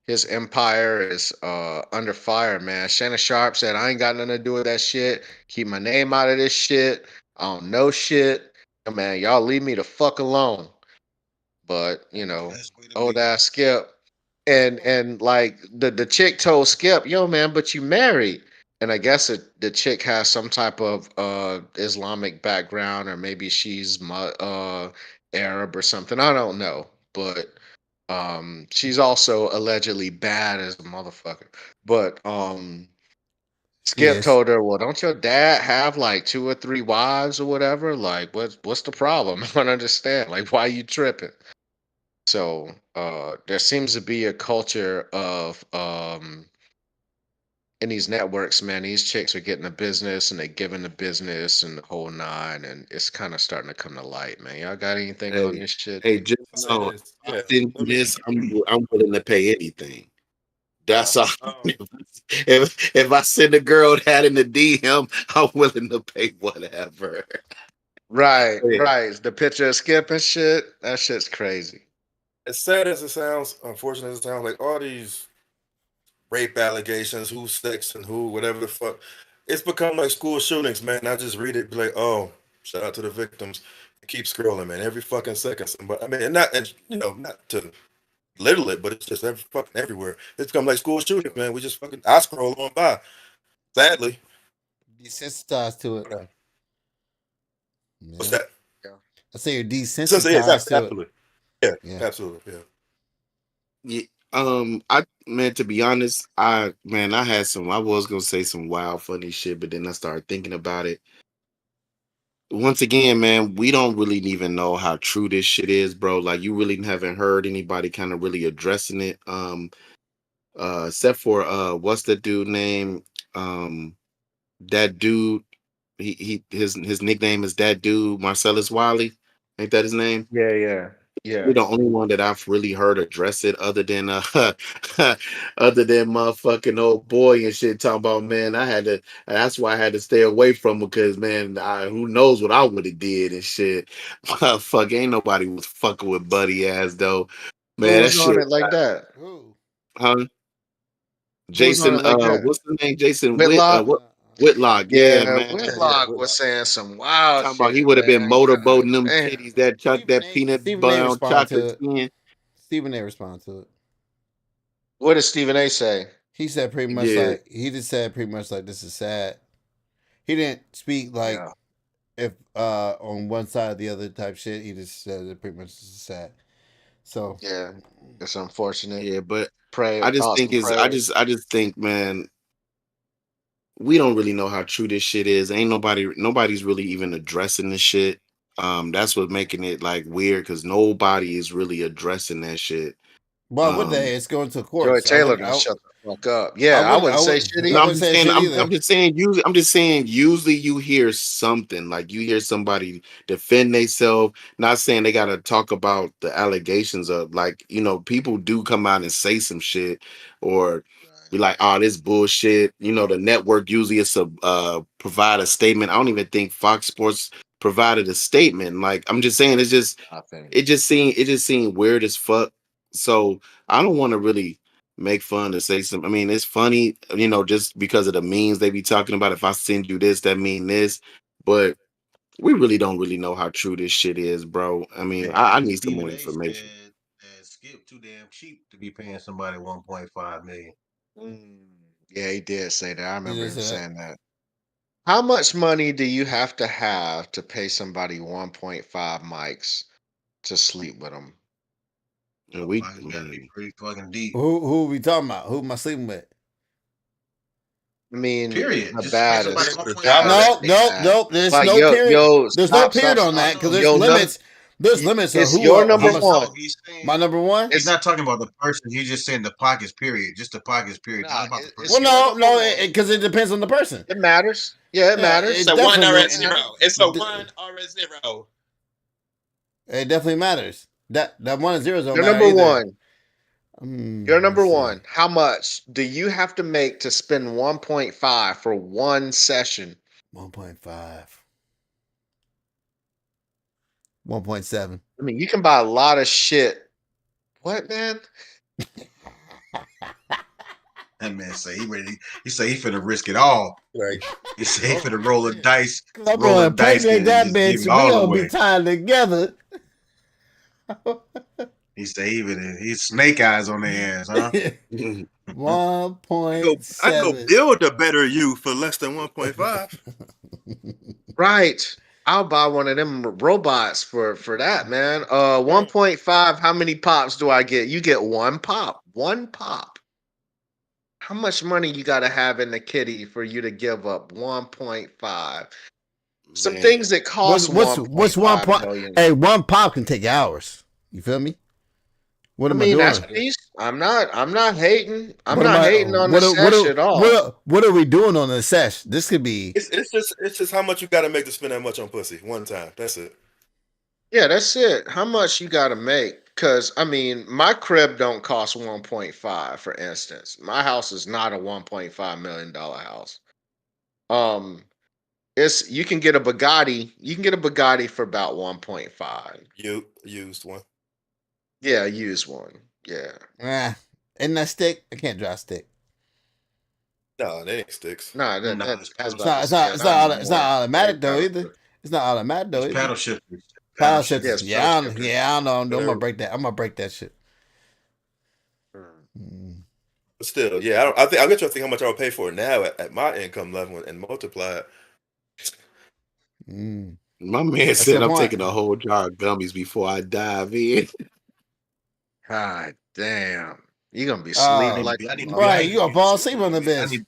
his empire is under fire, man. Shannon Sharp said, I ain't got nothing to do with that shit. Keep my name out of this shit. I don't know shit. Man, y'all leave me the fuck alone. But, Best way to old be. ass Skip. And like the chick told Skip, yo man, but you married. And I guess the chick has some type of Islamic background, or maybe she's Arab or something. I don't know. But she's also allegedly bad as a motherfucker. But Skip Yes. told her, well, don't your dad have like 2 or 3 wives or whatever? Like, what's the problem? I don't understand. Like, why you tripping? So there seems to be a culture of in these networks, man, these chicks are getting a business and they giving the business and the whole nine, and it's kind of starting to come to light, man. Y'all got anything on Hey, this shit? hey, just Say know this. I Yeah. send you this. I'm willing to pay anything. That's Yeah. all. If I send a girl that in the DM, I'm willing to pay whatever. Right, Yeah. right. The picture of Skip and shit. That shit's crazy. As sad as it sounds, unfortunate as it sounds, like all these rape allegations, who's sex and who, whatever the fuck, it's become like school shootings, man. I just read it, be like, oh, shout out to the victims. Keep scrolling, man. Every fucking second. But I mean, and not to little it, but it's just fucking everywhere. It's become like school shootings, man. We just fucking I scroll on by. Sadly, Desensitized to it. But, Yeah. what's that? I say you're Since it is desensitized to it. absolutely, yeah, Yeah. absolutely, yeah. Yeah, I man, to be honest, I had some. I was gonna say some wild, funny shit, but then I started thinking about it. Once again, man, we don't really even know how true this shit is, bro. Like, you really haven't heard anybody kind of really addressing it. Except for what's the dude name? That dude. His nickname is that dude, Marcellus Wiley. Ain't that his name? Yeah, yeah, You're yeah. the only one that I've really heard address it, other than other than motherfucking old boy and shit. Talking about, man, I had to. That's why I had to stay away from him, because man, who knows what I would have did and shit. Fuck, ain't nobody was fucking with Buddy ass though, Who man. That was on shit, it like that? Who? huh? Who was on Jason, it like that? what's the name? Jason Whitlock? Whitlock, yeah, Yeah, man. Whitlock was saying some wild Talking about shit, he would have been man. motorboating God them damn. titties that chuck that peanut Stephen A. butter on responded to chocolate it. skin. Stephen A. responded to it. What did Stephen A. say? He said pretty much Yeah. like he just said pretty much like this is sad. He didn't speak like Yeah. if on one side or the other type shit. He just said it pretty much this is sad. So Yeah, it's unfortunate. Yeah, but Pray. I just Thoughts think and is I prayers. just think, man, we don't really know how true this shit is. Ain't nobody's really even addressing this shit. That's what's making it like weird, because nobody is really addressing that shit. well, what day it's going to court. Joy Taylor done shut the fuck up. Yeah, I wouldn't say shit No, either. I'm just saying. I'm just saying. Usually you hear something, like you hear somebody defend themselves. Not saying they gotta talk about the allegations of, like, people do come out and say some shit, or be like, "Oh, this bullshit." The network usually is provide a statement. I don't even think Fox Sports provided a statement. Like, I'm just saying, it's just it just seemed weird as fuck. So I don't want to really make fun and say something. I mean, it's funny, just because of the memes they be talking about. If I send you this, that mean this, but we really don't really know how true this shit is, bro. I mean, I need some more information. Skip too damn cheap to be paying somebody 1.5 million. Yeah, he did say that. I remember him say that. saying that. How much money do you have to pay somebody 1.5 mics to sleep with them? And Gotta be pretty fucking deep. Who we talking about? Who am I sleeping with? I mean, Period. the Just baddest. pay somebody the 1.5. baddest they have. Nope. There's Like, no yo, period. yo, There's no stop, period stop, on that stop. because there's Yo, limits. There's limits of it's who. your how number much- one. He's saying, My number one. he's not talking about the person. He's just saying the pockets. Period. Just the pockets. Period. Nah, Not about the it's person. Well, your number no, one. because it depends on the person. It matters. Yeah, it matters. it It's a 1 or a definitely- 0. It's a 1 or a 0. It definitely matters. That 1 and 0 don't Your matter number either. one. Your number let's see. one. How much do you have to make to spend 1.5 for one session? 1.5. 1.7. I mean, you can buy a lot of shit. What, man? That man say he ready. He say he finna risk it all. Right. He say he finna roll the dice. I'm Roll going the to dice impregnate and that just give bitch. it We all gonna be away. tied together. He say he's snake eyes on their ass, huh? 1.7. I go build a better you for less than 1.5. Right. I'll buy one of them robots for that, man. 1.5. How many pops do I get? You get one pop. One pop. How much money you got to have in the kitty for you to give up 1.5? Some Man. things that cost What's 1 million. Hey, one pop can take hours. You feel me? What I am mean, I that's doing? peace. I'm not hating. I'm What am not I- hating on what the are- what sesh are- at all. What are we doing on the sesh? This could be. It's just how much you got to make to spend that much on pussy one time. That's it. Yeah, that's it. How much you got to make? Cause I mean, my crib don't cost 1.5, for instance. My house is not a $1.5 million house. Um, it's you can get a Bugatti. You can get a Bugatti for about 1.5. You used one. Yeah, a used one. Yeah. Isn't that stick? I can't drive stick. No, they ain't sticks. Nah, that, Nah, that it's that's paddle about It's to not. say It's not not. anymore. It's not automatic Straight though paddle either. shift. It's not automatic though It's either. paddle shifters. Paddle shifters. shifters. Yes, Yeah, paddle I don't, shifters. yeah. I don't know. I'm gonna Whatever. break that. I'm gonna break that shit. Mm. Mm. But still, yeah, I think I'll get you to think how much I would pay for it now at my income level and multiply it. Mm. My man That's said your I'm point. taking a whole jar of gummies before I dive in. God damn. You're gonna be Oh, sleep like I need to a be. I right. need You to gonna be on fall some asleep on the Floyd. I bench. need.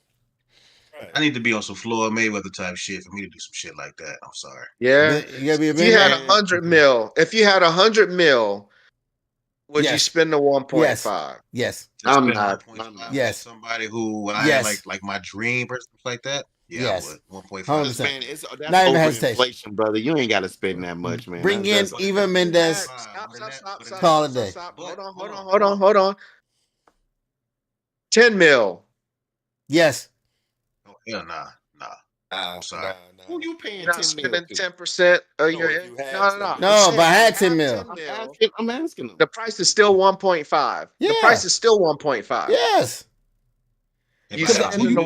Right. I need to be on some Floyd Mayweather type shit for me to do some shit like that. I'm sorry. Yeah. You gotta be a If you had billionaire. 100 mil, if you had 100 mil, would you Yes. spend the Yes. 1.5? Yes. To I'm spend not. 1.5 I'm not. on Yes. somebody who I had Yes. like my dream person like that. Yeah, Yes. I would. 1.5. 100%. Man, that's Not even over hesitation. inflation, brother. You ain't got to spend that much, man. Bring in That's Eva Mendes. Stop. Call it a day. Hold on. 10 mil. Yes. Oh, hell nah. Nah, I'm sorry. who you paying You're not 10 spending mil to? 10% of No, your if you had no. 10 mil. No, I'm if I saying had if 10 you mil. have 10 mil, I'm asking them. the price is still 1.5. The Yeah. price is still 1.5. Yes. If You I Because had said if 10 the mil,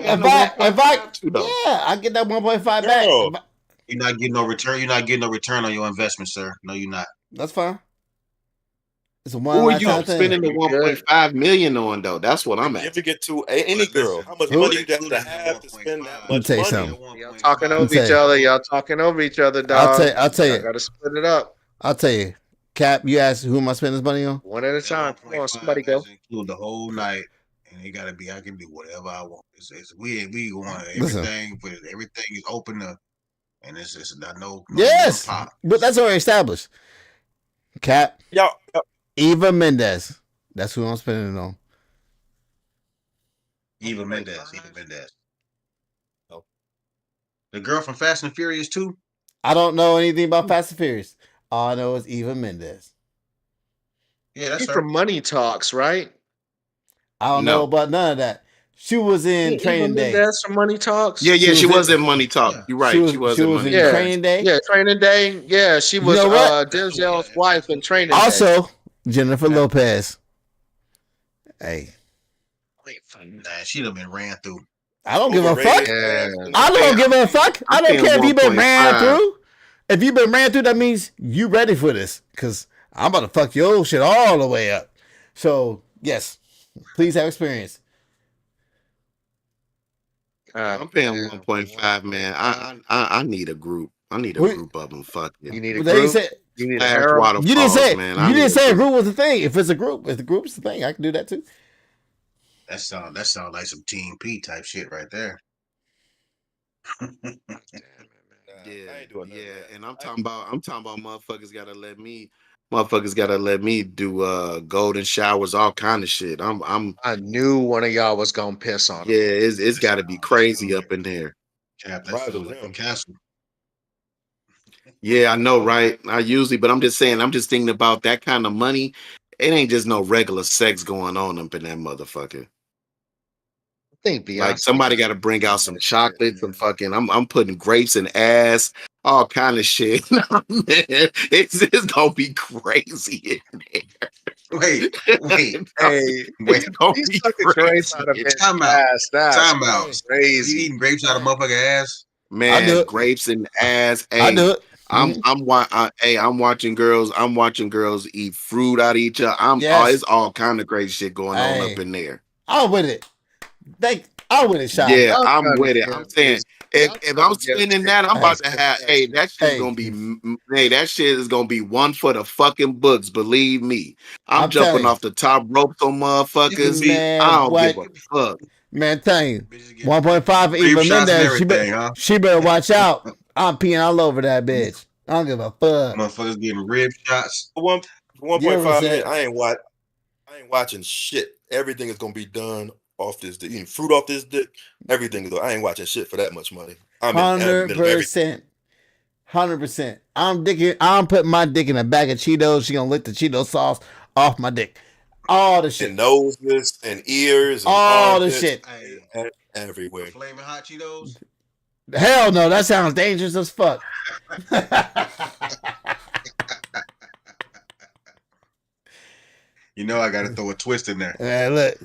I, too, though. yeah, I get that 1.5 back. No. If I- you're not getting no return. You're not getting no return on your investment, sir. No, you're not. That's fine. It's a Who one are you lifetime thing. spending the You good? 1.5 million on, though? That's what I'm If asking. you get to any But girl, listen, how much Who? money you have included to in have to spend that 1.5. Let me much tell you money? something. Y'all talking Let me over tell each you. other. Y'all talking over each other, dog. I'll tell Y'all you. gotta split it up I'll tell you. Cap, you asked who am I spending this money on? one at a That time. Come on, 1.5 somebody has go. to include the whole night, and it gotta be. I can do whatever I want. We want Listen. everything, but everything is open to, and it's not no Yes. pop. But that's already established. Cap, Y'all, Eva Mendes. That's who I'm spending it on. Eva Mendes. Oh. The girl from Fast and Furious 2. I don't know anything about Fast and Furious. All I know is Eva Mendes. Yeah, that's She's her. from Money Talks, right? I don't know No. about none of that. She was in Training Day. That's from Money Talks. Yeah, She she was was in- in Money Talk. Yeah. You're right. She was in Money in Talk. Training Day. Yeah, Training Day. Yeah, she was know what? Denzel's wife in Training Day. Also, Jennifer Lopez. Hey, Nah, she'd have been ran through. I don't give a fuck. Yeah. I don't give a fuck. I don't paying care if you've been ran 1.5. through. If you've been ran through, that means you ready for this. Because I'm about to fuck your old shit all the way up. So, yes, please have experience. I'm paying 1.5, man. I need a group. I need a Who- group of them. Fuck You it. need a Well, they group. said, You need a Flash harem. Waterfalls, you didn't say man. you didn't say a group was the thing. If it's a group the thing, I can do that too. That sound like some Team P type shit right there. Nah, I ain't doing none of that. And I'm talking about motherfuckers gotta let me do golden showers, all kind of shit. I knew one of y'all was gonna piss on him. Yeah, it's gotta be crazy up in there. Cap, that Rise sound was like a him. castle. Yeah, I know, right? But I'm just saying, I'm just thinking about that kind of money. It ain't just no regular sex going on up in that motherfucker. I think Beyonce. Like somebody got to bring out some chocolate, some fucking. I'm putting grapes in ass, all kind of shit. Man, it's gonna be crazy in there. Wait. Hey, It's gonna he's be sucking grapes crazy. out of his Time out. ass. That's Time out. You crazy. eating grapes out of motherfucker ass? I do Man, it. grapes in ass. I Hey, do it. I'm watching girls. I'm watching girls eat fruit out of each other. Yes. It's all kind of crazy shit going on Hey. up in there. I'm with it. I'm with it, Shy. Yeah, Y'all I'm trying with to it. get I'm saying this- if y'all I'm trying to get spending this- that, I'm about to Hey. have. Hey, that shit's Hey. gonna be. Hey, that shit is gonna be one for the fucking books. Believe me, I'm I'm telling jumping you. off the top ropes on motherfuckers. Man, I don't what? give a fuck. Man, tell you. Bitches get 1.5 grape Eva shots and Mendes. everything, huh? She better watch out. I'm peeing all over that bitch. I don't give a fuck. Motherfuckers getting rib shots. For 1.5 You ever million, said- I ain't watching shit. Everything is gonna be done off this dick. Eating fruit off this dick. Everything is. I ain't watching shit for that much money. I'm in the middle of everything. 100%. I'm putting my dick in a bag of Cheetos. She gonna lick the Cheeto sauce off my dick. All the shit. And noses and ears and All the armpits, shit. Hey, everywhere. flaming hot Cheetos. Hell no, that sounds dangerous as fuck. You know I got to throw a twist in there. Man, look,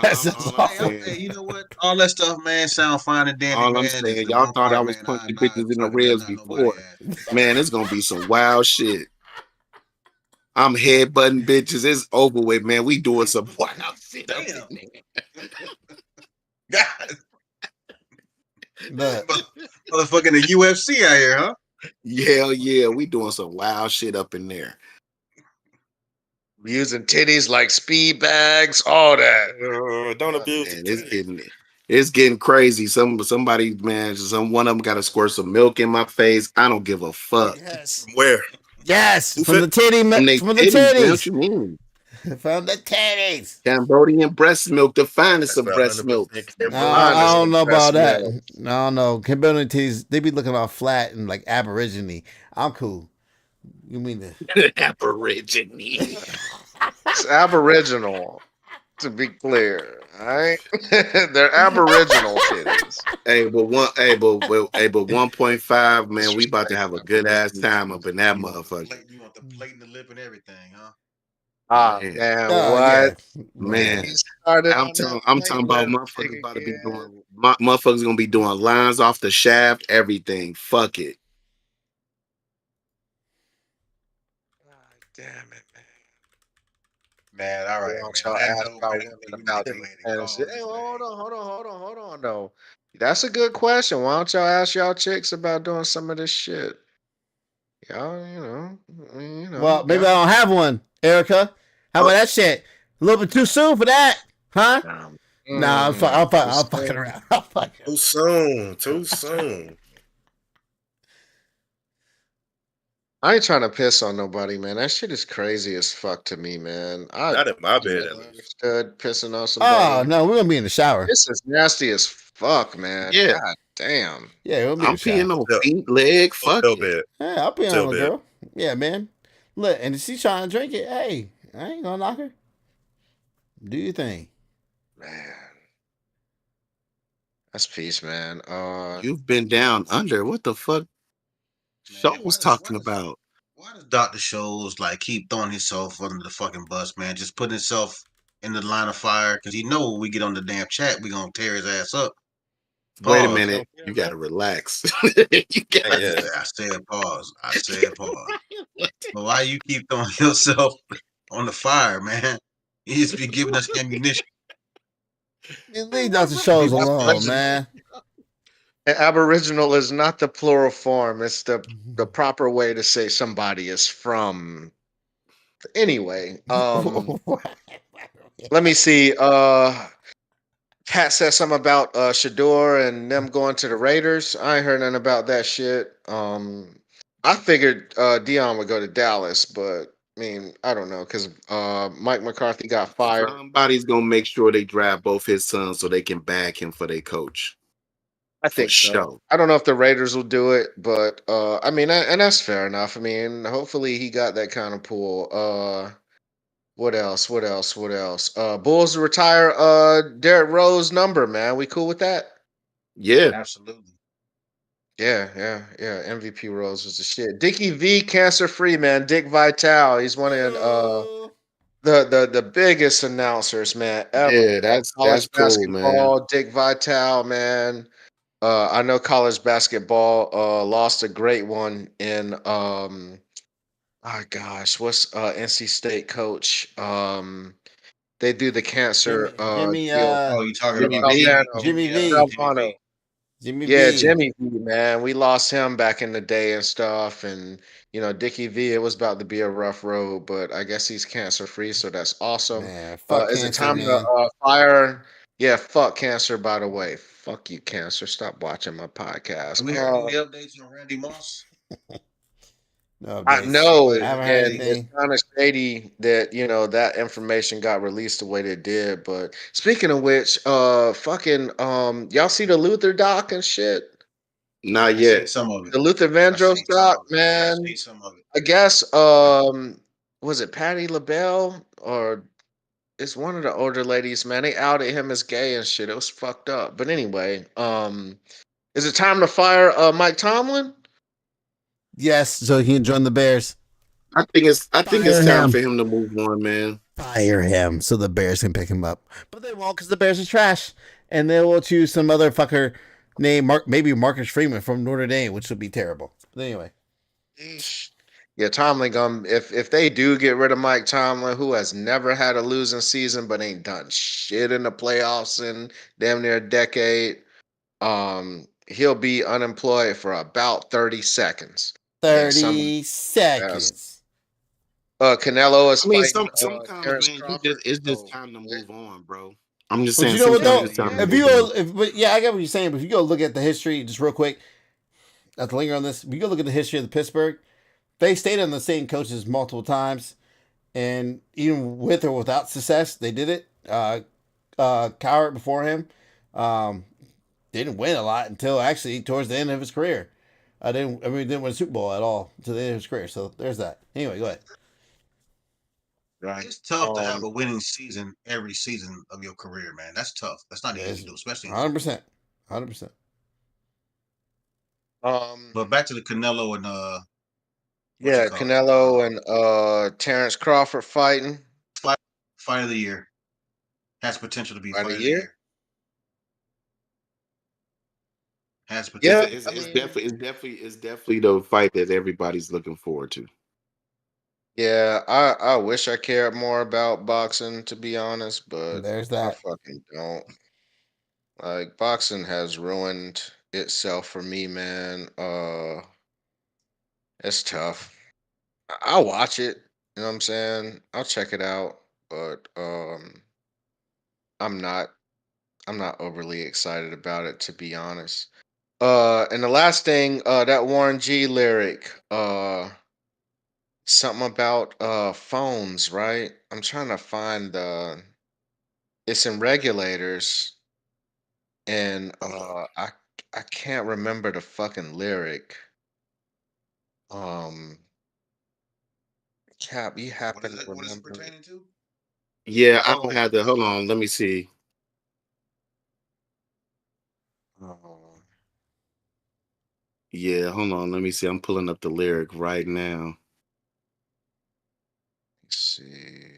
that's just all I'm awful. saying- Hey, you know what? All that stuff, man, sound fine and dandy, All man. I'm It's saying, the y'all one thought part, I was man, punching I'm not bitches in the fucking ribs letting nobody before. have. Man, it's gonna be some wild shit. I'm headbutting bitches. It's over with, man. We doing some wild shit up in there. God, Look, motherfucking the UFC out here, huh? Hell yeah, we doing some wild shit up in there. Using titties like speed bags, all that. Don't abuse Man, the it's getting crazy. Somebody, man, one of them got to squirt some milk in my face. I don't give a fuck. yes, From where? yes, Who from the fit- titty, From they from the titties, man, what titties, you mean? from the titties. Cambodian breast milk, the finest That's of breast 100% milk. I don't know about that. Milk. I don't know. Cambodian titties, they be looking all flat and like Aborigine. I'm cool. You mean the Aborigine. It's Aboriginal, to be clear. All right, they're Aboriginal titties. Hey, but 1.5, man, we about to have a good ass time up in that You want the motherfucker. plate, you want the plate and the lip and everything, huh? Ah, Man. man, Oh, what? yeah. Man, He started I'm on talking. that I'm plate talking about lip motherfuckers thing about to be again. doing. Motherfuckers gonna be doing lines off the shaft, everything. Fuck it. God damn it, man. Man, all right, Why don't man. y'all On that ask note, about man, women we need about to go these ahead and things? call Hey, this hold on, though. That's a good question. Why don't y'all ask y'all chicks about doing some of this shit? Y'all, Well, maybe y'all- I don't have one, Erica. How about that shit? A little bit too soon for that, huh? Nah, I'm fucking around. I'm fucking Too soon. Too soon. I ain't trying to piss on nobody, man. That shit is crazy as fuck to me, man. I Not in my bed, never at least. understood pissing on Oh somebody. no, we're gonna be in the shower. This is nasty as fuck, man. Yeah. God damn. Yeah, we'll be in I'm the shower. peeing on Yeah. feet, leg. Fuck Hotel it. bed. Yeah, I'll be Still on a bad. girl. Yeah, man. Look, and if she's trying to drink it, hey, I ain't gonna knock her. Do your thing. Man. That's peace, man. You've been down under. What the fuck? Show was talking about. Why does Dr. Scholes like keep throwing himself under the fucking bus, man? Just putting himself in the line of fire because he know when we get on the damn chat, we gonna tear his ass up. Wait a Pause. minute. You gotta relax. You gotta. Yeah. I said pause. I said pause. But why you keep throwing yourself on the fire, man? You just be giving us ammunition. Leave Dr. Shows That's alone, punching. man. Aboriginal is not the plural form. It's the proper way to say somebody is from. Anyway, let me see. Pat said something about Shador and them going to the Raiders. I ain't heard nothing about that shit. I figured Dion would go to Dallas, but I mean, I don't know because Mike McCarthy got fired. Somebody's gonna make sure they draft both his sons so they can bag him for their coach. I think so. sure. I don't know if the Raiders will do it, but I mean, and that's fair enough. I mean, hopefully he got that kind of pull. What else? Bulls retire Derrick Rose number, man. We cool with that? Yeah. Absolutely. Yeah. MVP Rose was the shit. Dickie V, cancer free, man. Dick Vitale. He's one of the biggest announcers, man, ever. Yeah, that's College cool, man. basketball, Dick Vitale, man. I know college basketball lost a great one in oh gosh, what's NC State coach? They do the cancer Jimmy, deal. Oh, you talking Jimmy about V. Salvano. Jimmy V. Salvano. Jimmy Yeah, V. Jimmy V, man. We lost him back in the day and stuff. And, Dickie V, it was about to be a rough road, but I guess he's cancer free, so that's awesome. Man, fuck Is it cancer, time man. to fire? Yeah, fuck cancer, by the way. Fuck you, cancer. Stop watching my podcast. Do we have any updates on Randy Moss? No I updates. know, I haven't heard and it's anything. kind of shady that that information got released the way that it did. But speaking of which, fucking y'all see the Luther doc and shit? Not I yet. seen some of it. The Luther I Vandross seen some doc, of it. I man. seen some of it. I guess was it Patty LaBelle or it's one of the older ladies, man. They outed him as gay and shit. It was fucked up. But anyway, is it time to fire Mike Tomlin? Yes, so he can join the Bears. I think it's Fire time him. for him to move on, man. Fire him so the Bears can pick him up. But they won't because the Bears are trash. And they will choose some other fucker named maybe Marcus Freeman from Notre Dame, which would be terrible. But anyway. Yeah, Tomlin if they do get rid of Mike Tomlin, who has never had a losing season but ain't done shit in the playoffs in damn near a decade, he'll be unemployed for about 30 seconds. 30 seconds. Canelo is I mean, fighting sometimes, Terrence man, Crawford. it's just So, time to move on, bro. I'm just But saying, you know what though? sometimes it's time to If move you on. go, but yeah, I get what you're saying. But if you go look at the history, just real quick, not to linger on this, if you go look at the history of the Pittsburgh, they stayed on the same coaches multiple times, and even with or without success, they did it. Coward before him, um, didn't win a lot until actually towards the end of his career. Didn't win a Super Bowl at all until the end of his career. So there's that. Anyway, go ahead. right. It's tough to have a winning season every season of your career, man. That's tough. That's not easy to do, especially in football. 100%. But back to the Canelo and Yeah, Canelo and Terrence Crawford fighting. Fight of the year. Has potential to be Fight fight of of the the year? year. Has Yeah, potential. It's definitely the fight that everybody's looking forward to. Yeah, I wish I cared more about boxing, to be honest, but There's I that. fucking don't. Like boxing has ruined itself for me, man. It's tough. I'll watch it. You know what I'm saying? I'll check it out, but I'm not I'm not overly excited about it, to be honest. And the last thing, that Warren G lyric, something about phones, right? I'm trying to find the it's in regulators and I can't remember the fucking lyric. Um Cap, you happen to What is it remember it? pertaining to? Yeah, I don't Oh, have the. Hold on, let me see. oh, Yeah, hold on, let me see. I'm pulling up the lyric right now. let's see.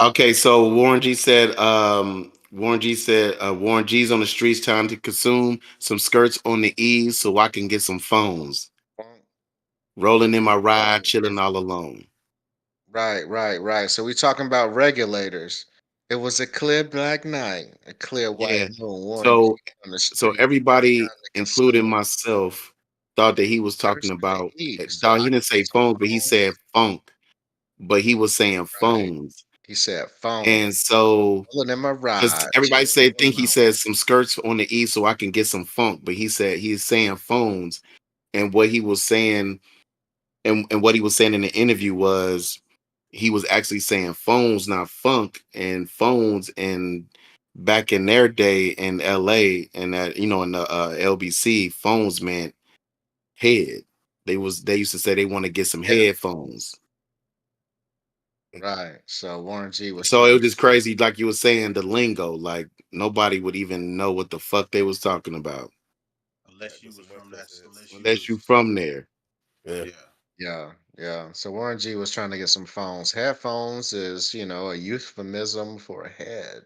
Okay, so Warren G said, Warren G's on the streets, time to consume some skirts on the ease so I can get some phones. Phone- Rolling in my ride, phone. chilling all alone. Right. So we talking about regulators. It was a clear black night, a clear white Yeah. moon. Warren G So on the so street. everybody, Time to including consume. myself, thought that he was Skirts talking on the about. east, so Dog, I he didn't can say get some phones, but he phones. said funk. But he was saying Right. phones. He said phone. And so, Rolling in my because ride, everybody chilling said, all think he alone. said some skirts on the east so I can get some funk. But he said he's saying phones. And what he was saying, and what he was saying in the interview was he was actually saying phones, not funk, and phones. And back in their day in LA and that, in the LBC, phones meant head. They used to say they want to get some Yeah. headphones. Right. So Warren G was So trying it to was just crazy, like you were saying, the lingo, like nobody would even know what the fuck they was talking about Unless you was from that. Unless you unless you was. from there. Yeah. Yeah. So Warren G was trying to get some phones. Headphones is, a euphemism for a head.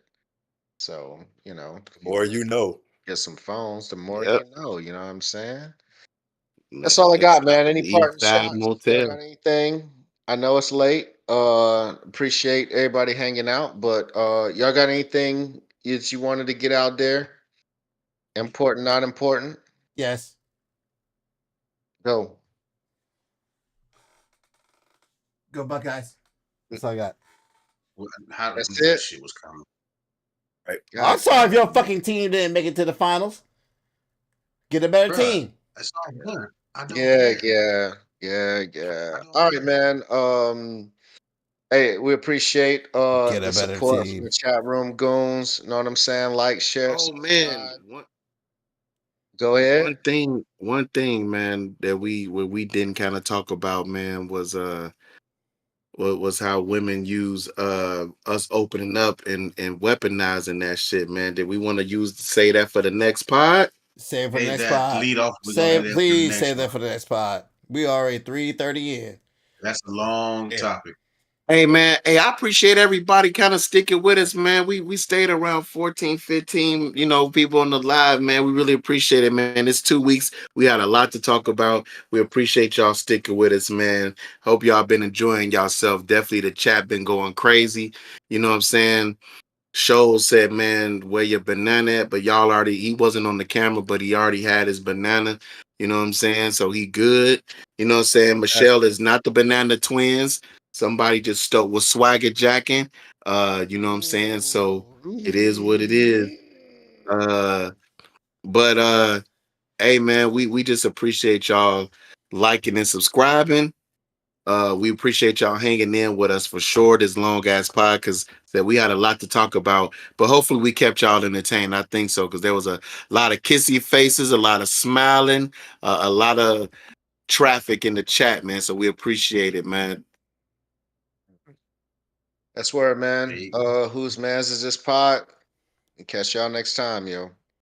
So, The more you know. get some phones, the more Yep, you know. You know what I'm saying? That's man. all I That's got, man. Any the East parting Side shots? Y'all got Motel. anything? I know it's late. Appreciate everybody hanging out, but y'all got anything that you wanted to get out there? Important, not important? Yes. Go. Go Buckeyes. That's all I got. How I That's knew it? that shit was coming. Right. I'm God sorry if your damn. fucking team didn't make it to the finals. Get a better Bruh, team. that's all good. I don't Yeah, care. yeah. I don't All right, care. man. Hey, we appreciate Get the a better support from team. the chat room goons. Know what I'm saying? Like, share, Oh man, subscribe. Go ahead. one thing, man, that we didn't kind of talk about, man, was was how women use us opening up and weaponizing that shit, man. Did we want to say that for the next pod? Save it for the Hey, next that pod. lead off. We're gonna have that for the Please next save that one. for the next pod. We already 3:30 in. That's a long Yeah. topic. Hey man, hey, I appreciate everybody kind of sticking with us, man. We stayed around 14, 15, people on the live, man. We really appreciate it, man. It's 2 weeks. We had a lot to talk about. We appreciate y'all sticking with us, man. Hope y'all been enjoying yourself. Definitely the chat been going crazy. You know what I'm saying? Shoal said, man, where your banana at? But he wasn't on the camera, but he already had his banana. You know what I'm saying? So he good. You know what I'm saying? Michelle is not the banana twins. Somebody just was swagger jacking. You know what I'm saying? So it is what it is. But hey man, we just appreciate y'all liking and subscribing. We appreciate y'all hanging in with us for sure this long ass pod because we had a lot to talk about. But hopefully we kept y'all entertained. I think so because there was a lot of kissy faces, a lot of smiling, a lot of traffic in the chat, man. So we appreciate it, man. That's where, man. Hey. Whose man's is this pod? Catch y'all next time, yo.